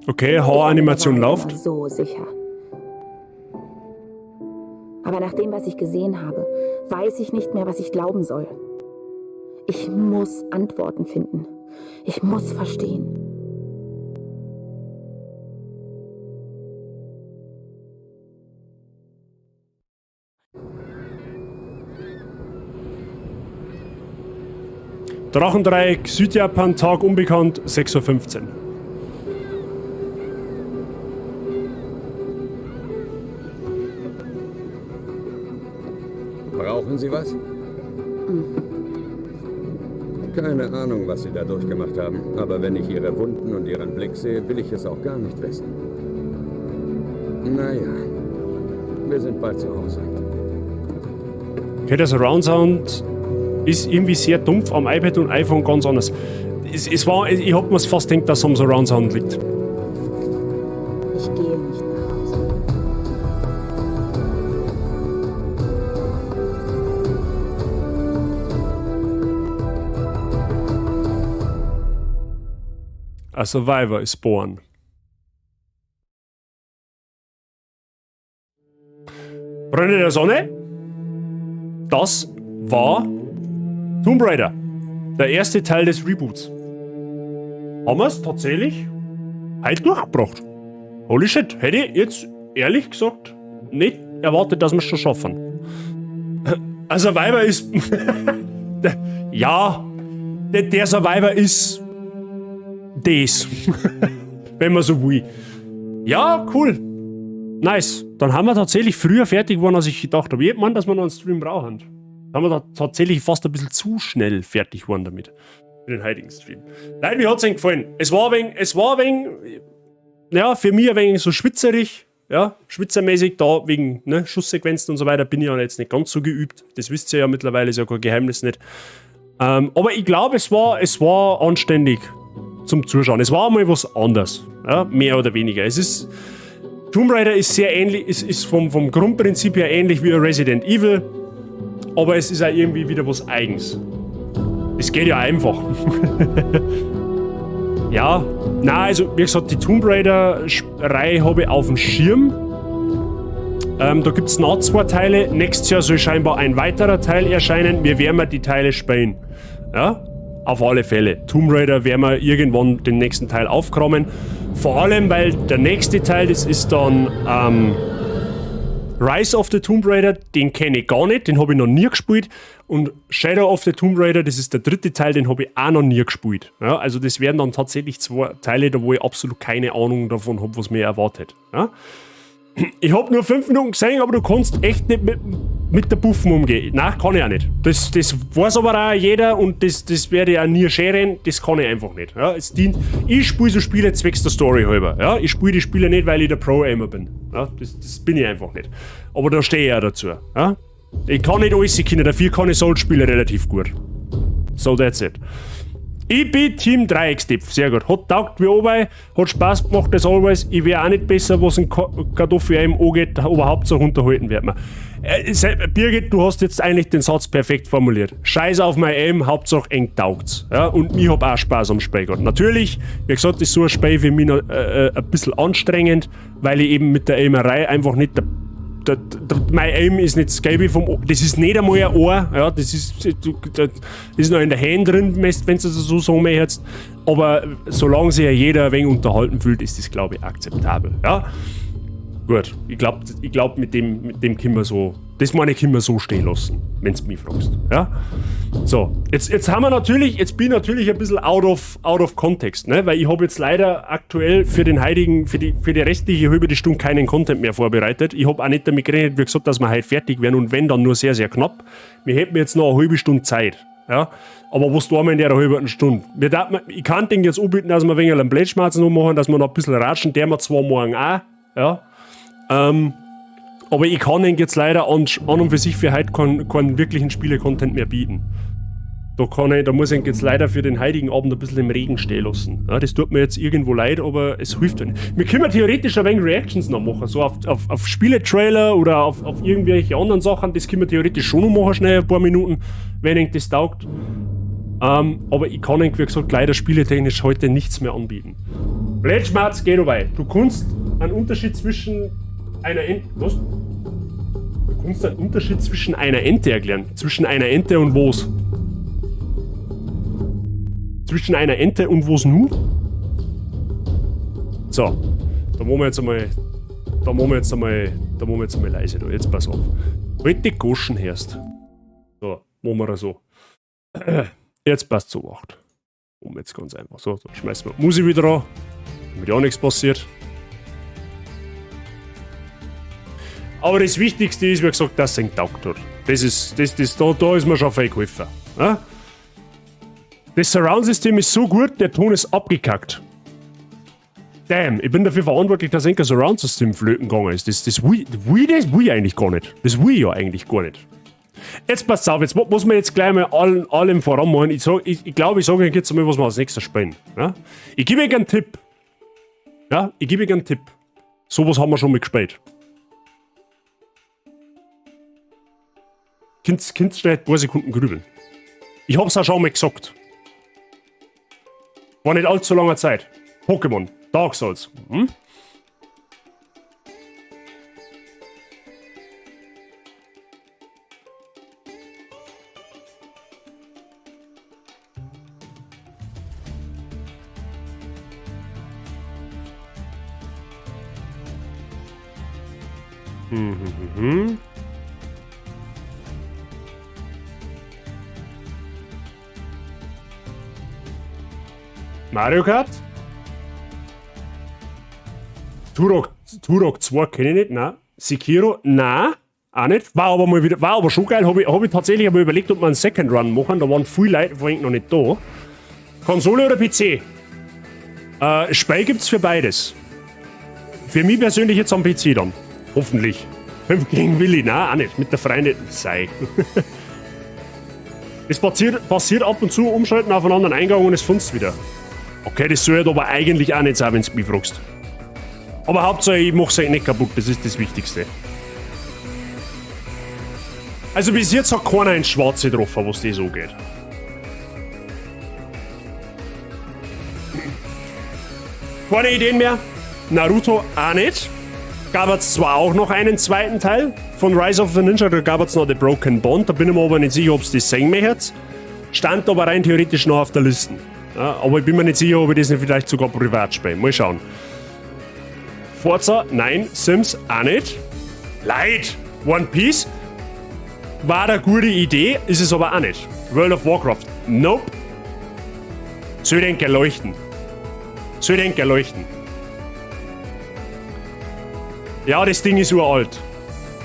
Speaker 2: Okay, Hauranimation
Speaker 6: Ich war
Speaker 2: läuft.
Speaker 6: immer so sicher. Aber nach dem, was ich gesehen habe, weiß ich nicht mehr, was ich glauben soll. Ich muss Antworten finden. Ich muss verstehen.
Speaker 2: Drachendreieck, Südjapan, Tag unbekannt, 6:15 Uhr.
Speaker 10: Brauchen Sie was?
Speaker 12: Keine Ahnung, was Sie da durchgemacht haben. Aber wenn ich Ihre Wunden und Ihren Blick sehe, will ich es auch gar nicht wissen. Naja, wir sind bald zu Hause.
Speaker 2: Okay, der Surround Sound ist irgendwie sehr dumpf am iPad und iPhone ganz anders. Ich hab mir's fast gedacht, dass es am Surround Sound liegt.
Speaker 6: Ich gehe nicht nach Hause.
Speaker 2: A Survivor is born. Freunde der Sonne, das war Tomb Raider. Der erste Teil des Reboots. Haben wir es tatsächlich heute durchgebracht. Holy shit, hätte ich jetzt ehrlich gesagt nicht erwartet, dass wir es schon schaffen. Ein Survivor ist... ja, der Survivor ist... das. Wenn man so will. Ja, cool. Nice. Dann haben wir tatsächlich früher fertig geworden, als ich gedacht habe. Ich meine, dass wir noch einen Stream brauchen. Dann haben wir da tatsächlich fast ein bisschen zu schnell fertig geworden damit. Für den heutigen Stream. Nein, mir hat es gefallen. Es war ein wenig, ja, für mich ein wenig so schwitzerig. Ja, schwitzermäßig da wegen Schusssequenzen und so weiter bin ich ja jetzt nicht ganz so geübt. Das wisst ihr ja mittlerweile, ist ja kein Geheimnis nicht. Aber ich glaube, es war anständig zum Zuschauen. Es war einmal was anderes. Ja, mehr oder weniger. Tomb Raider ist sehr ähnlich, ist vom Grundprinzip her ähnlich wie Resident Evil, aber es ist auch irgendwie wieder was Eigens. Es geht ja einfach. Ja, also wie gesagt, die Tomb Raider-Reihe habe ich auf dem Schirm. Da gibt es noch 2 Teile. Nächstes Jahr soll scheinbar ein weiterer Teil erscheinen. Wir werden die Teile spielen. Ja, auf alle Fälle. Tomb Raider werden wir irgendwann den nächsten Teil aufkramen. Vor allem, weil der nächste Teil, das ist dann Rise of the Tomb Raider, den kenne ich gar nicht, den habe ich noch nie gespielt. Und Shadow of the Tomb Raider, das ist der 3. Teil, den habe ich auch noch nie gespielt. Ja, also das wären dann tatsächlich 2 Teile, da wo ich absolut keine Ahnung davon habe, was mir erwartet. Ja? Ich habe nur 5 Minuten gesehen, aber du kannst echt nicht mit der Buffen umgehen. Nein, kann ich auch nicht. Das weiß aber auch jeder und das werde ich auch nie scheren. Das kann ich einfach nicht. Ja, ich spiele so Spiele zwecks der Story halber. Ja, ich spiele die Spiele nicht, weil ich der Pro-Aimer bin. Ja, das bin ich einfach nicht. Aber da stehe ich auch dazu. Ja? Ich kann nicht alles können, dafür kann ich Souls-Spiele relativ gut. So, that's it. Ich bin Team Dreieckstipp, sehr gut. Hat taugt wie oben, hat Spaß gemacht as always. Ich wäre auch nicht besser, was ein Kartoffel-Aim angeht, aber Hauptsache unterhalten wird man. Birgit, du hast jetzt eigentlich den Satz perfekt formuliert. Scheiß auf mein Aim, Hauptsache eng taugt's. Ja, und ich hab auch Spaß am Spiel gehabt. Natürlich, wie gesagt, ist so ein Spiel für mich noch, ein bisschen anstrengend, weil ich eben mit der Aimerei einfach nicht mein Aim ist nicht das Gelbe vom Ohr. Das ist nicht einmal ein Ohr. Ja, das ist noch in der Hand drin, wenn du das so sagen möchtest. Aber solange sich ja jeder ein wenig unterhalten fühlt, ist das, glaube ich, akzeptabel. Ja? Gut, ich glaub, mit dem können wir so. Das meine ich, können wir so stehen lassen, wenn du mich fragst. Ja? So, jetzt bin ich natürlich ein bisschen out of context, ne? Weil ich habe jetzt leider aktuell für die restliche halbe Stunde keinen Content mehr vorbereitet. Ich habe auch nicht damit gerechnet, wie gesagt, dass wir heute fertig werden und wenn, dann nur sehr, sehr knapp. Wir hätten jetzt noch eine halbe Stunde Zeit. Ja? Aber was tun wir in der halben Stunde? Ich kann den jetzt anbieten, dass wir ein wenig einen Blättschmerzen noch machen, dass wir noch ein bisschen ratschen, der wir zwar morgen auch. Ja? Aber ich kann den jetzt leider an und für sich für heute keinen wirklichen Spiele-Content mehr bieten. Da muss ich jetzt leider für den heutigen Abend ein bisschen im Regen stehen lassen. Ja, das tut mir jetzt irgendwo leid, aber es hilft nicht. Wir können theoretisch ein wenig Reactions noch machen, so auf Spiele-Trailer oder auf irgendwelche anderen Sachen, das können wir theoretisch schon noch machen, schnell ein paar Minuten, wenn euch das taugt. Aber ich kann euch, wie gesagt, leider spieletechnisch heute nichts mehr anbieten. Blättschmerz geht dabei. Du kannst einen Unterschied zwischen einer Ente... Was? Du kannst einen Unterschied zwischen einer Ente erklären. Zwischen einer Ente und was? Zwischen einer Ente und was nun? So, da machen wir jetzt einmal leise da. Jetzt pass auf. Halt die Goschen hörst. So, machen wir das so. Jetzt passt so acht. Jetzt ganz einfach. So, da schmeißen wir Musik wieder an, damit ja nichts passiert. Aber das Wichtigste ist, wie gesagt, dass es ein taugt hat. Da ist mir schon viel geholfen. Ja? Das Surround-System ist so gut, der Ton ist abgekackt. Damn, ich bin dafür verantwortlich, dass ein Surround-System flöten gegangen ist. Das Wii eigentlich gar nicht. Das Wii ja eigentlich gar nicht. Jetzt passt auf, jetzt muss man jetzt gleich mal allem voranmachen. Ich glaube, ich sage euch jetzt mal, was wir als nächstes spielen. Ja? Ich gebe euch einen Tipp. Ja, ich gebe euch einen Tipp. Sowas haben wir schon mal gespielt. Könnt schnell ein paar Sekunden grübeln. Ich hab's auch schon mal gesagt. War nicht allzu langer Zeit. Pokémon. Dark Souls. Hm? Mario Kart? Turok 2 kenne ich nicht, nein. Sekiro, nein, auch nicht. War aber schon geil. Hab ich tatsächlich aber überlegt, ob wir einen Second Run machen. Da waren viele Leute vorhin noch nicht da. Konsole oder PC? Spiel gibt's für beides. Für mich persönlich jetzt am PC dann. Hoffentlich. 5 gegen Willi, nein, auch nicht. Mit der Freundin. Sei. Es passiert ab und zu, umschalten auf einen anderen Eingang und es funzt wieder. Okay, das soll aber eigentlich auch nicht sein, wenn du mich fragst. Aber Hauptsache, ich mach's euch nicht kaputt, das ist das Wichtigste. Also bis jetzt hat keiner ins Schwarze getroffen, was das so geht. Keine Ideen mehr? Naruto auch nicht. Gab es zwar auch noch einen zweiten Teil von Rise of the Ninja, da gab es noch The Broken Bond, da bin ich mir aber nicht sicher, ob es das sehen möchtet. Stand aber rein theoretisch noch auf der Liste. Ja, aber ich bin mir nicht sicher, ob ich das nicht vielleicht sogar privat spiele. Mal schauen. Forza, nein. Sims, auch nicht. Light, One Piece. War eine gute Idee, ist es aber auch nicht. World of Warcraft, nope. Soll den leuchten. Ja, das Ding ist uralt.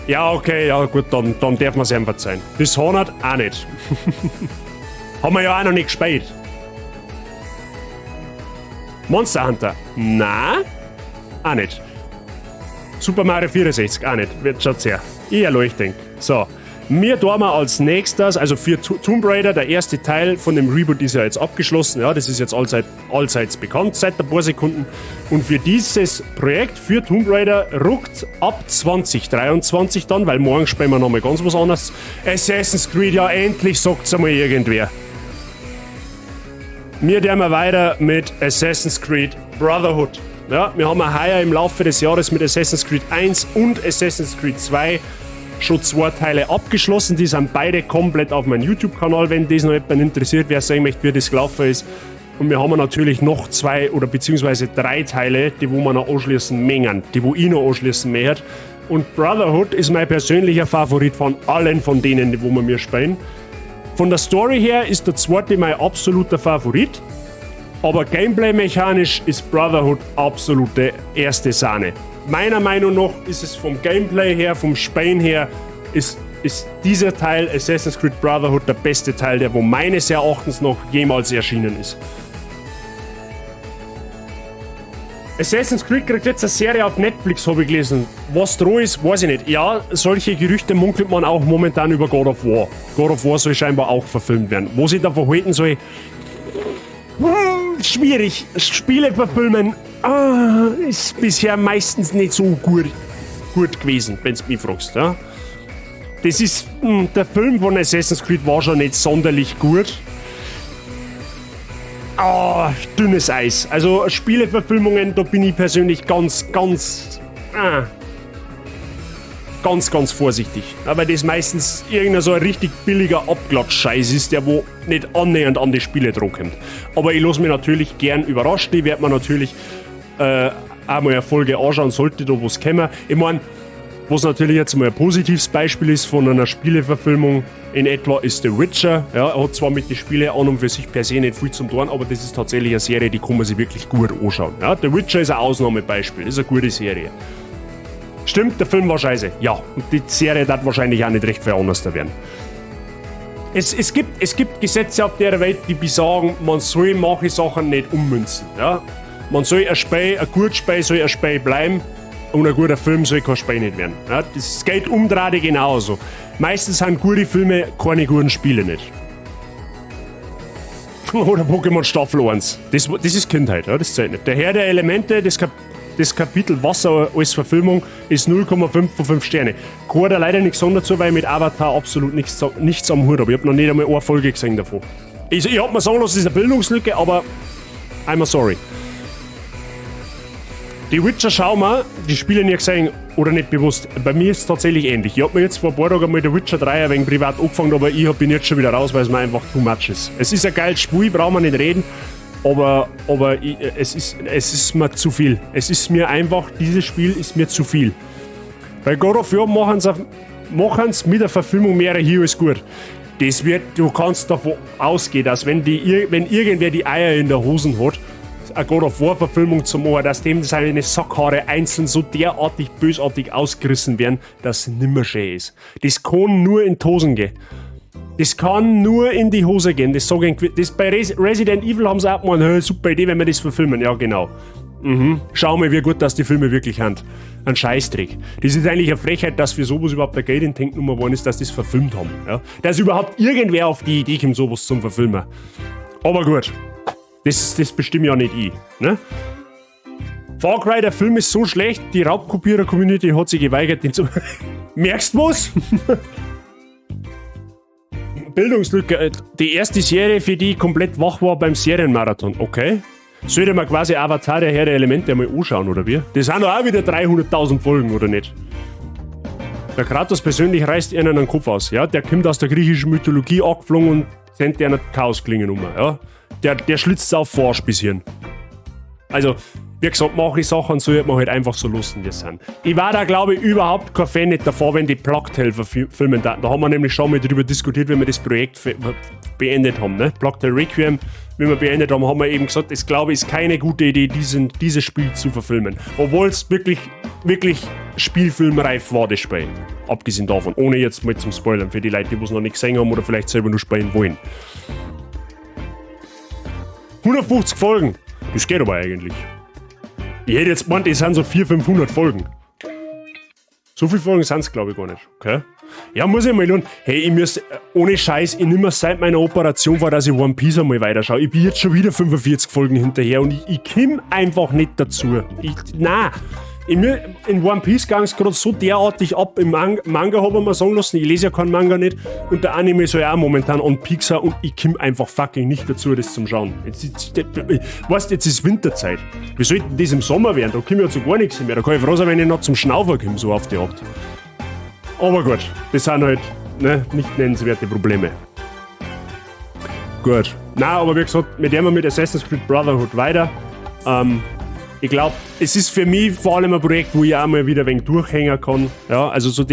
Speaker 2: Ja, okay, ja gut, dann darf man es ihm verzeihen. Dishonored, auch nicht. Haben wir ja auch noch nicht gespielt. Monster Hunter, nein, auch nicht. Super Mario 64, auch nicht. Schaut's her. Ich erleuchte. So. Wir tun als nächstes, also für Tomb Raider, der erste Teil von dem Reboot ist ja jetzt abgeschlossen. Ja, das ist jetzt allseits bekannt, seit ein paar Sekunden. Und für dieses Projekt, für Tomb Raider, ruckt ab 2023 dann, weil morgen spielen wir nochmal ganz was anderes. Assassin's Creed, ja endlich sagt's einmal irgendwer. Wir tun weiter mit Assassin's Creed Brotherhood. Ja, wir haben heuer im Laufe des Jahres mit Assassin's Creed 1 und Assassin's Creed 2 schon 2 Teile abgeschlossen. Die sind beide komplett auf meinem YouTube-Kanal, wenn das noch jemand interessiert, wer sehen möchte, wie das gelaufen ist. Und wir haben natürlich noch 2 oder beziehungsweise 3 Teile, die wo wir noch anschließen mengen, die wo ich noch anschließen möchte. Und Brotherhood ist mein persönlicher Favorit von allen von denen, die wo wir mir spielen. Von der Story her ist der zweite mein absoluter Favorit. Aber Gameplay-mechanisch ist Brotherhood absolute erste Sahne. Meiner Meinung nach ist es vom Gameplay her, vom Spielen her, ist dieser Teil Assassin's Creed Brotherhood der beste Teil, der wo meines Erachtens noch jemals erschienen ist. Assassin's Creed kriegt jetzt eine Serie auf Netflix, habe ich gelesen. Was dran ist, weiß ich nicht. Ja, solche Gerüchte munkelt man auch momentan über God of War. God of War soll scheinbar auch verfilmt werden. Wo sie da verhalten soll, schwierig. Spiele verfilmen ist bisher meistens nicht so gut gewesen, wenn du mich fragst. Ja? Das ist, der Film von Assassin's Creed war schon nicht sonderlich gut. Dünnes Eis. Also Spieleverfilmungen, da bin ich persönlich ganz vorsichtig. Aber das meistens irgendein so ein richtig billiger Abklatsch-Scheiß ist, der wo nicht annähernd an die Spiele dran kommt. Aber ich lasse mich natürlich gern überraschen. Ich werde mir natürlich auch mal eine Folge anschauen, sollte da was kommen. Ich meine, was natürlich jetzt mal ein positives Beispiel ist von einer Spieleverfilmung in etwa ist The Witcher. Ja, er hat zwar mit den Spielen an und für sich per se nicht viel zum tun, aber das ist tatsächlich eine Serie, die kann man sich wirklich gut anschauen. Ja, The Witcher ist ein Ausnahmebeispiel, das ist eine gute Serie. Stimmt, der Film war scheiße. Ja, und die Serie wird wahrscheinlich auch nicht recht viel anders da werden. Es gibt Gesetze auf der Welt, die besagen, man soll manche Sachen nicht ummünzen. Ja? Man soll ein gutes Spiel soll ein Spiel bleiben und ein guter Film soll kein Spiel nicht werden. Ja? Das geht umdrehte genauso. Meistens sind gute Filme keine guten Spiele nicht. Oder Pokémon Staffel 1. Das ist Kindheit, ja? Das zählt nicht. Der Herr der Elemente, das Kapitel Wasser als Verfilmung ist 0,5 von 5 Sterne. Ich habe da leider nichts dazu, weil ich mit Avatar absolut nichts am Hut habe. Ich habe noch nicht einmal eine Folge gesehen davon. Ich habe mir sagen lassen, das ist eine Bildungslücke, aber I'm sorry. Die Witcher schauen wir, die Spiele nicht gesehen oder nicht bewusst. Bei mir ist es tatsächlich ähnlich. Ich habe mir jetzt vor ein paar Tagen mal der Witcher 3 ein wenig privat angefangen, aber ich bin jetzt schon wieder raus, weil es mir einfach too much ist. Es ist ein geiles Spiel, brauchen wir nicht reden. Aber es ist mir zu viel. Es ist mir einfach, dieses Spiel ist mir zu viel. Bei God of War machen sie mit der Verfilmung mehrere Heroes gut. Du kannst davon ausgehen, dass wenn irgendwer die Eier in der Hosen hat, eine God of War Verfilmung zu machen, dass dem seine Sackhaare einzeln so derartig bösartig ausgerissen werden, dass es nimmer schön ist. Das kann nur in die Hosen gehen. Das kann nur in die Hose gehen. Das bei Resident Evil haben sie auch gemeint, hey, super Idee, wenn wir das verfilmen. Ja, genau. Schau mal, wie gut, dass die Filme wirklich haben. Ein Scheißdreck. Das ist eigentlich eine Frechheit, dass für sowas überhaupt der Geld in die Tank genommen worden ist, dass die es verfilmt haben. Ja? Dass überhaupt irgendwer auf die Idee kommt, sowas zum Verfilmen. Aber gut. Das bestimme ja nicht ich. Ne? Far Cry, der Film ist so schlecht, die Raubkopierer-Community hat sich geweigert, den zu... Merkst du was? Bildungslücke. Die erste Serie, für die ich komplett wach war beim Serienmarathon. Okay. Sollte man quasi Avatar, der Herr der Elemente, einmal anschauen, oder wie? Das sind doch auch wieder 300.000 Folgen, oder nicht? Der Kratos persönlich reißt ihnen den Kopf aus. Ja? Der kommt aus der griechischen Mythologie angeflogen und sendet einer Chaosklingen um. Ja? Der schlitzt auf Forsch bis hin. Also, wie gesagt, mache ich Sachen so, man halt einfach so lassen, wie es sind. Ich war da, glaube ich, überhaupt kein Fan nicht davor, wenn die Plugtail filmen. Da haben wir nämlich schon mal drüber diskutiert, wenn wir das Projekt beendet haben. Ne? Plugtail Requiem, wie wir beendet haben, haben wir eben gesagt, das glaube ich ist keine gute Idee, dieses Spiel zu verfilmen. Obwohl es wirklich, wirklich spielfilmreif war, das Spiel. Abgesehen davon, ohne jetzt mal zum Spoilern für die Leute, die es noch nicht gesehen haben oder vielleicht selber nur spielen wollen. 150 Folgen, das geht aber eigentlich. Ich hätte jetzt gemeint, es sind so 400-500 Folgen. So viele Folgen sind es, glaube ich, gar nicht. Okay? Ja, muss ich mal lernen. Hey, ich muss, ohne Scheiß, ich nehme seit meiner Operation vor, dass ich One Piece einmal weiterschaue. Ich bin jetzt schon wieder 45 Folgen hinterher und ich komme einfach nicht dazu. In One Piece ging es gerade so derartig ab. Im Manga habe ich mir sagen lassen, ich lese ja keinen Manga nicht. Und der Anime ist ja auch momentan on Pixar und ich komme einfach fucking nicht dazu, das zum Schauen. Weißt du, jetzt ist Winterzeit. Wie soll denn das im Sommer werden? Da komme ich ja zu gar nichts mehr. Da kann ich froh sein, wenn ich noch zum Schnaufen komme, so auf die Art. Aber gut, das sind halt nicht nennenswerte Probleme. Gut. Nein, aber wie gesagt, mit dem wir mit Assassin's Creed Brotherhood weiter. Ich glaube, es ist für mich vor allem ein Projekt, wo ich auch mal wieder ein wenig durchhängen kann. Ja, also so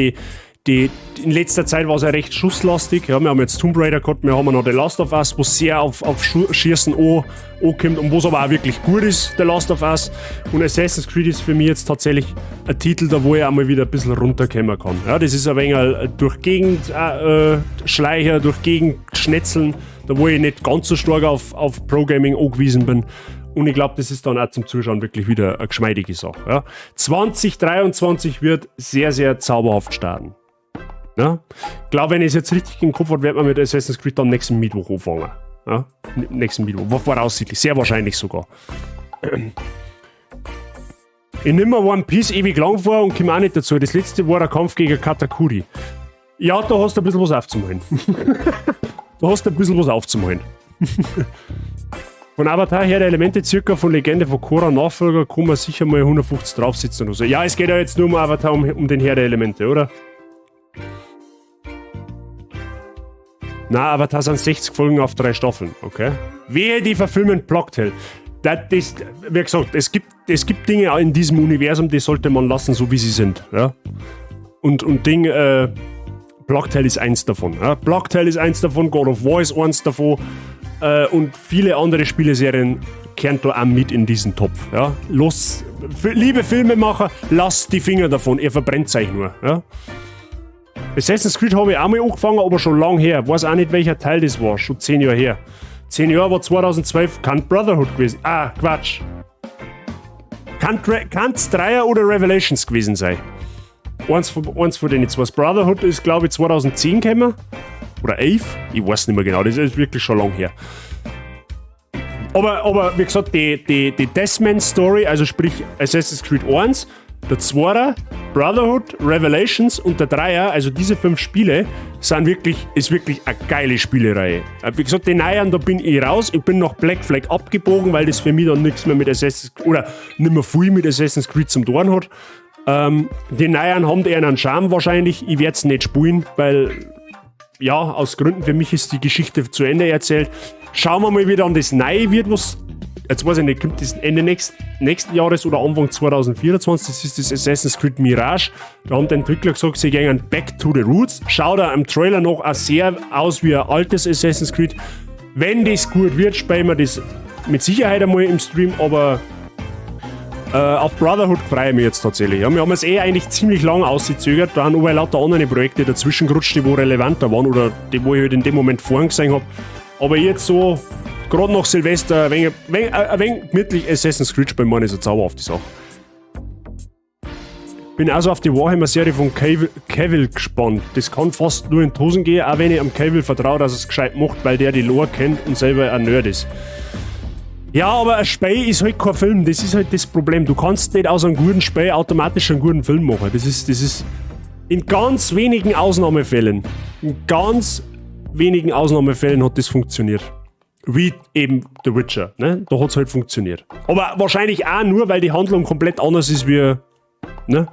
Speaker 2: in letzter Zeit war es ja recht schusslastig. Ja, wir haben jetzt Tomb Raider gehabt, wir haben noch The Last of Us, wo sehr auf Schießen ankommt und wo es aber auch wirklich gut ist, The Last of Us. Und Assassin's Creed ist für mich jetzt tatsächlich ein Titel, da wo ich auch mal wieder ein bisschen runterkommen kann. Ja, das ist ein wenig durch Gegend Schleicher, durch Gegend Schnetzeln, da wo ich nicht ganz so stark auf Pro-Gaming angewiesen bin. Und ich glaube, das ist dann auch zum Zuschauen wirklich wieder eine geschmeidige Sache. Ja. 2023 wird sehr, sehr zauberhaft starten. Ja. Ich glaube, wenn ich es jetzt richtig im Kopf habe, wird man mit Assassin's Creed dann nächsten Mittwoch anfangen. Ja. Nächsten Mittwoch, voraussichtlich, sehr wahrscheinlich sogar. Ich nehme mir One Piece ewig lang vor und komme auch nicht dazu. Das letzte war der Kampf gegen Katakuri. Ja, da hast du ein bisschen was aufzumalen. Von Avatar her der Elemente circa von Legende von Korra Nachfolger kann man sicher mal 150 draufsitzen oder so. Ja, es geht ja jetzt nur um Avatar, um den Herr der Elemente, oder? Na, Avatar sind 60 Folgen auf 3 Staffeln, okay? Wehe, die verfilmen Plugtail. Wie gesagt, es gibt Dinge in diesem Universum, die sollte man lassen, so wie sie sind, ja? Und Plugtail ist eins davon, ja? Plugtail ist eins davon, God of War ist eins davon. Und viele andere Spieleserien kehren da auch mit in diesen Topf. Ja? Liebe Filmemacher, lasst die Finger davon, ihr verbrennt euch nur. Ja? Assassin's Creed habe ich auch mal angefangen, aber schon lang her. Weiß auch nicht, welcher Teil das war. Schon 10 Jahre her. 10 Jahre war 2012. Kann Brotherhood gewesen. Ah, Quatsch. Kann's Dreier oder Revelations gewesen sein. Eins von denen zwei. Brotherhood ist, glaube ich, 2010 gekommen. Oder 11. Ich weiß nicht mehr genau. Das ist wirklich schon lang her. Aber wie gesagt, die Deathman-Story, also sprich Assassin's Creed 1, der 2er, Brotherhood, Revelations und der 3er, also diese 5 Spiele, ist wirklich eine geile Spielerei. Wie gesagt, die Neuen, da bin ich raus. Ich bin nach Black Flag abgebogen, weil das für mich dann nichts mehr mit Assassin's Creed, oder nicht mehr viel mit Assassin's Creed zum Tun hat. Die Neuen haben eher einen Charme wahrscheinlich. Ich werde es nicht spielen, weil, ja, aus Gründen für mich ist die Geschichte zu Ende erzählt. Schauen wir mal, wie dann das Neue wird, was, jetzt weiß ich nicht, kommt das Ende nächsten Jahres oder Anfang 2024, das ist das Assassin's Creed Mirage. Da haben die Entwickler gesagt, sie gehen back to the roots. Schaut da im Trailer noch auch sehr aus wie ein altes Assassin's Creed. Wenn das gut wird, spielen wir das mit Sicherheit einmal im Stream, aber auf Brotherhood freue ich mich jetzt tatsächlich. Ja, wir haben es eigentlich ziemlich lang ausgezögert, da haben überall lauter andere Projekte dazwischen gerutscht, die wo relevanter waren oder die wo ich halt in dem Moment vorhin gesehen habe. Aber jetzt so, gerade nach Silvester, ein wenig gemütlich Assassin's Creed spielen, meine ich so zauberhaft die Sache. Bin also auf die Warhammer-Serie von Cavill gespannt. Das kann fast nur in die Hosen gehen, auch wenn ich am Cavill vertraue, dass er es gescheit macht, weil der die Lore kennt und selber ein Nerd ist. Ja, aber ein Spiel ist halt kein Film, das ist halt das Problem. Du kannst nicht aus einem guten Spiel automatisch einen guten Film machen. Das ist in ganz wenigen Ausnahmefällen, hat das funktioniert. Wie eben The Witcher, ne? Da hat es halt funktioniert. Aber wahrscheinlich auch nur, weil die Handlung komplett anders ist wie, ne?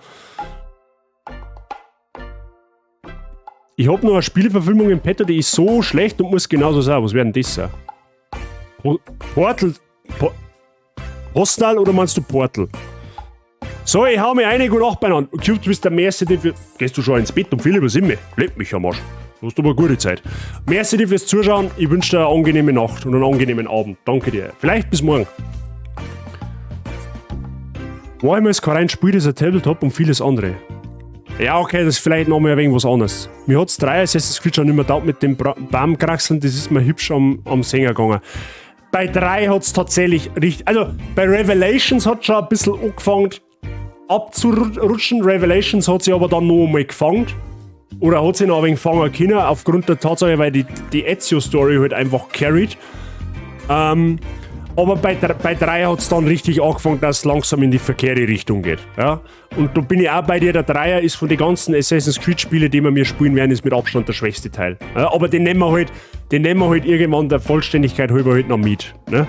Speaker 2: Ich hab noch eine Spieleverfilmung im Petto, die ist so schlecht und muss genauso sein. Was werden das sein? Portal? Hostal oder meinst du Portal? So, ich hau mir eine gute Nacht beieinander. Cube, du bist der Merci dafür. Gehst du schon ins Bett um 4:07? Lebt mich am Arsch. Du hast aber eine gute Zeit. Merci dir fürs Zuschauen. Ich wünsche dir eine angenehme Nacht und einen angenehmen Abend. Danke dir. Vielleicht bis morgen. Warhammer ist kein rein Spiel, das ist ein Tabletop und vieles andere. Ja, okay, das ist vielleicht noch mal ein wenig was anderes. Mir hat's 3 Assassin's Creed schon nicht mehr taugt mit dem Baumkraxeln, das ist mir hübsch am Sänger gegangen. Bei 3 hat es tatsächlich richtig. Also bei Revelations hat es schon ein bisschen angefangen abzurutschen. Revelations hat sie aber dann noch einmal gefangen. Oder hat sie noch ein wenig gefangen können, aufgrund der Tatsache, weil die Ezio-Story halt einfach carried. Aber bei 3 hat es dann richtig angefangen, dass es langsam in die verkehrte Richtung geht. Ja? Und da bin ich auch bei dir, der 3er ist von den ganzen Assassin's Creed-Spielen, die wir mir spielen werden, ist mit Abstand der schwächste Teil. Ja? Aber den nehmen wir halt irgendwann der Vollständigkeit halber halt noch mit. Ne?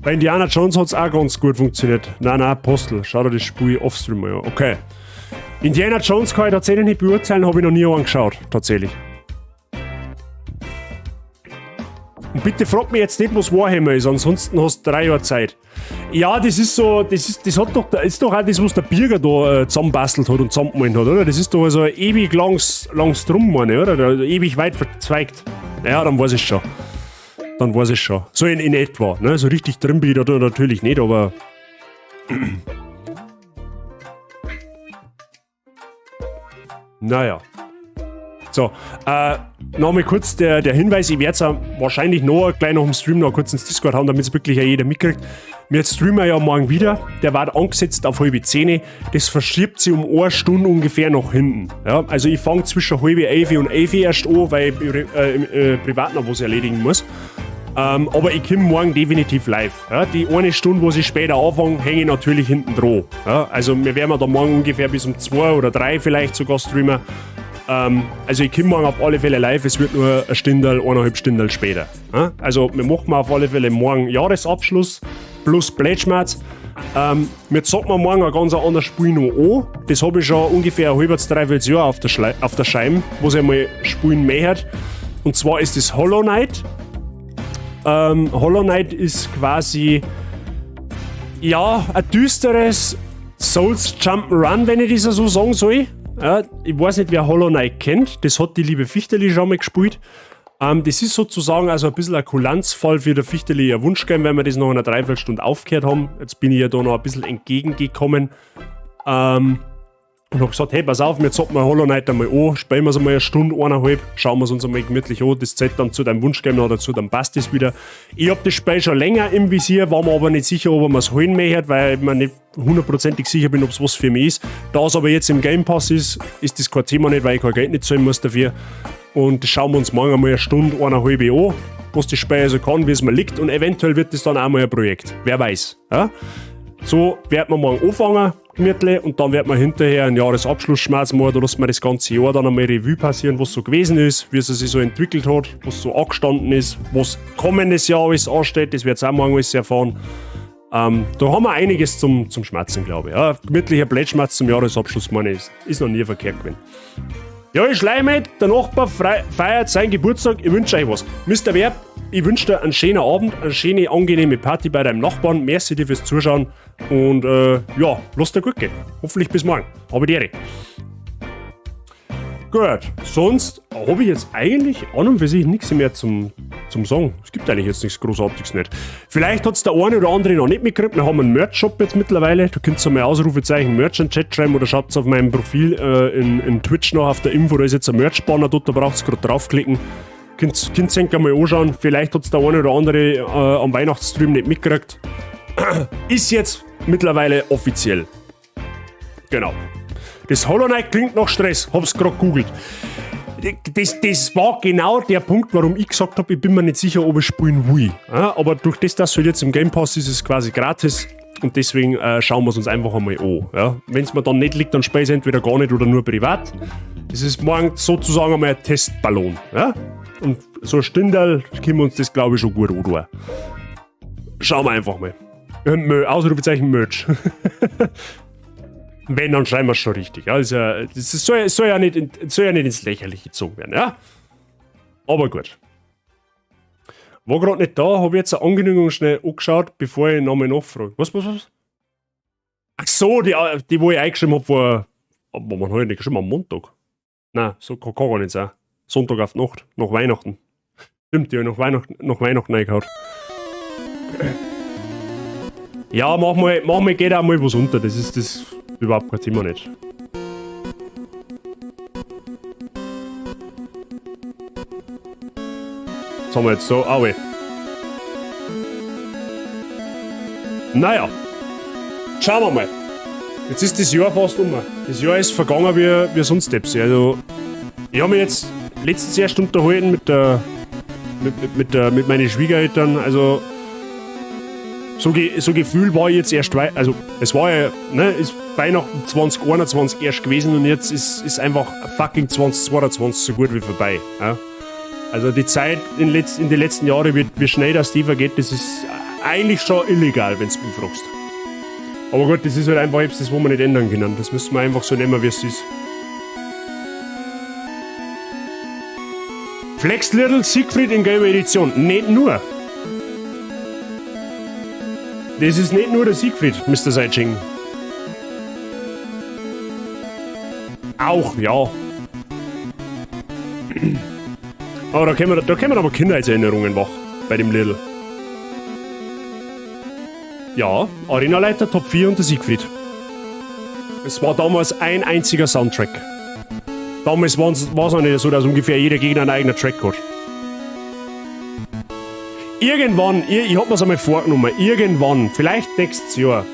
Speaker 2: Bei Indiana Jones hat es auch ganz gut funktioniert. Nein, Apostel, schau dir das Spiel offstream mal an. Okay. Indiana Jones kann ich tatsächlich nicht beurteilen, habe ich noch nie angeschaut, tatsächlich. Und bitte frag mich jetzt nicht, was Warhammer ist, ansonsten hast du 3 Jahre Zeit. Ja, das ist so, das ist doch auch das, was der Birger da zusammenbastelt hat und zusammengemalt hat, oder? Das ist doch also ein ewig langes Drum, meine ich, oder? Also ewig weit verzweigt. Ja, dann weiß ich schon. So in etwa, ne? So richtig drin bin ich da natürlich nicht, aber... Naja. So, nochmal kurz der Hinweis, ich werde es wahrscheinlich noch gleich nach dem Stream noch kurz ins Discord hauen, damit es wirklich jeder mitkriegt. Wir streamen ja morgen wieder, der war angesetzt auf 9:30, das verschiebt sich um 1 Stunde ungefähr nach hinten. Ja, also ich fange zwischen 10:30 und 11 erst an, weil ich privat noch was erledigen muss. Aber ich komme morgen definitiv live. Ja, die 1 Stunde, wo ich später anfange, hänge ich natürlich hinten dran. Ja, also wir werden da morgen ungefähr bis um 2 oder 3 vielleicht sogar streamen. Also ich komme morgen auf alle Fälle live, es wird nur eine Stunde, 1,5 Stunden später. Ja? Also wir machen auf alle Fälle morgen Jahresabschluss plus Pledgematch. Wir zocken morgen ein ganz anderes Spiel noch an. Das habe ich schon ungefähr ein halbes, dreiviertel Jahr auf der Scheibe, wo ich einmal spielen möchte. Und zwar ist das Hollow Knight. Hollow Knight ist quasi ja ein düsteres Souls Jump'n'Run, wenn ich das so sagen soll. Ja, ich weiß nicht, wer Hollow Knight kennt. Das hat die liebe Fichterli schon mal gespielt. Das ist sozusagen also ein bisschen ein Kulanzfall für der Fichterli ihr Wunsch gegeben, weil wir das noch in einer Dreiviertelstunde aufgehört haben. Jetzt bin ich ja da noch ein bisschen entgegengekommen. Und hab gesagt, hey, pass auf, wir zocken mal Hollow Knight einmal an, spielen wir es einmal eine Stunde, 1,5, schauen wir es uns einmal gemütlich an, das zählt dann zu deinem Wunschgame oder zu, dann passt das wieder. Ich hab das Spiel schon länger im Visier, war mir aber nicht sicher, ob man es holen möchte, weil ich mir nicht hundertprozentig sicher bin, ob es was für mich ist. Da es aber jetzt im Game Pass ist das kein Thema nicht, weil ich kein Geld nicht zahlen muss dafür. Und das schauen wir uns morgen einmal eine Stunde, 1,5 an, was das Spiel also kann, wie es mir liegt, und eventuell wird das dann auch mal ein Projekt. Wer weiß. Ja? So werden wir morgen anfangen, gemütlich, und dann wird man hinterher einen Jahresabschluss schmeißen, da lassen wir das ganze Jahr dann einmal Revue passieren, was so gewesen ist, wie es sich so entwickelt hat, was so angestanden ist, was kommendes Jahr alles ansteht, das wird es auch morgen alles erfahren. Da haben wir einiges zum Schmerzen, glaube ich. Ja, gemütlicher Blättschmerz zum Jahresabschluss, meine ich, ist noch nie verkehrt gewesen. Ja, ich Schleimheit, der Nachbar feiert seinen Geburtstag, ich wünsche euch was. Mr. Werb, ich wünsche dir einen schönen Abend, eine schöne, angenehme Party bei deinem Nachbarn. Merci dir fürs Zuschauen und ja, lass dir gut gehen. Hoffentlich bis morgen. Habe die Ehre. Gut, sonst habe ich jetzt eigentlich an und für sich nichts mehr zum Sagen. Es gibt eigentlich jetzt nichts Großartiges nicht. Vielleicht hat es der eine oder andere noch nicht mitgekriegt. Wir haben einen Merch-Shop jetzt mittlerweile. Da könnt ihr mal Ausrufezeichen Merch in den Chat schreiben oder schaut auf meinem Profil in Twitch noch auf der Info. Da ist jetzt ein Merch-Banner dort, da braucht ihr gerade draufklicken. Könnt ihr mal anschauen. Vielleicht hat es der eine oder andere am Weihnachtsstream nicht mitgekriegt. Ist jetzt mittlerweile offiziell. Genau. Das Hollow Knight klingt nach Stress, hab's gerade googelt. Das war genau der Punkt, warum ich gesagt habe, ich bin mir nicht sicher, ob ich spielen will. Ja, aber durch das, dass halt jetzt im Game Pass ist, ist es quasi gratis und deswegen schauen wir es uns einfach einmal an. Ja. Wenn es mir dann nicht liegt, dann spiele ich es entweder gar nicht oder nur privat. Das ist morgen sozusagen einmal ein Testballon. Ja. Und so ein Stündel können wir uns das, glaube ich, schon gut antun. Schauen wir einfach mal. Ausrufezeichen Merch. Wenn, dann schreiben wir es schon richtig. Ja, das soll ja nicht ins Lächerliche gezogen werden. Ja? Aber gut. War gerade nicht da, habe jetzt eine Ankündigung schnell angeschaut, bevor ich nochmal nachfrage. Was? Ach so, die wo ich eingeschrieben habe, war man heute nicht geschrieben, am Montag. Nein, so kann gar nicht sein. Sonntag auf die Nacht, nach Weihnachten. Stimmt, die habe ich nach Weihnachten reingehauen. Ja, manchmal geht auch mal was unter, das ist überhaupt kein Thema nicht. Was haben wir jetzt so? Aue. Naja. Schauen wir mal. Jetzt ist das Jahr fast um. Das Jahr ist vergangen wie sonst Depsi. Also, ich habe mich jetzt letztens erst unterhalten mit meinen Schwiegereltern. Also, so Gefühl war ich jetzt erst, also es war ja, ne, ist Weihnachten 2021 erst gewesen und jetzt ist einfach fucking 2022 so gut wie vorbei. Ja? Also die Zeit in den letzten Jahren, wie schnell das die vergeht, das ist eigentlich schon illegal, wenn du mich fragst. Aber gut, das ist halt einfach etwas, wo wir nicht ändern können. Das müssen wir einfach so nehmen, wie es ist. Flex Little Siegfried in gelber Edition. Nicht nur. Das ist nicht nur der Siegfried, Mr. Seitsching. Auch, ja. Aber da kämen aber Kindheitserinnerungen wach bei dem Little. Ja, Arenaleiter Top 4 und der Siegfried. Es war damals ein einziger Soundtrack. Damals war es noch nicht so, dass ungefähr jeder Gegner einen eigenen Track hat. Irgendwann, ich hab mir's einmal vorgenommen, irgendwann, vielleicht nächstes Jahr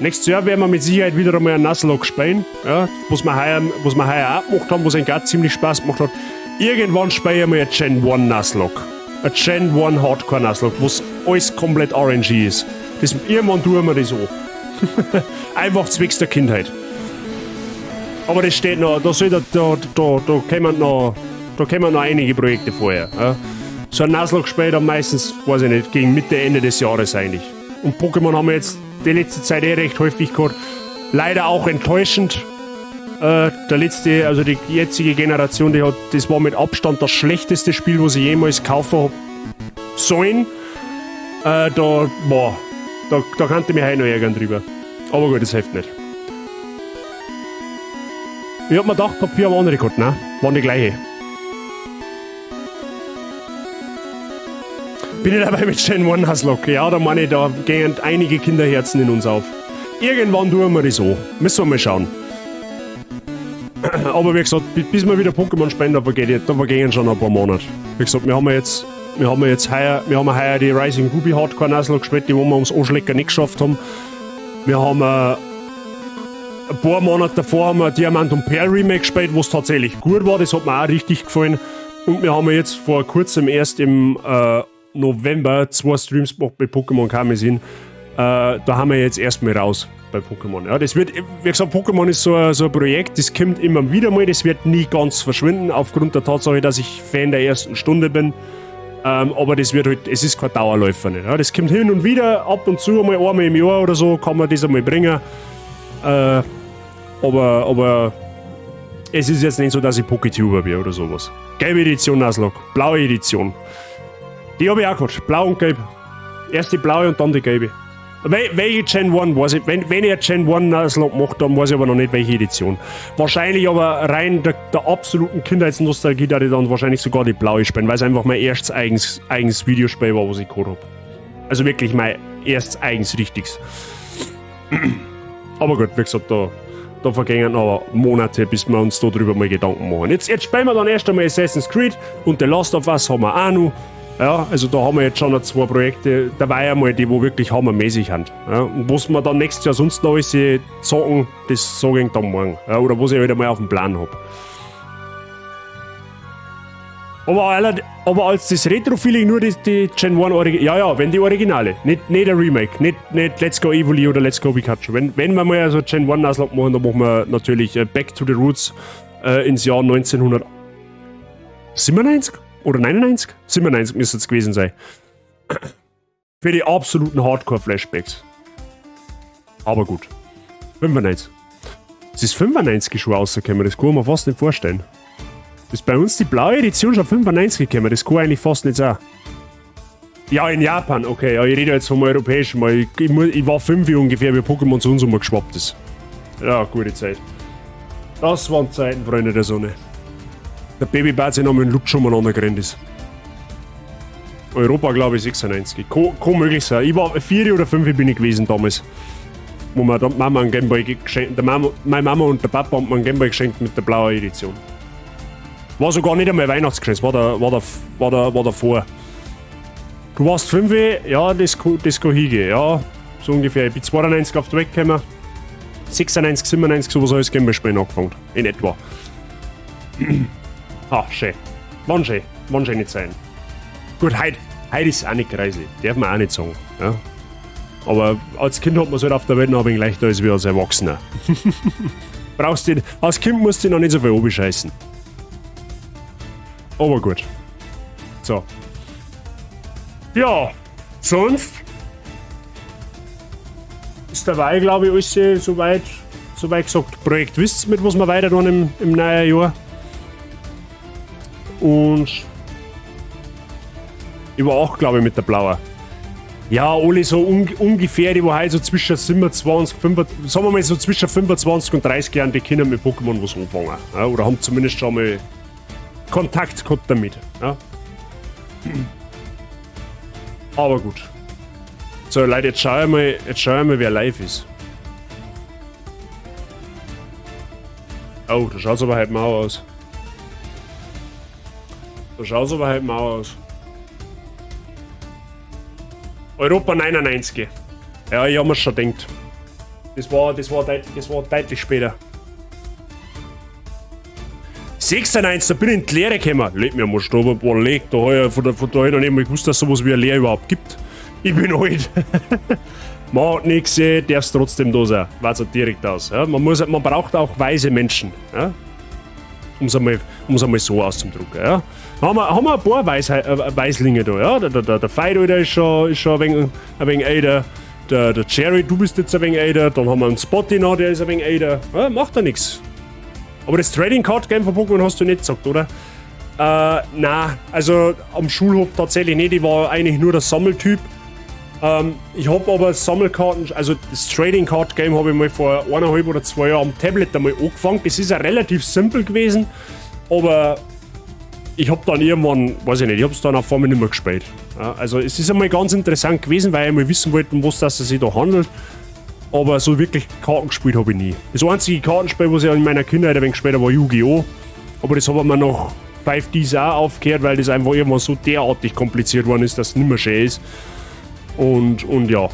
Speaker 2: werden wir mit Sicherheit wieder einmal einen Nuzlocke spielen, ja, was wir heuer auch gemacht haben, was einen gerade ziemlich Spaß gemacht hat. Irgendwann spiele ich mal ein Gen 1 Nuzlocke. Ein Gen 1 Hardcore Nuzlocke, was alles komplett RNG ist. Irgendwann tun wir das an. Einfach zwecks der Kindheit. Aber das steht noch, da kommen noch einige Projekte vorher. Ja. So ein Nuzlocke spielt dann meistens, weiß ich nicht, gegen Mitte, Ende des Jahres eigentlich. Und Pokémon haben wir jetzt die letzte Zeit recht häufig gehabt. Leider auch enttäuschend. Die jetzige Generation, das war mit Abstand das schlechteste Spiel, was ich jemals kaufen habe sollen. Da kann ich mich heute noch ärgern drüber. Aber gut, das hilft nicht. Ich hab mir gedacht, Papier haben andere gehabt, ne? Waren die gleiche. Bin ich dabei mit Gen 1 Nuzlocke? Ja, da meine ich, da gehen einige Kinderherzen in uns auf. Irgendwann tun wir das an. Müssen wir mal schauen. Aber wie gesagt, bis wir wieder Pokémon spielen, da vergehen schon ein paar Monate. Wie gesagt, wir haben heuer die Rising Ruby Hardcore Nuzlocke gespielt, die wo wir ums Anschlecker nicht geschafft haben. Wir haben ein paar Monate davor haben wir Diamant und Perl Remake gespielt, was tatsächlich gut war, das hat mir auch richtig gefallen. Und wir haben jetzt vor kurzem erst im November 2 Streams gemacht bei Pokémon Karmesin. Da haben wir jetzt erstmal raus bei Pokémon. Ja, das wird, wie gesagt, Pokémon ist so ein Projekt, das kommt immer wieder mal, das wird nie ganz verschwinden, aufgrund der Tatsache, dass ich Fan der ersten Stunde bin. Aber das wird halt, es ist kein Dauerläufer nicht. Ja, das kommt hin und wieder, ab und zu einmal im Jahr oder so, kann man das einmal bringen. Aber es ist jetzt nicht so, dass ich Poketuber bin oder sowas. Gelbe Edition Nuzlocke, blaue Edition. Die habe ich auch gehabt, blau und gelb. Erst die blaue und dann die gelbe. Welche Gen 1 weiß ich, wenn ich ein Gen 1 Nuzlocke mache, dann weiß ich aber noch nicht, welche Edition. Wahrscheinlich aber rein der absoluten Kindheitsnostalgie, da ich dann wahrscheinlich sogar die blaue spielen, weil es einfach mein erstes eigens Videospiel war, was ich gehabt habe. Also wirklich mein erstes eigens richtiges. Aber gut, wie gesagt, da vergehen noch Monate, bis wir uns darüber mal Gedanken machen. Jetzt spielen wir dann erst einmal Assassin's Creed und The Last of Us haben wir auch noch. Ja, also da haben wir jetzt schon noch 2 Projekte dabei einmal, die wo wirklich hammermäßig sind. Ja, und was wir dann nächstes Jahr sonst noch alles zocken, das sage ich dann morgen. Ja, oder was ich halt einmal auf dem Plan habe. Aber als das Retro-Feeling nur die Gen 1 ja, wenn die Originale, nicht der Remake, nicht Let's Go Evoli oder Let's Go Pikachu. Wenn wir mal so Gen 1 Nuzlocke machen, dann machen wir natürlich Back to the Roots ins Jahr 1997 oder 99? 97 müsste es gewesen sein. Für die absoluten Hardcore-Flashbacks. Aber gut. 95. Es ist 95 schon rausgekommen, das kann man fast nicht vorstellen. Das ist bei uns die blaue Edition schon 95 gekommen, das kann eigentlich fast nicht sein. Ja, in Japan, okay, ja, ich rede jetzt vom europäischen Mal. Ich war 5 ungefähr, wie Pokémon zu uns geschwappt ist. Ja, gute Zeit. Das waren Zeiten, Freunde der Sonne. Der Babybart noch mit dem Lutsch umeinander gerannt ist. Europa, glaube ich, 96. Kann möglich sein. Ich war 4 oder 5 bin ich gewesen damals. Wo mir die Mama einen Gameboy geschenkt meine Mama und der Papa haben mir einen Gameboy geschenkt mit der blauen Edition. War sogar nicht einmal Weihnachtsgeschenk, war davor. Du warst 5, ja, das kann hingehen, ja, so ungefähr. Ich bin 92 auf die Weg gekommen, 96, 97, sowas alles Gameboy-Spielen angefangen, in etwa. Schön. Wann schön nicht sein. Gut, heute ist es auch nicht greislich, darf man auch nicht sagen, ja. Aber als Kind hat man es halt auf der Welt noch ein wenig leichter als wir als Erwachsener. Als Kind musst du noch nicht so viel abscheißen. Aber gut. So. Ja, sonst ist dabei, glaube ich, alles soweit gesagt. Projekt wisst ihr, mit was wir weiter tun im neuen Jahr. Und ich war auch, glaube ich, mit der blauen. Ja, alle so ungefähr, die halt so zwischen 27, 25, sagen wir mal so zwischen 25 und 30 Jahren, die Kinder mit Pokémon was anfangen. Ja, oder haben zumindest schon mal Kontakt gehabt damit. Ja. Aber gut. So, Leute, jetzt schau ich mal, wer live ist. Oh, da schaut es aber halt mau aus. Europa 99. Ja, ich hab mir's schon gedacht. Das war deutlich später. 96, da bin ich in die Lehre gekommen. Leg mir mal Stab ein paar Leg. Da habe ich noch nicht mal gewusst, dass es sowas wie eine Lehre überhaupt gibt. Ich bin alt. Man hat nichts gesehen, darfst trotzdem da sein. War so direkt aus. Ja? Man braucht auch weise Menschen. Ja? Um es einmal so auszudrücken. Ja? Haben wir ein paar Weislinge da. Ja? Der Fido, der ist schon ein wenig älter. Der Jerry, du bist jetzt ein wenig älter. Dann haben wir einen Spotty noch, der ist ein wenig älter. Ja, macht ja nichts. Aber das Trading Card Game von Pokémon hast du nicht gesagt, oder? Nein, also am Schulhof tatsächlich nicht. Ich war eigentlich nur der Sammeltyp. Ich habe aber Sammelkarten, also das Trading Card Game habe ich mal vor 1,5 oder 2 Jahren am Tablet einmal angefangen. Das ist ja relativ simpel gewesen, aber ich habe dann irgendwann, weiß ich nicht, ich habe es dann auf einmal nicht mehr gespielt. Ja, also es ist einmal ganz interessant gewesen, weil ich mal wissen wollte, um was das sich da handelt. Aber so wirklich Karten gespielt habe ich nie. Das einzige Kartenspiel, was ich in meiner Kindheit ein wenig gespielt habe, war Yu-Gi-Oh! Aber das habe ich mir nach 5Ds auch aufgehört, weil das einfach irgendwann so derartig kompliziert worden ist, dass es nicht mehr schön ist. Und ja.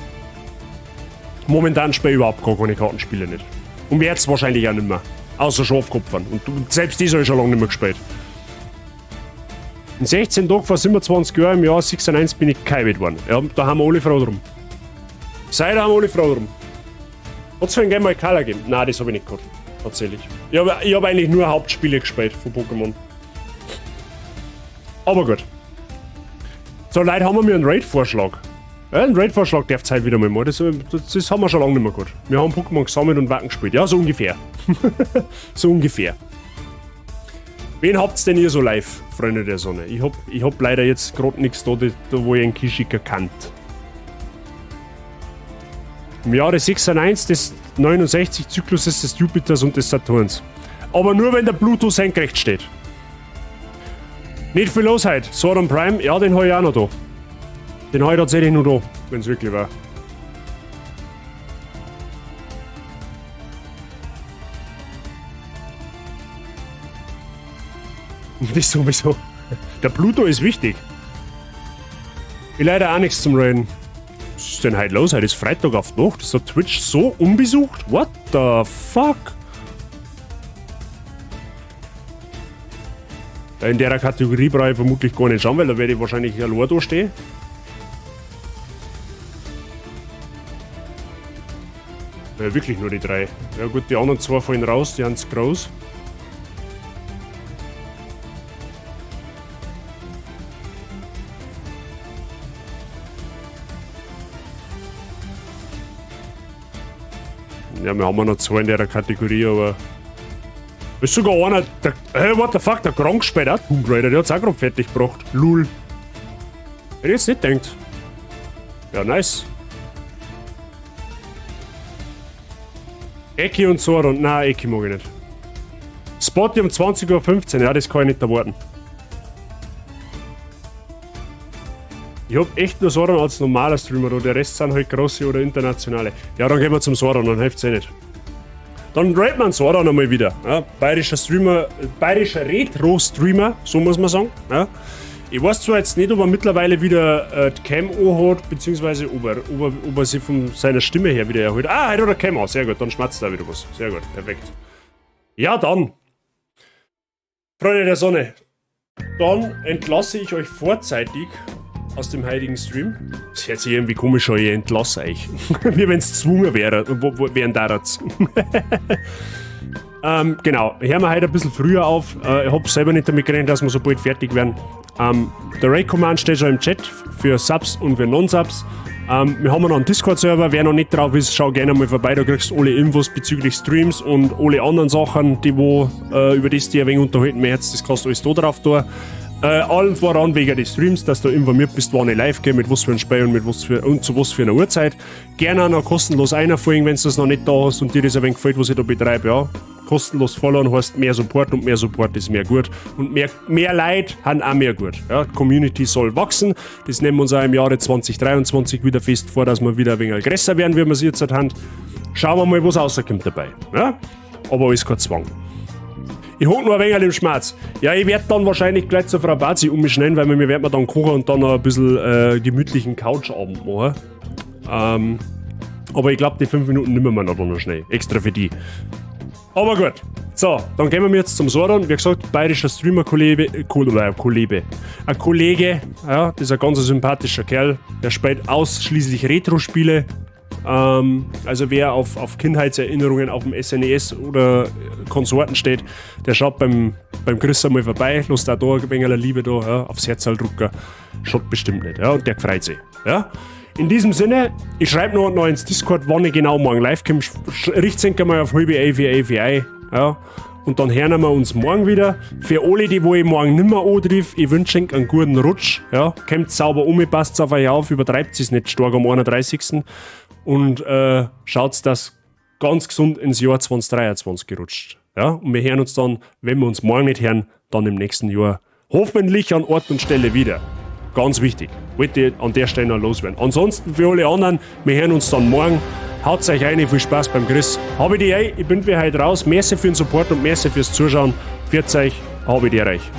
Speaker 2: Momentan spiele ich überhaupt gar keine Kartenspiele nicht. Und werde es wahrscheinlich auch nicht mehr. Außer Schafkopfern. Und selbst das habe ich schon lange nicht mehr gespielt. In 16 Tagen vor 27 Jahren im Jahr 96 bin ich geheilt worden. Ja, da haben wir alle Freude drum. Seid haben wir alle Freude drum. Hat es für ein Game mal Color gegeben? Nein, das habe ich nicht gehabt. Tatsächlich. Ich hab eigentlich nur Hauptspiele gespielt von Pokémon. Aber gut. So, Leute, haben wir mir einen Raid-Vorschlag. Ja, einen Raid-Vorschlag darf es heute wieder mal machen. Das haben wir schon lange nicht mehr gehabt. Wir haben Pokémon gesammelt und Wacken gespielt. Ja, so ungefähr. So ungefähr. Wen habt's denn ihr so live, Freunde der Sonne? Ich hab leider jetzt gerade nichts da, wo ich einen Kischiker kannt. Im Jahre 96 des 69 Zykluses des Jupiters und des Saturns. Aber nur wenn der Pluto senkrecht steht. Nicht viel los heute. Sauron Prime, ja, den habe ich auch noch da. Den habe ich tatsächlich nur da, wenn es wirklich war. Das sowieso. Der Pluto ist wichtig. Ich leider auch nichts zum Raiden. Was ist denn heute los? Heute ist Freitag auf die Nacht. Ist der Twitch so unbesucht? What the fuck? In der Kategorie brauche ich vermutlich gar nicht schauen, weil da werde ich wahrscheinlich allein da stehen. Ja, wirklich nur die 3. Ja gut, die anderen 2 fallen raus, die haben es groß. Ja, wir haben noch 2 in der Kategorie, aber... Ist sogar einer... Hey, what the fuck, der Gronk spielt auch Tomb Raider, der hat es auch gerade fertig gebracht. Lul. Hätte ich jetzt nicht gedacht. Ja, nice. Eki und Sauron. Nein, Eki mag ich nicht. Spotty um 20:15 Uhr. Ja, das kann ich nicht erwarten. Ich hab echt nur Sauron als normaler Streamer, oder der Rest sind halt große oder internationale. Ja, dann gehen wir zum Sauron, dann hilft's eh nicht. Dann raten wir einen Sauron einmal wieder. Ja, bayerischer Streamer, bayerischer Retro-Streamer, so muss man sagen. Ja. Ich weiß zwar jetzt nicht, ob er mittlerweile wieder die Cam hat, beziehungsweise ob er sich von seiner Stimme her wieder erholt. Ah, heute hat er Cam aus. Sehr gut, dann schmatzt da wieder was. Sehr gut, perfekt. Ja, dann. Freunde der Sonne. Dann entlasse ich euch vorzeitig aus dem heutigen Stream. Das hört sich irgendwie komisch an, ich entlasse euch. Wie wenn es gezwungen wäre, während darat's. Genau, hören wir heute ein bisschen früher auf. Ich habe selber nicht damit gerechnet, dass wir so bald fertig werden. Der Raid-Command steht schon im Chat für Subs und für Non-Subs. Wir haben noch einen Discord-Server, wer noch nicht drauf ist, schau gerne mal vorbei, da kriegst du alle Infos bezüglich Streams und alle anderen Sachen, die über das die ein wenig unterhalten möchtest, das kannst du alles da drauf tun. Allen voran wegen des Streams, dass du informiert bist, wann ich live gehe, mit was für ein Spiel und zu was für einer Uhrzeit. Gerne auch noch kostenlos einfolgen, wenn du das noch nicht da hast und dir das ein wenig gefällt, was ich da betreibe, ja. Kostenlos followen heißt mehr Support und mehr Support ist mehr gut. Und mehr Leute haben auch mehr gut. Ja, die Community soll wachsen. Das nehmen wir uns auch im Jahre 2023 wieder fest vor, dass wir wieder ein wenig größer werden, wie wir es jetzt haben. Schauen wir mal, was rauskommt dabei. Ja? Aber alles kein Zwang. Ich hol nur ein wenig im Schmerz. Ja, ich werde dann wahrscheinlich gleich zur Frau Bazi umschneiden, weil wir werden dann kochen und dann noch ein bisschen gemütlichen Couchabend machen. Aber ich glaube, die 5 Minuten nehmen wir noch schnell. Extra für die. Aber gut. So, dann gehen wir jetzt zum Sauron. Wie gesagt, bayerischer Streamer-Kollege. Ein Kollege, ja, das ist ein ganz sympathischer Kerl. Der spielt ausschließlich Retro-Spiele. Also wer auf Kindheitserinnerungen auf dem SNES oder Konsorten steht, der schaut beim Chris einmal vorbei, lässt auch da ein wenig Liebe da, ja, aufs Herzal drucken. Schaut bestimmt nicht, ja, und der freut sich. Ja. In diesem Sinne, ich schreibe noch ins Discord, wann ich genau morgen live komme. Richt's mal auf halbe AVI, ja. Und dann hören wir uns morgen wieder. Für alle, die wo ich morgen nicht mehr antriff, ich wünsche euch einen guten Rutsch. Ja. Kommt sauber um, passt auf euch auf, übertreibt es nicht stark am 31. Und schaut, dass ganz gesund ins Jahr 2023 gerutscht. Ja. Und wir hören uns dann, wenn wir uns morgen nicht hören, dann im nächsten Jahr hoffentlich an Ort und Stelle wieder. Ganz wichtig. Wollte ich an der Stelle noch loswerden. Ansonsten für alle anderen, wir hören uns dann morgen. Haut's euch rein, viel Spaß beim Chris. Habe die ich bin für heute raus. Merci für den Support und merci fürs Zuschauen. Pfiat euch, habe die reich.